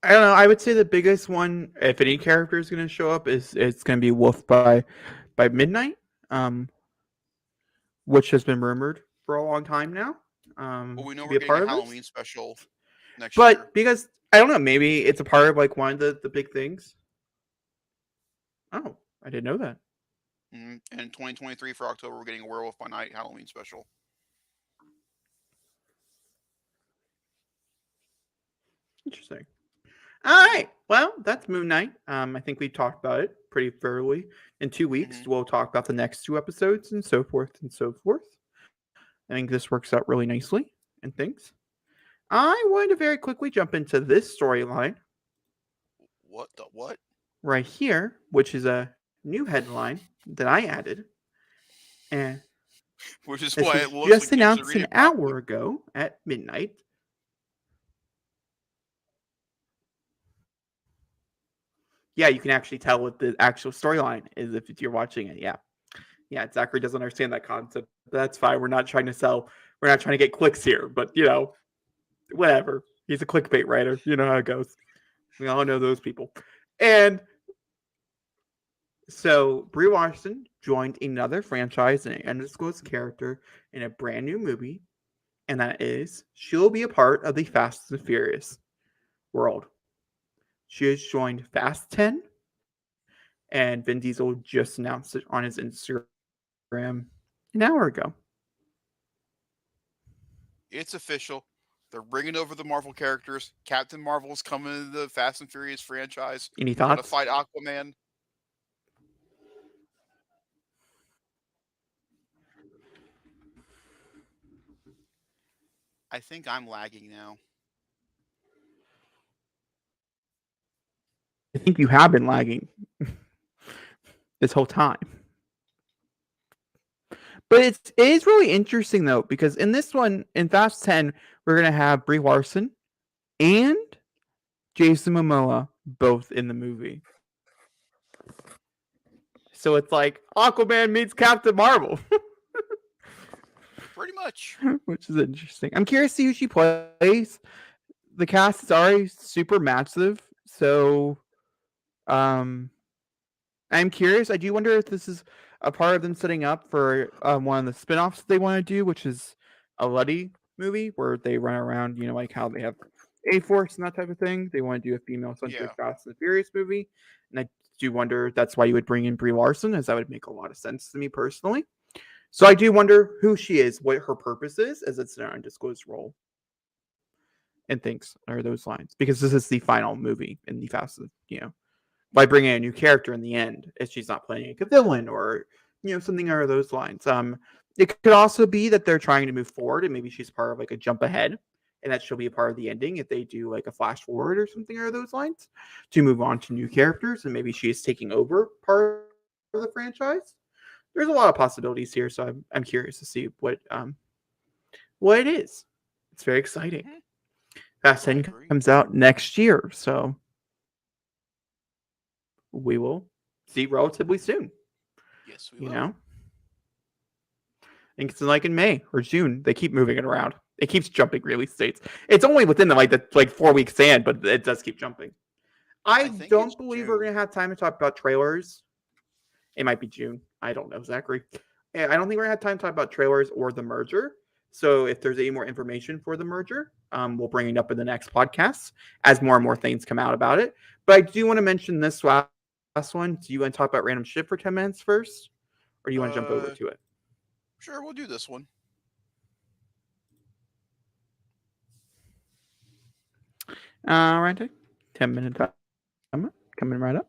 I don't know. I would say the biggest one, if any character is going to show up, is it's going to be Wolf by midnight, um, which has been rumored for a long time now,
Well, we know
to
we're
be a
getting
part
a
of this.
Halloween special next year.
But because I don't know, maybe it's a part of like one of the big things. Oh, I didn't know that.
And 2023 for October, we're getting a Werewolf by Night Halloween special.
Interesting. All right. Well, that's Moon Knight. I think we talked about it pretty thoroughly. In 2 weeks,
Mm-hmm.
we'll talk about the next two episodes and so forth and so forth. I think this works out really nicely and things. I wanted to very quickly jump into this storyline
What the what?
right here, which is a new headline that I added. And
Which is
this
why
was
it looks like
just
you can actually
announced
read
an
it properly.
hour ago at midnight. Yeah, you can actually tell what the actual storyline is if you're watching it. Yeah. Yeah, Zachary doesn't understand that concept. That's fine. We're not trying to sell. We're not trying to get clicks here, but whatever. He's a clickbait writer. You know how it goes. We all know those people. And so Brie Larson joined another franchise and an undisclosed character in a brand new movie, and that is she'll be a part of the Fast and Furious world. She has joined Fast 10, and Vin Diesel just announced it on his Instagram an hour ago.
It's official. They're bringing over the Marvel characters. Captain Marvel's coming into the Fast and Furious franchise.
Any
They're gonna
thoughts?
fight Aquaman. I think I'm lagging now.
I think you have been lagging this whole time. But it is really interesting though, because in this one, in Fast 10, we're gonna have Brie Larson and Jason Momoa both in the movie. So it's like Aquaman meets Captain Marvel,
Pretty much.
which is interesting. I'm curious to see who she plays. The cast is already super massive, so um, I'm curious. I do wonder if this is a part of them setting up for one of the spin-offs they want to do, which is a Letty movie where they run around, like how they have A-Force and that type of thing. They want to do a female-centric
Yeah.
Fast and the Furious movie, and I do wonder if that's why you would bring in Brie Larson, as that would make a lot of sense to me personally. So I do wonder who she is, what her purpose is, as it's an undisclosed role, and things are those lines, because this is the final movie in the Fast, by bringing a new character in the end, if she's not playing like a villain or something along those lines. It could also be that they're trying to move forward, and maybe she's part of like a jump ahead, and that she'll be a part of the ending if they do like a flash forward or something along those lines to move on to new characters, and maybe she's taking over part of the franchise. There's a lot of possibilities here, so I'm curious to see what it is. It's very exciting.
Hmm.
Fast
I
10
agree.
comes out next year, so
we will see relatively soon.
Yes, we
You
will.
know, I think it's like in May or June. They keep moving it around. It keeps jumping release dates. It's only within the 4 week span, but it does keep jumping. I
I think it's
don't believe we're
June.
gonna have time to talk about trailers. It might be June. I don't know, Zachary. I don't think we're gonna have time to talk about trailers or the merger. So if there's any more information for the merger, we'll bring it up in the next podcast as more and more things come out about it. But I do want to mention this last one. Do you want to talk about random shit for 10 minutes first? Or do you want to jump over
Uh,
to it?
sure, we'll do this one.
All right. 10-minute timer coming right up.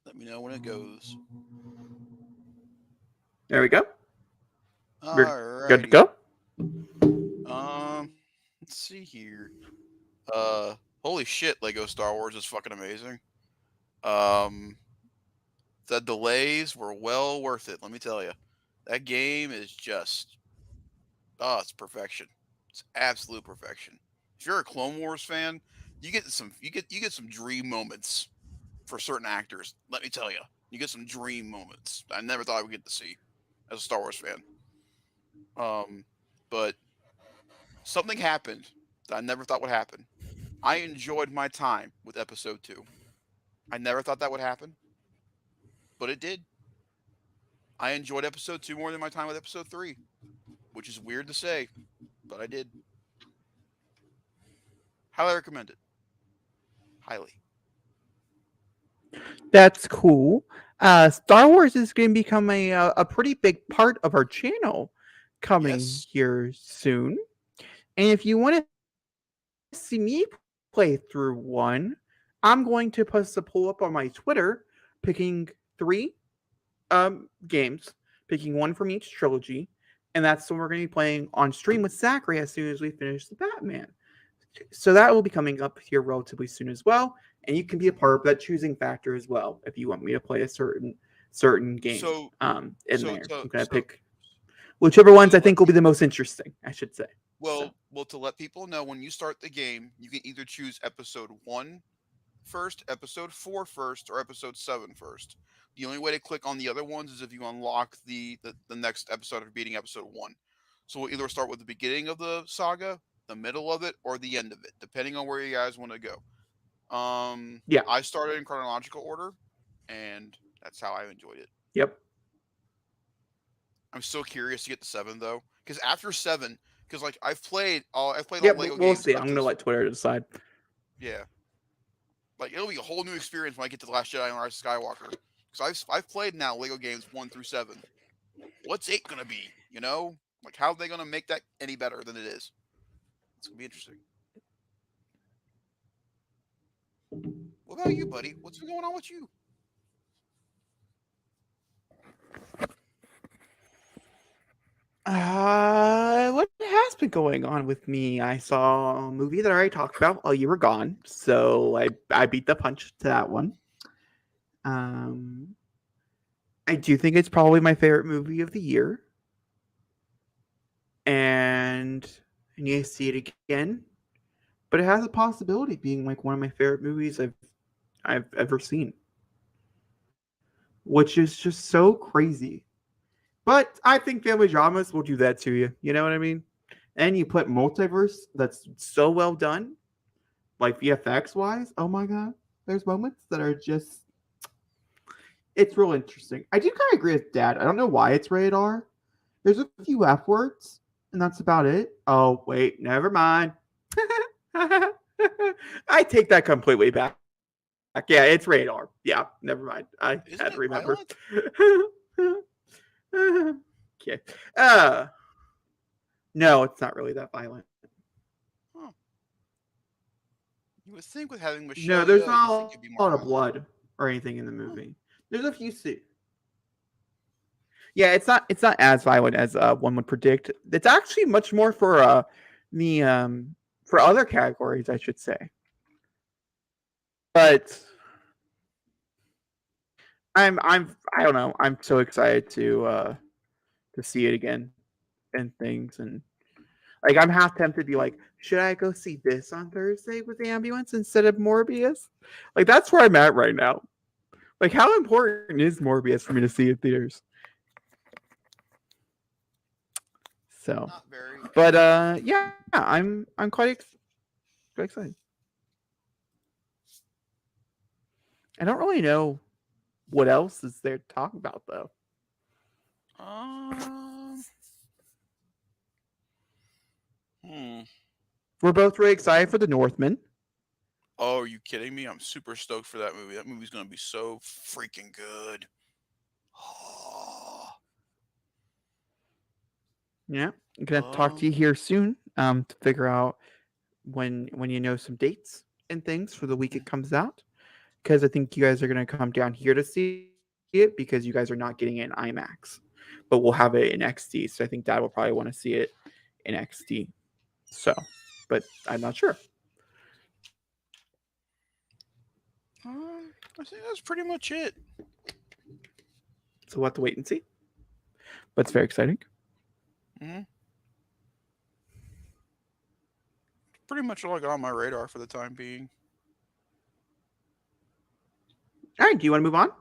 Let me know when it goes.
There we go. We're good to
Alrighty.
go.
Let's see here. Holy shit, Lego Star Wars is fucking amazing. The delays were well worth it, let me tell you. That game is just, it's perfection. It's absolute perfection. If you're a Clone Wars fan, you get some dream moments for certain actors. Let me tell you, you get some dream moments I never thought I would get to see as a Star Wars fan. But something happened that I never thought would happen. I enjoyed my time with Episode 2. I never thought that would happen, but it did. I enjoyed Episode 2 more than my time with Episode 3, which is weird to say, but I did. Highly recommend it. Highly.
That's cool. Star Wars is going to become a pretty big part of our channel coming
Yes.
here soon. And if you want to see me play through one, I'm going to post a poll up on my Twitter, picking 3 games, picking one from each trilogy, and that's what we're going to be playing on stream with Zachary as soon as we finish the Batman. So that will be coming up here relatively soon as well, and you can be a part of that choosing factor as well if you want me to play a certain game.
So,
I'm going to
so
pick whichever ones I
let
think will be the most interesting, I should say.
well, to let people know, when you start the game, you can either choose Episode 1 first, Episode 4 first, or Episode 7 first. The only way to click on the other ones is if you unlock the next episode of beating Episode 1. So we'll either start with the beginning of the saga, the middle of it, or the end of it, depending on where you guys want to go.
Yeah.
I started in chronological order, and that's how I enjoyed it.
Yep.
I'm so curious to get to 7 though, because after 7, because like I've played all
Yeah,
Lego
we'll
games.
see. I'm going to let Twitter decide.
Yeah, like it'll be a whole new experience when I get to the Last Jedi and Rise of Skywalker. Because I've played now Lego games 1 through 7. What's 8 gonna be? You know, like how are they gonna make that any better than it is? It's gonna be interesting. What about you, buddy? What's been going on with you?
What has been going on with me? I saw a movie that I already talked about while you were gone, so I beat the punch to that one. I do think it's probably my favorite movie of the year, and I need to see it again. But it has a possibility of being like one of my favorite movies I've ever seen, which is just so crazy. But I think family dramas will do that to you. You know what I mean? And you put multiverse that's so well done, like VFX wise. Oh my god, there's moments that are just. It's real interesting. I do kind of agree with Dad. I don't know why it's rated R. There's a few F words, and that's about it. Oh wait, never mind. I take that completely back. Yeah, it's rated R. Yeah, never mind. I
Isn't
had to
it
remember.
violent?
Okay. No, it's not really that violent.
Huh. You would think with having Michelle,
No, there's
Yeoh,
not
you
a
think it'd be more
lot of
violent.
blood or anything in the
Huh.
movie. There's a few scenes. Yeah, it's not as violent as one would predict. It's actually much more for the for other categories, I should say. But I don't know. I'm so excited to see it again and things, and like I'm half tempted to be like, should I go see this on Thursday with the ambulance instead of Morbius? Like that's where I'm at right now. Like, how important is Morbius for me to see in theaters? So,
Not very.
but yeah, I'm quite excited. I don't really know what else is there to talk about though.
Um. Hmm.
We're both really excited for the Northman.
Oh, are you kidding me? I'm super stoked for that movie. That movie's gonna be so freaking good.
Yeah, I'm gonna talk to you here soon. To figure out when you know some dates and things for the week it comes out. Because I think you guys are gonna come down here to see it because you guys are not getting it in IMAX, but we'll have it in XD. So I think Dad will probably want to see it in XD. So, but I'm not sure.
I think that's pretty much it.
So we'll have to wait and see. But it's very exciting.
Hmm. Pretty much all I got on my radar for the time being.
All right, do you want to move on?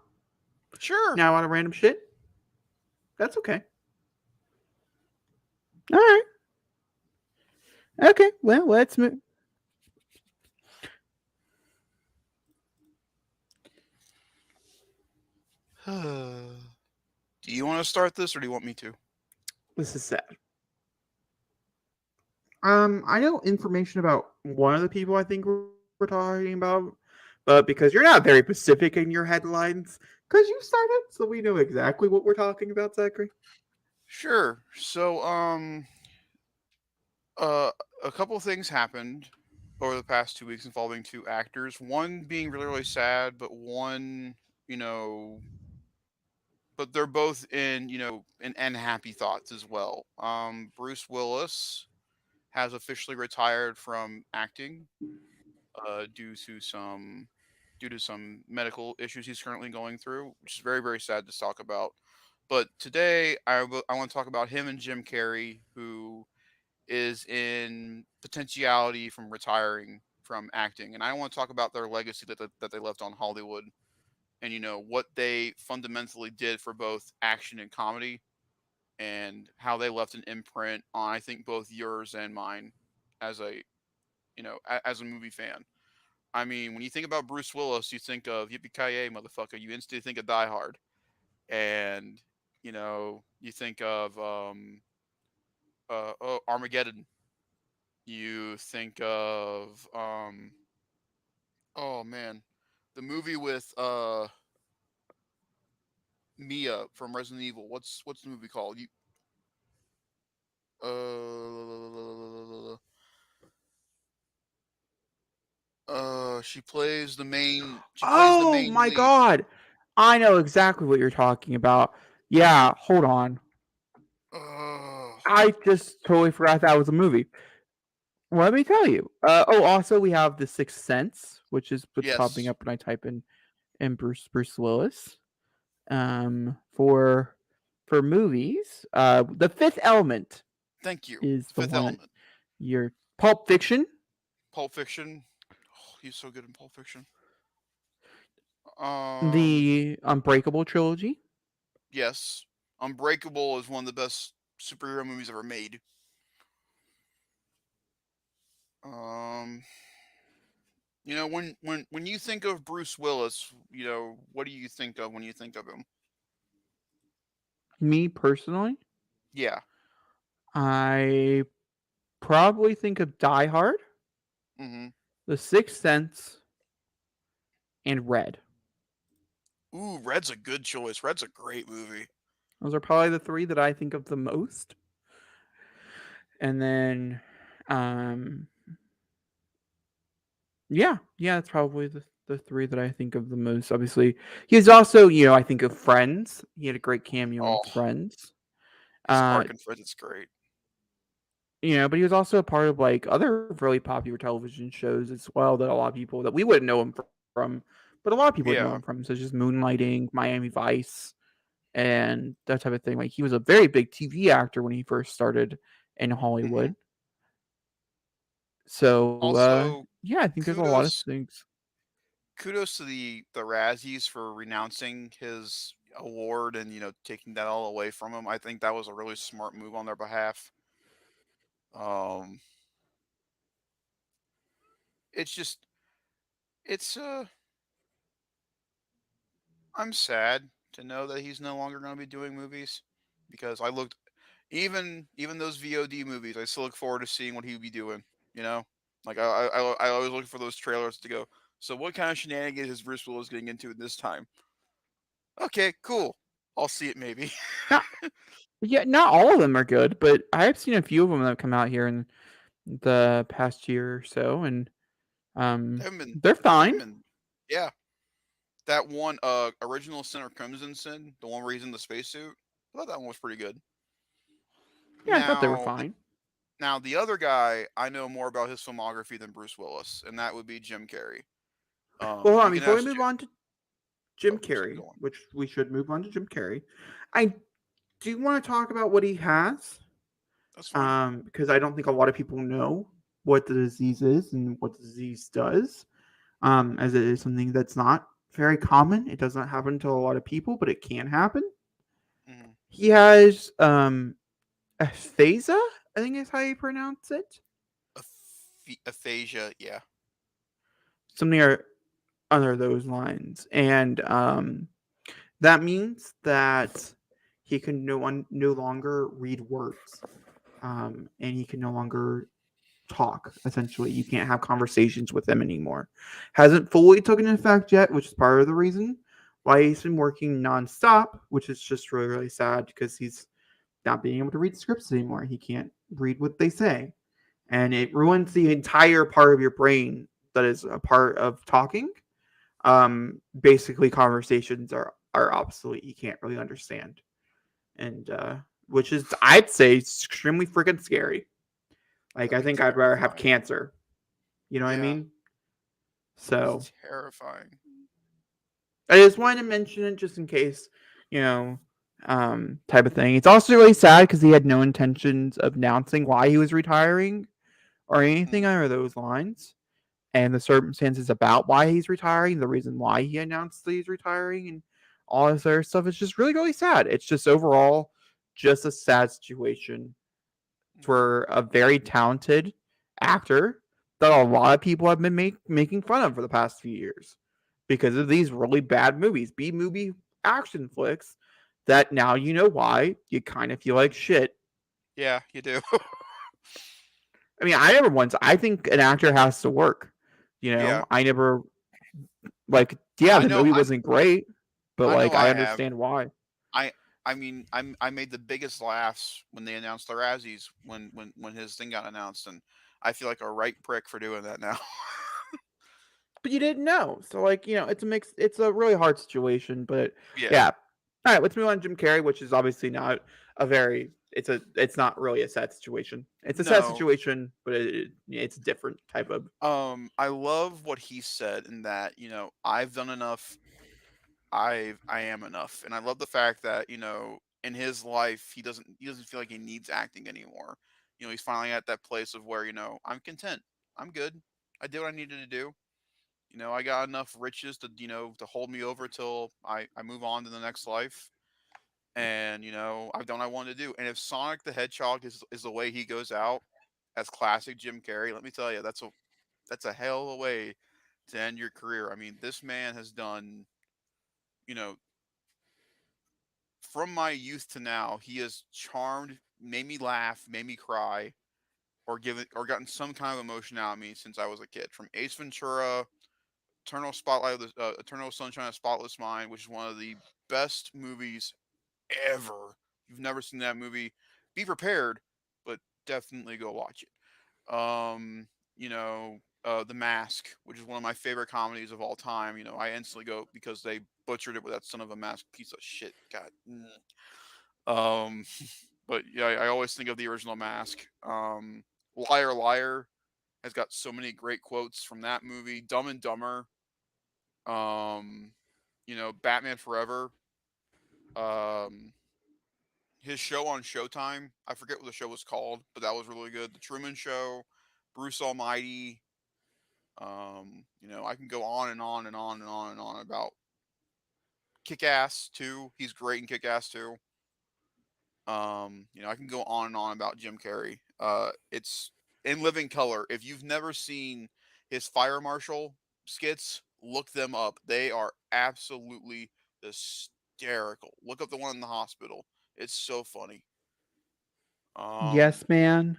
Sure.
Now on a random shit? That's okay. All right. Okay, well, let's move.
Do you want to start this, or do you want me to?
This is sad. I know information about one of the people I think we're talking about, but because you're not very specific in your headlines, because you started, so we know exactly what we're talking about, Zachary.
Sure. So, uh, a couple of things happened over the past 2 weeks involving two actors. One being really, really sad, but one, you know, but they're both in, in happy thoughts as well. Bruce Willis has officially retired from acting due to some medical issues he's currently going through, which is very, very sad to talk about. But today, I want to talk about him and Jim Carrey, who is in potentiality from retiring from acting, and I want to talk about their legacy that they left on Hollywood, and what they fundamentally did for both action and comedy, and how they left an imprint on, I think, both yours and mine as as a movie fan. I mean, when you think about Bruce Willis, you think of Yippee Ki motherfucker. You instantly think of Die Hard, and you think of Armageddon. You think of oh man, the movie with Mia from Resident Evil. What's the movie called? You she plays the main. She plays the
Oh
main
my
lead.
god! I know exactly what you're talking about. Yeah, hold on.
Uh,
I just totally forgot that was a movie. Let me tell you. Also we have The Sixth Sense, which is what's popping
yes.
up when I type in Bruce Willis. For movies, The Fifth Element
Thank you.
is the
Fifth
one that
Element.
you're. Pulp Fiction,
Pulp Fiction. Oh, he's so good in Pulp Fiction. Um,
the Unbreakable trilogy.
yes. Unbreakable is one of the best superhero movies ever made. Um, when you think of Bruce Willis, what do you think of when you think of him?
Me personally,
Yeah.
I probably think of Die Hard,
Mhm.
The Sixth Sense, and Red.
Ooh, Red's a good choice. Red's a great movie.
Those are probably the three that I think of the most. And then, um, yeah, that's probably the three that I think of the most. Obviously, he's also, I think of Friends. He had a great cameo in
Oh,
Friends.
his
Uh,
arc in Friends is great.
but he was also a part of like other really popular television shows as well that a lot of people that we wouldn't know him from, but a lot of people would know him
Yeah.
from, such as Moonlighting, Miami Vice, and that type of thing. Like he was a very big TV actor when he first started in
Mhm.
Hollywood. So
Also,
yeah, I think there's a lot of
kudos
things.
kudos to the Razzies for renouncing his award and taking that all away from him. I think that was a really smart move on their behalf. Um, it's just it's I'm sad to know that he's no longer going to be doing movies because I looked even those VOD movies. I still look forward to seeing what he'd be doing. You know, like I always look for those trailers to go. So what kind of shenanigans is Bruce Willis getting into this time? Okay, cool. I'll see it maybe.
Not, yeah, not all of them are good, but I have seen a few of them that have come out here in the past year or so, and
They haven't been.
they're
They
fine.
haven't been. Yeah, that one original Sin or Crimson Sin, the one where he's in the spacesuit. I thought that one was pretty good.
Yeah, I thought they were
Now
fine.
Now, the other guy, I know more about his filmography than Bruce Willis, and that would be Jim Carrey.
Well, hold on,
You can
before we
ask
move
Jim.
on to Jim
Oh, let's keep
Carrey,
going.
which we should move on to Jim Carrey, I do want to talk about what he has,
That's fine.
because I don't think a lot of people know what the disease is and what the disease does, as it is something that's not very common. It doesn't happen to a lot of people, but it can happen.
Hmm.
He has aphasia, I think is how you pronounce it.
Aphasia, yeah.
Something or under those lines. And that means that he can no longer read words. And he can no longer talk, essentially. You can't have conversations with him anymore. Hasn't fully taken effect yet, which is part of the reason why he's been working nonstop, which is just really, really sad because he's not being able to read scripts anymore. He can't read what they say. And it ruins the entire part of your brain that is a part of talking. Basically, conversations are obsolete. You can't really understand. And which is, I'd say, extremely freaking scary. Like,
That'd
I
be
think I'd rather have
terrifying.
cancer. You know what I
Yeah,
mean?
it's
So
terrifying.
I just wanted to mention it just in case, type of thing. It's also really sad because he had no intentions of announcing why he was retiring or anything
Hmm.
under those lines. And the circumstances about why he's retiring, the reason why he announced that he's retiring, and all this other stuff is just really, really sad. It's just overall just a sad situation
Hmm.
for a very talented actor that a lot of people have been making fun of for the past few years because of these really bad movies, B movie action flicks that now you know why you kind of feel like shit.
Yeah, you do.
I mean, I think an actor has to work.
Yeah,
I never like, yeah,
I
the
know.
movie wasn't great, but
I know.
like I
I have.
understand why.
I. I mean, I made the biggest laughs when they announced the Razzies when his thing got announced, and I feel like a right prick for doing that now.
But you didn't know. So like, it's a mix it's a really hard situation, but
Yeah.
yeah. All right, let's move on to Jim Carrey, which is obviously not a very it's not really a sad situation. It's a sad
No.
situation, but it's a different type of.
I love what he said in that, I've done enough. I am enough. And I love the fact that, in his life he doesn't feel like he needs acting anymore. He's finally at that place of where, I'm content. I'm good. I did what I needed to do. I got enough riches to hold me over till I move on to the next life. And, I've done what I wanted to do. And if Sonic the Hedgehog is the way he goes out as classic Jim Carrey, let me tell you, that's a hell of a way to end your career. I mean, this man has done, you know, from my youth to now, he has charmed, made me laugh, made me cry, or gotten some kind of emotion out of me since I was a kid. From Ace Ventura, Eternal Sunshine of the Spotless Mind, which is one of the best movies ever. If you've never seen that movie, be prepared, but definitely go watch it. The Mask, which is one of my favorite comedies of all time. I instantly go because they butchered it with that son of a mask piece of shit. God. Um, but yeah, I always think of the original Mask. Liar Liar has got so many great quotes from that movie. Dumb and Dumber. Um, Batman Forever. Um, his show on Showtime. I forget what the show was called, but that was really good. The Truman Show. Bruce Almighty. I can go on and on and on and on and on about Kick Ass too. He's great in Kick Ass too. I can go on and on about Jim Carrey. It's in living color. If you've never seen his fire marshal skits, look them up. They are absolutely hysterical. Look up the one in the hospital. It's so funny. Um,
Yes, man.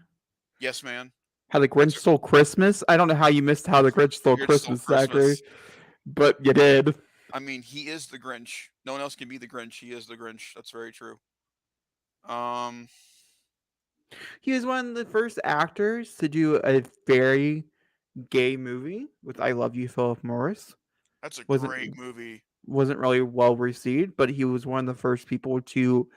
yes, man.
How the
That's
Grinch Stole Christmas. I don't know how you missed How the Grinch
the
Stole
Grinch Stole
Christmas, Zachary,
Christmas.
but you did.
I mean, he is the Grinch. No one else can be the Grinch. He is the Grinch. That's very true. Um,
He was one of the first actors to do a very gay movie with "I Love You, Philip Morris."
that's a
wasn't
great movie.
wasn't really well received, but he was one of the first people to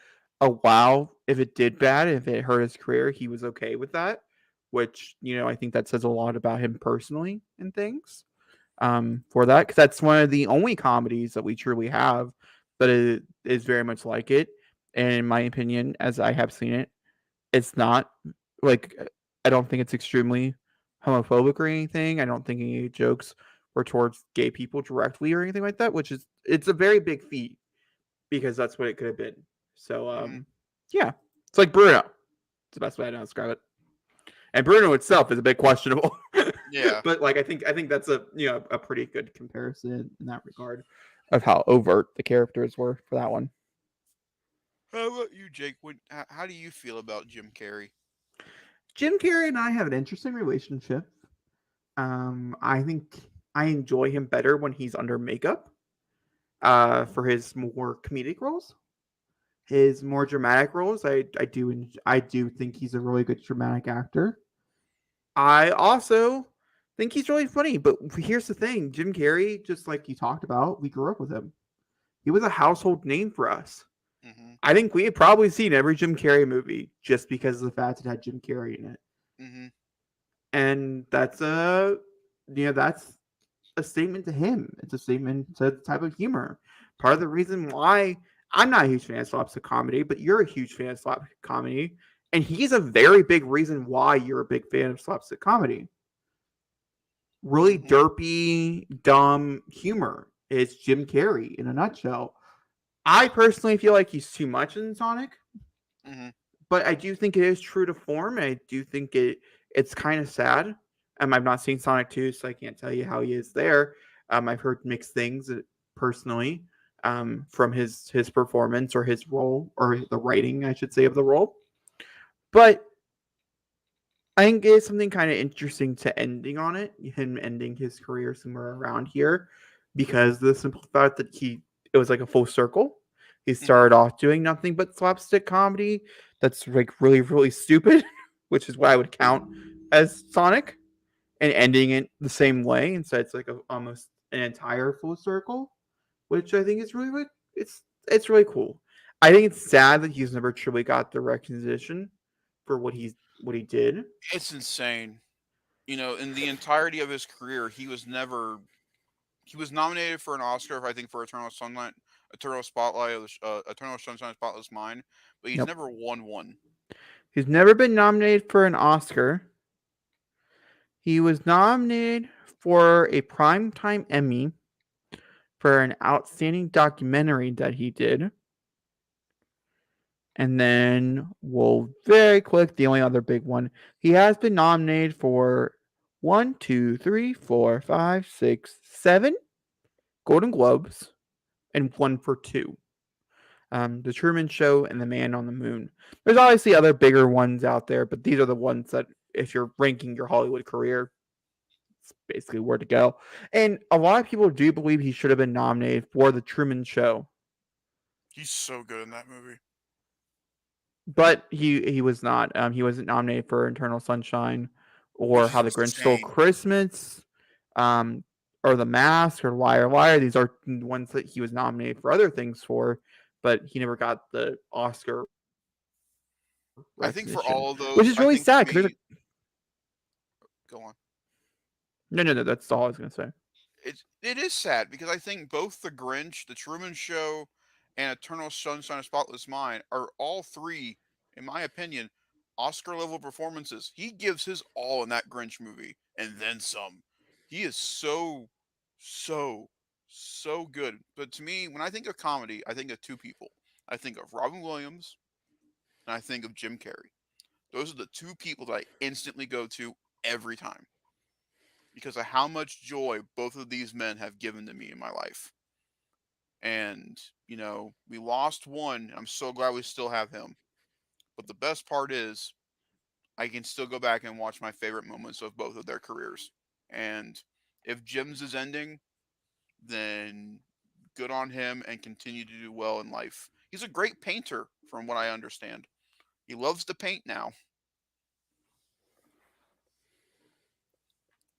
allow if it did bad, if it hurt his career, he was okay with that. Which I think that says a lot about him personally and things. For that, because that's one of the only comedies that we truly have that is very much like it. And in my opinion, as I have seen it, it's not like I don't think it's extremely homophobic or anything. I don't think any jokes were towards gay people directly or anything like that, which is it's a very big feat because that's what it could have been. So
Hmm.
yeah. It's like Bruno. It's the best way to describe it. And Bruno itself is a bit questionable.
Yeah.
But I think that's a pretty good comparison in that regard of how overt the characters were for that one.
How about you, Jake? How do you feel about Jim Carrey?
Jim Carrey and I have an interesting relationship. I think I enjoy him better when he's under makeup. For his more comedic roles, his more dramatic roles, I do think he's a really good dramatic actor. I also think he's really funny. But here's the thing: Jim Carrey, just like you talked about, we grew up with him. He was a household name for us.
Hmm.
I think we had probably seen every Jim Carrey movie just because of the fact it had Jim Carrey in it.
Hmm.
And that's a statement to him. It's a statement to the type of humor. Part of the reason why I'm not a huge fan of slapstick comedy, but you're a huge fan of slapstick comedy, and he's a very big reason why you're a big fan of slapstick comedy. Really
Hmm.
derpy, dumb humor. It's Jim Carrey in a nutshell. I personally feel like he's too much in Sonic,
Hmm.
but I do think it is true to form. And I do think it's kind of sad. I've not seen Sonic 2, so I can't tell you how he is there. I've heard mixed things personally from his performance or his role or the writing, I should say, of the role. But I think it's something kind of interesting to ending on it, him ending his career somewhere around here, because the simple fact that it was like a full circle. He
Hmm.
started off doing nothing but slapstick comedy that's like really, really stupid, which is what I would count as Sonic, and ending it the same way. And so it's like almost an entire full circle, which I think is really, it's really cool. I think it's sad that he's never truly got the recognition for what he did.
It's insane. In the entirety of his career, he was nominated for an Oscar, I think, for Eternal Spotlight of Eternal Sunshine Spotless Mind, but he's
Nope.
never won one.
He's never been nominated for an Oscar. He was nominated for a Primetime Emmy for an outstanding documentary that he did. And then, well, very quick, the only other big one. He has been nominated for 7 Golden Globes and one for two. The Truman Show and The Man on the Moon. There's obviously other bigger ones out there, but these are the ones that, if you're ranking your Hollywood career, it's basically where to go. And a lot of people do believe he should have been nominated for The Truman Show,
He's so good in that movie.
but he was not. He wasn't nominated for Eternal Sunshine or
Which is
How the Grinch Stole
insane.
Christmas, um, or The Mask or Liar Liar. These are ones that he was nominated for other things for, but he never got the Oscar
I think for
recognition,
all of
which is
those,
really
I think
sad
to
because there's
me, go on.
no. That's all I was gonna say.
It is sad because I think both The Grinch, The Truman Show, and Eternal Sunshine of Spotless Mind are all three, in my opinion, Oscar level performances. He gives his all in that Grinch movie, and then some. He is so, so, so good. But to me, when I think of comedy, I think of two people. I think of Robin Williams and I think of Jim Carrey. Those are the two people that I instantly go to every time because of how much joy both of these men have given to me in my life. And, we lost one, and I'm so glad we still have him. But the best part is I can still go back and watch my favorite moments of both of their careers. And if Jim's is ending, then good on him and continue to do well in life. He's a great painter, from what I understand. He loves to paint now.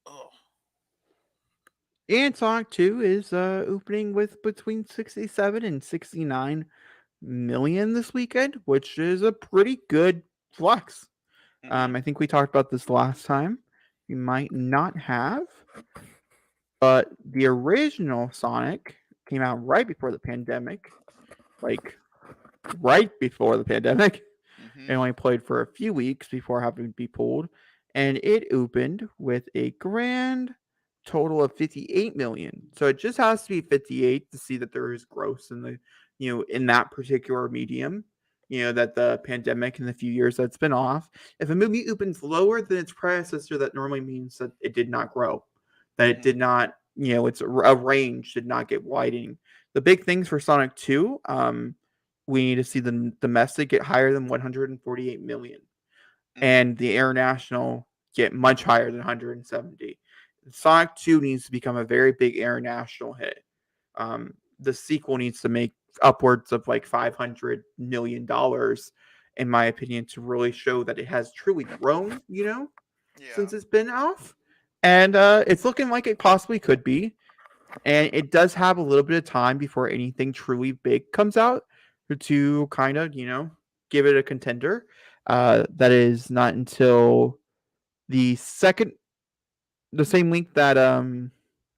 Oh,
And Sonic 2 is opening with between 67 and 69 million this weekend, which is a pretty good flex.
hmm
I think we talked about this last time. We might not have, but the original Sonic came out right before the pandemic, like right before the pandemic.
hmm
It only played for a few weeks before having to be pulled, and it opened with a grand total of 58 million. So it just has to be 58 to see that there is gross in the, in that particular medium. That the pandemic and the few years that's been off. If a movie opens lower than its predecessor, that normally means that it did not grow, that it
hmm
did not, its a range did not get widening. The big things for Sonic 2, we need to see the domestic get higher than 148 million
hmm
and the international get much higher than 170. Sonic 2 needs to become a very big international hit. The sequel needs to make upwards of like $500 million, in my opinion, to really show that it has truly grown,
Yeah.
since it's been off. And it's looking like it possibly could be. And it does have a little bit of time before anything truly big comes out to kind of, give it a contender. That is not until the the same week that the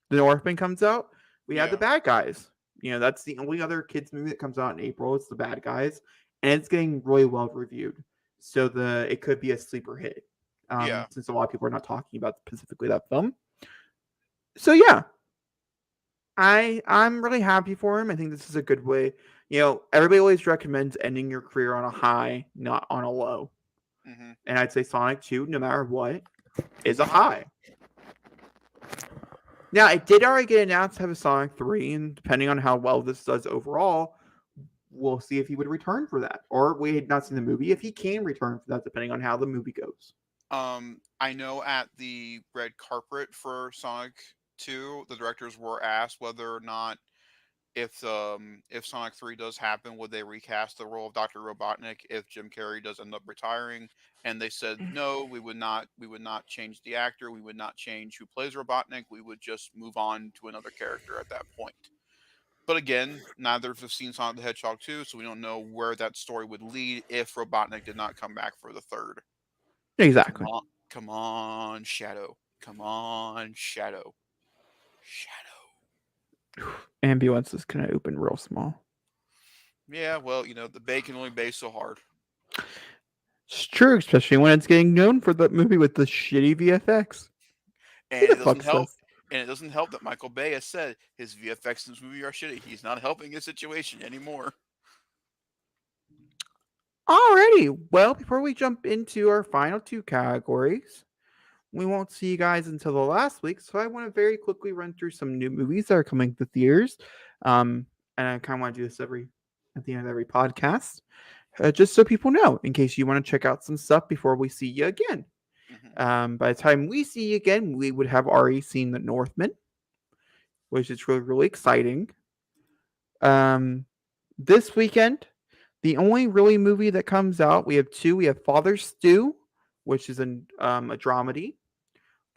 Northman comes out. We have the
Yeah.
Bad Guys. That's the only other kids movie that comes out in April. It's the Bad Guys, and it's getting really well reviewed. So it could be a sleeper hit,
Yeah.
since a lot of people are not talking about specifically that film. So yeah, I'm really happy for him. I think this is a good way. Everybody always recommends ending your career on a high, not on a low.
hmm
And I'd say Sonic 2, no matter what, is
It's
a
a high.
high. Now, it did already get announced to have a Sonic 3, and depending on how well this does overall, we'll see if he would return for that. Or we had not seen the movie, if he can return for that, depending on how the movie goes.
I know at the red carpet for Sonic 2, the directors were asked whether or not if Sonic 3 does happen, would they recast the role of Dr. Robotnik if Jim Carrey does end up retiring? And they said no, we would not change the actor, we would not change who plays Robotnik, we would just move on to another character at that point. But again, neither of us have seen Sonic the Hedgehog 2, so we don't know where that story would lead if Robotnik did not come back for the third. Come
Exactly.
on, come on, Shadow. Come on, Shadow. Shadow.
Ambulance is going to open real small.
Yeah, well, the bay can only bay so hard.
It's true, especially when it's getting known for the movie with the shitty VFX.
And
Who
it
the
doesn't
fuck's
help.
this?
And it doesn't help that Michael Bay has said his VFX in this movie are shitty. He's not helping his situation anymore.
Alrighty. Well, before we jump into our final two categories, we won't see you guys until the last week. So I want to very quickly run through some new movies that are coming to theaters. And I kind of want to do this at the end of every podcast, just so people know, in case you want to check out some stuff before we see you again.
hmm
By the time we see you again, we would have already seen The Northman, which is really, really exciting. This weekend, the only really movie that comes out, we have two. We have Father Stew, which is a dramedy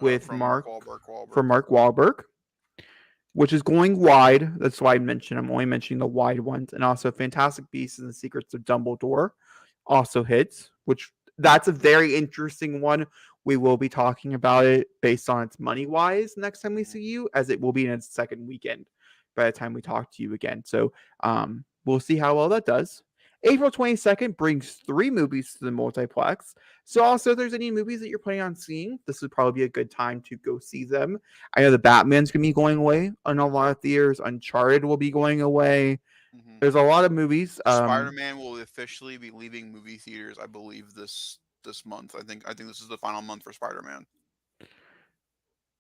with
from Mark Wahlberg.
Mark Wahlberg, which is going wide. That's why I'm only mentioning the wide ones, and also Fantastic Beasts and the Secrets of Dumbledore also hits, which that's a very interesting one. We will be talking about it based on its money wise next time we see you, as it will be in its second weekend by the time we talk to you again. So we'll see how well that does. April 22nd brings 3 movies to the multiplex. So also, if there's any movies that you're planning on seeing, this would probably be a good time to go see them. I know the Batman's going to be going away in a lot of theaters. Uncharted will be going away.
Hmm.
There's a lot of movies.
Spider-Man will officially be leaving movie theaters, I believe, this month. I think this is the final month for Spider-Man.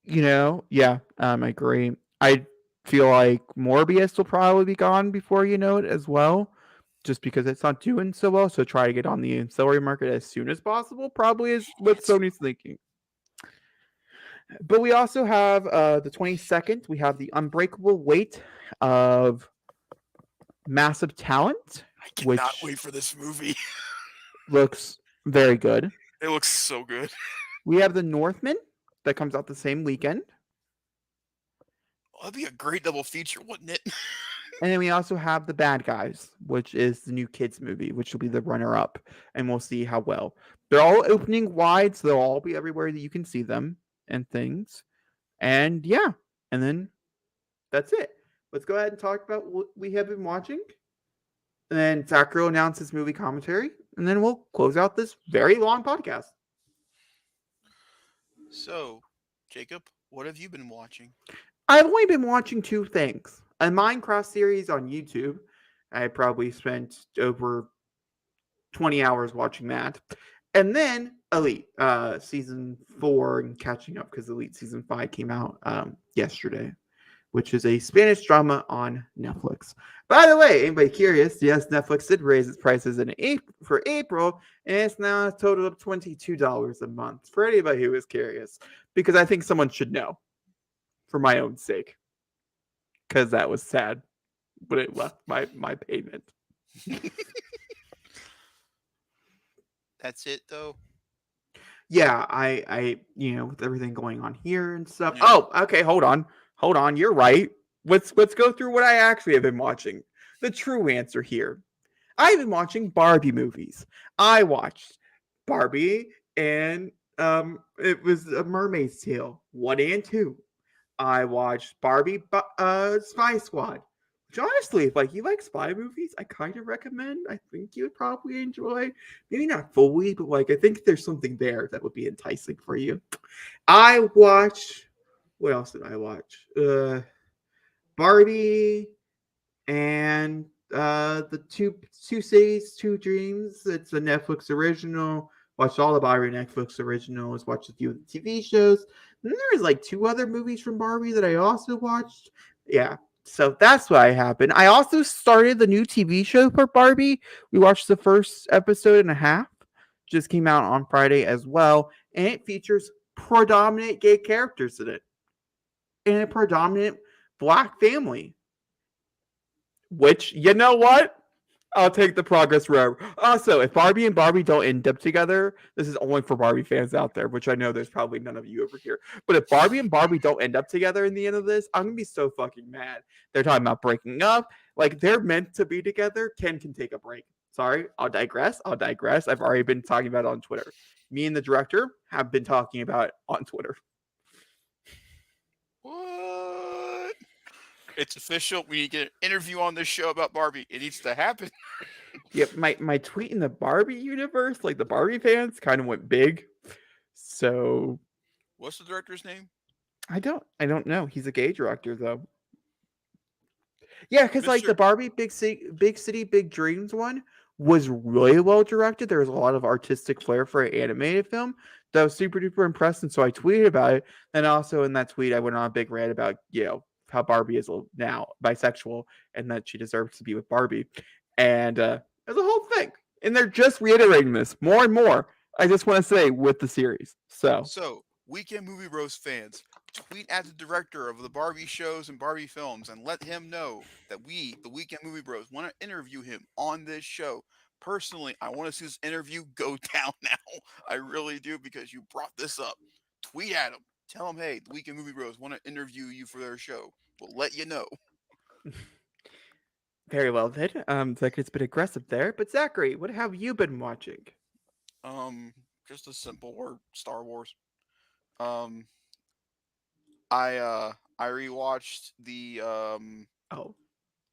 Yeah, I agree. I feel like Morbius will probably be gone before you know it as well, just because it's not doing so well. So try to get on the ancillary market as soon as possible, probably is what Sony's thinking. But we also have the 22nd, we have the unbreakable weight of massive talent,
I cannot
which
wait for this movie.
looks very good.
It looks so good.
We have the Northman that comes out the same weekend.
That'd be a great double feature, wouldn't it?
And then we also have The Bad Guys, which is the new kids movie, which will be the runner up. And we'll see how well. They're all opening wide, so they'll all be everywhere that you can see them and things. And yeah, and then that's it. Let's go ahead and talk about what we have been watching. And then Zachary will announce his movie commentary. And then we'll close out this very long podcast.
So, Jacob, what have you been watching?
I've only been watching 2 things. A Minecraft series on YouTube. I probably spent over 20 hours watching that. And then Elite, season 4 and catching up because Elite season 5 came out yesterday, which is a Spanish drama on Netflix. By the way, anybody curious? Yes, Netflix did raise its prices for April, and it's now a total of $22 a month for anybody who is curious, because I think someone should know for my own sake, because that was sad when it left my payment.
That's it, though.
Yeah, I with everything going on here and stuff.
Yeah.
Oh, okay, hold on. You're right. Let's go through what I actually have been watching. The true answer here. I've been watching Barbie movies. I watched Barbie and it was A Mermaid's Tale 1 and 2. I watched Barbie Spy Squad. Which honestly, if you like spy movies, I kind of recommend. I think you would probably enjoy. Maybe not fully, but I think there's something there that would be enticing for you. I watched. What else did I watch? Barbie and the two cities, two dreams. It's a Netflix original. Watched all the Barbie Netflix originals. Watched a few of the TV shows. And then there was 2 other movies from Barbie that I also watched. Yeah, so that's what happened. I also started the new TV show for Barbie. We watched the first episode and a half. Just came out on Friday as well, and it features predominant gay characters in it, and a predominant black family. Which, you know what? I'll take the progress road. Also, if Barbie and Barbie don't end up together, this is only for Barbie fans out there, which I know there's probably none of you over here. But if Barbie and Barbie don't end up together in the end of this, I'm gonna be so fucking mad. They're talking about breaking up. They're meant to be together. Ken can take a break. Sorry, I'll digress. I've already been talking about it on Twitter. Me and the director have been talking about it on Twitter.
What? It's official. We need to get an interview on this show about Barbie. It needs to happen.
Yep, my tweet in the Barbie universe, the Barbie fans, kind of went big. So
What's the director's name?
I don't know. He's a gay director though. Yeah, because the
Mr.
Barbie Big City, Big Dreams one was really well directed. There was a lot of artistic flair for an animated film that I was super duper impressed, and so I tweeted about it. And also in that tweet, I went on a big rant about how Barbie is now bisexual and that she deserves to be with Barbie, and there's a whole thing. And they're just reiterating this more and more. I just want to say with the series.
So, Weekend Movie Bros fans, tweet at the director of the Barbie shows and Barbie films and let him know that we, the Weekend Movie Bros, want to interview him on this show. Personally, I want to see this interview go down now. I really do, because you brought this up. Tweet at him. Tell him, hey, the Weekend Movie Bros want to interview you for their show. We'll let you know.
Very well then. Zachary's been aggressive there, but Zachary, what have you been watching?
Just a simple word, Star Wars. Um, I rewatched the
Oh,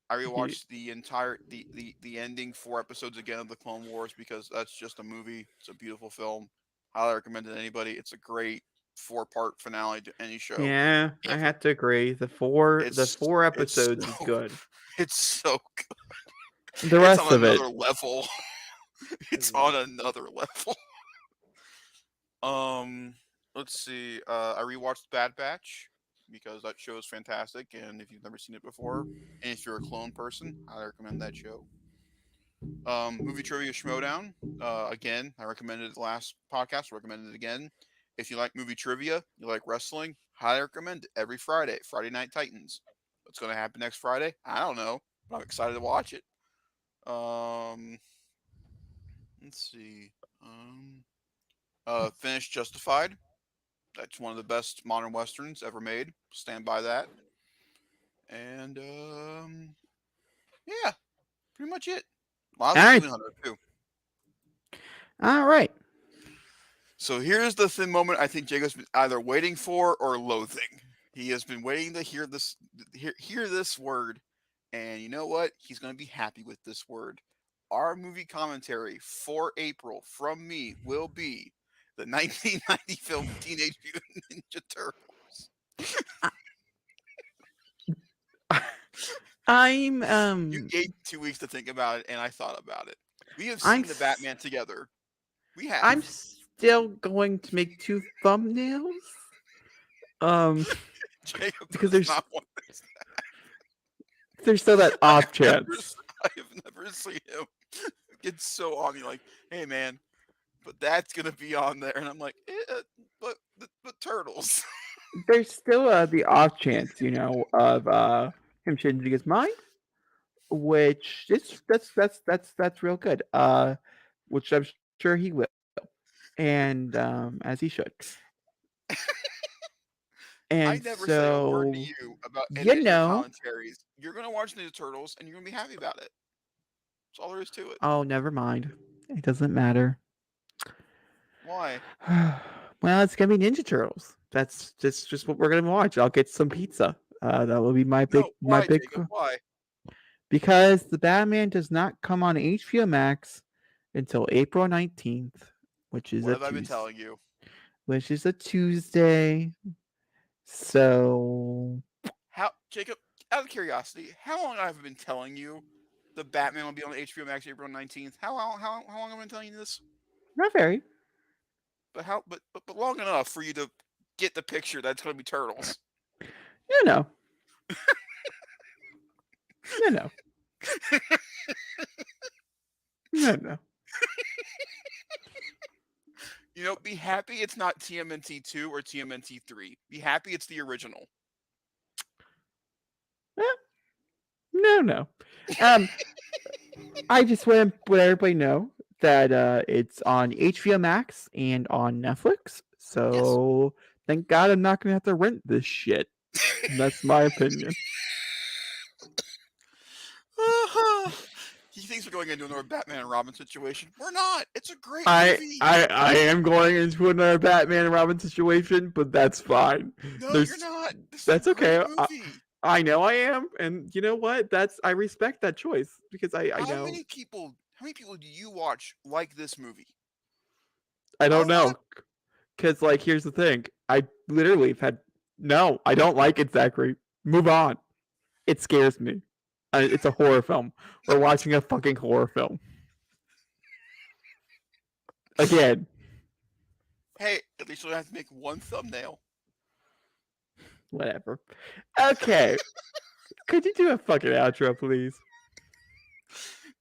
I rewatched the entire the ending 4 episodes again of the Clone Wars because that's just a movie. It's a beautiful film. Highly recommend it to anybody. It's a great 4-part finale to any show
Yeah, I
ever.
have to agree. The four
It's
episodes is
so
good.
it's so
The
it's
rest
on
of it,
another level. It's
yeah.
on another level. Um, let's see. I rewatched Bad Batch because that show is fantastic, and if you've never seen it before, and if you're a clone person, I recommend that show. Movie trivia Schmodown. Again, I recommended it last podcast. Recommended it again. If you like movie trivia, you like wrestling, highly recommend it. Every Friday, Friday Night Titans. What's going to happen next Friday? I don't know, but I'm excited to watch it. Um, let's see. Um, Finish Justified. That's one of the best modern westerns ever made. Stand by that. And yeah, pretty much it.
All
Lots of
right,
Demon Hunter too.
all right.
So here's the thin moment I think Jacob's been either waiting for or loathing. He has been waiting to hear this word, and you know what? He's going to be happy with this word. Our movie commentary for April from me will be the 1990 film Teenage Mutant Ninja Turtles.
I'm
You
um
gave 2 weeks to think about it, and I thought about it. We have
I'm
seen the
s-
Batman together. We have.
I'm still going to make two thumbnails. Um,
Jacob
because
does not want this.
there's still that
I
off
have never,
chance.
I have never seen him get so on me like, "Hey, man, but that's gonna be on there," and I'm like, but turtles."
There's still the off chance, of him changing his mind, which is that's real good. Which I'm sure he will, and as he should.
I
And
never say a word to
so,
you about
you
any of your
know,
commentaries. You're gonna watch Ninja Turtles, and you're gonna be happy about it. That's all there is to it.
oh, never mind. It doesn't matter.
Why?
Well, it's gonna be Ninja Turtles. That's just what we're gonna watch. I'll get some pizza. That will be
No,
my
why,
big
Jacob? Why?
because the Batman does not come on HBO Max until April 19th, which is
What
a
have I been
Tuesday.
telling you?
Which is a Tuesday. So
How, Jacob? Out of curiosity, how long have I been telling you the Batman will be on HBO Max April 19th? How long have I been telling you this?
not very.
But how? But long enough for you to get the picture that it's going to be turtles.
You know. You know. You know.
You know, be happy it's not TMNT 2 or TMNT 3. Be happy it's the original.
Eh, no. Um, I just want to let everybody know that it's on HBO Max and on Netflix.
Yes.
So thank God I'm not gonna have to rent this shit. That's my opinion.
He thinks we're going into another Batman and Robin situation. We're not. It's a great
I
movie.
I I am going into another Batman and Robin situation, but that's fine.
No, you're
There's
not. This is
that's
a great
okay.
movie.
I know I am, and you know what? I respect that choice because I know
How many people do you watch like this movie?
I
Not
don't
a lot.
know because here's the thing. I literally have had no. I don't like it, Zachary. Move on. It scares me. It's a horror film. We're watching a fucking horror film again.
Hey, at least you don't have to make one thumbnail.
Whatever. Okay. Could you do a fucking outro, please?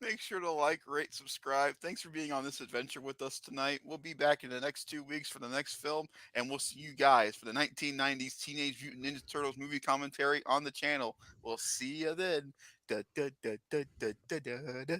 Make sure to like, rate, subscribe. Thanks for being on this adventure with us tonight. We'll be back in the next 2 weeks for the next film, and we'll see you guys for the 1990s Teenage Mutant Ninja Turtles movie commentary on the channel. We'll see you then. Da, da, da, da, da, da, da, da,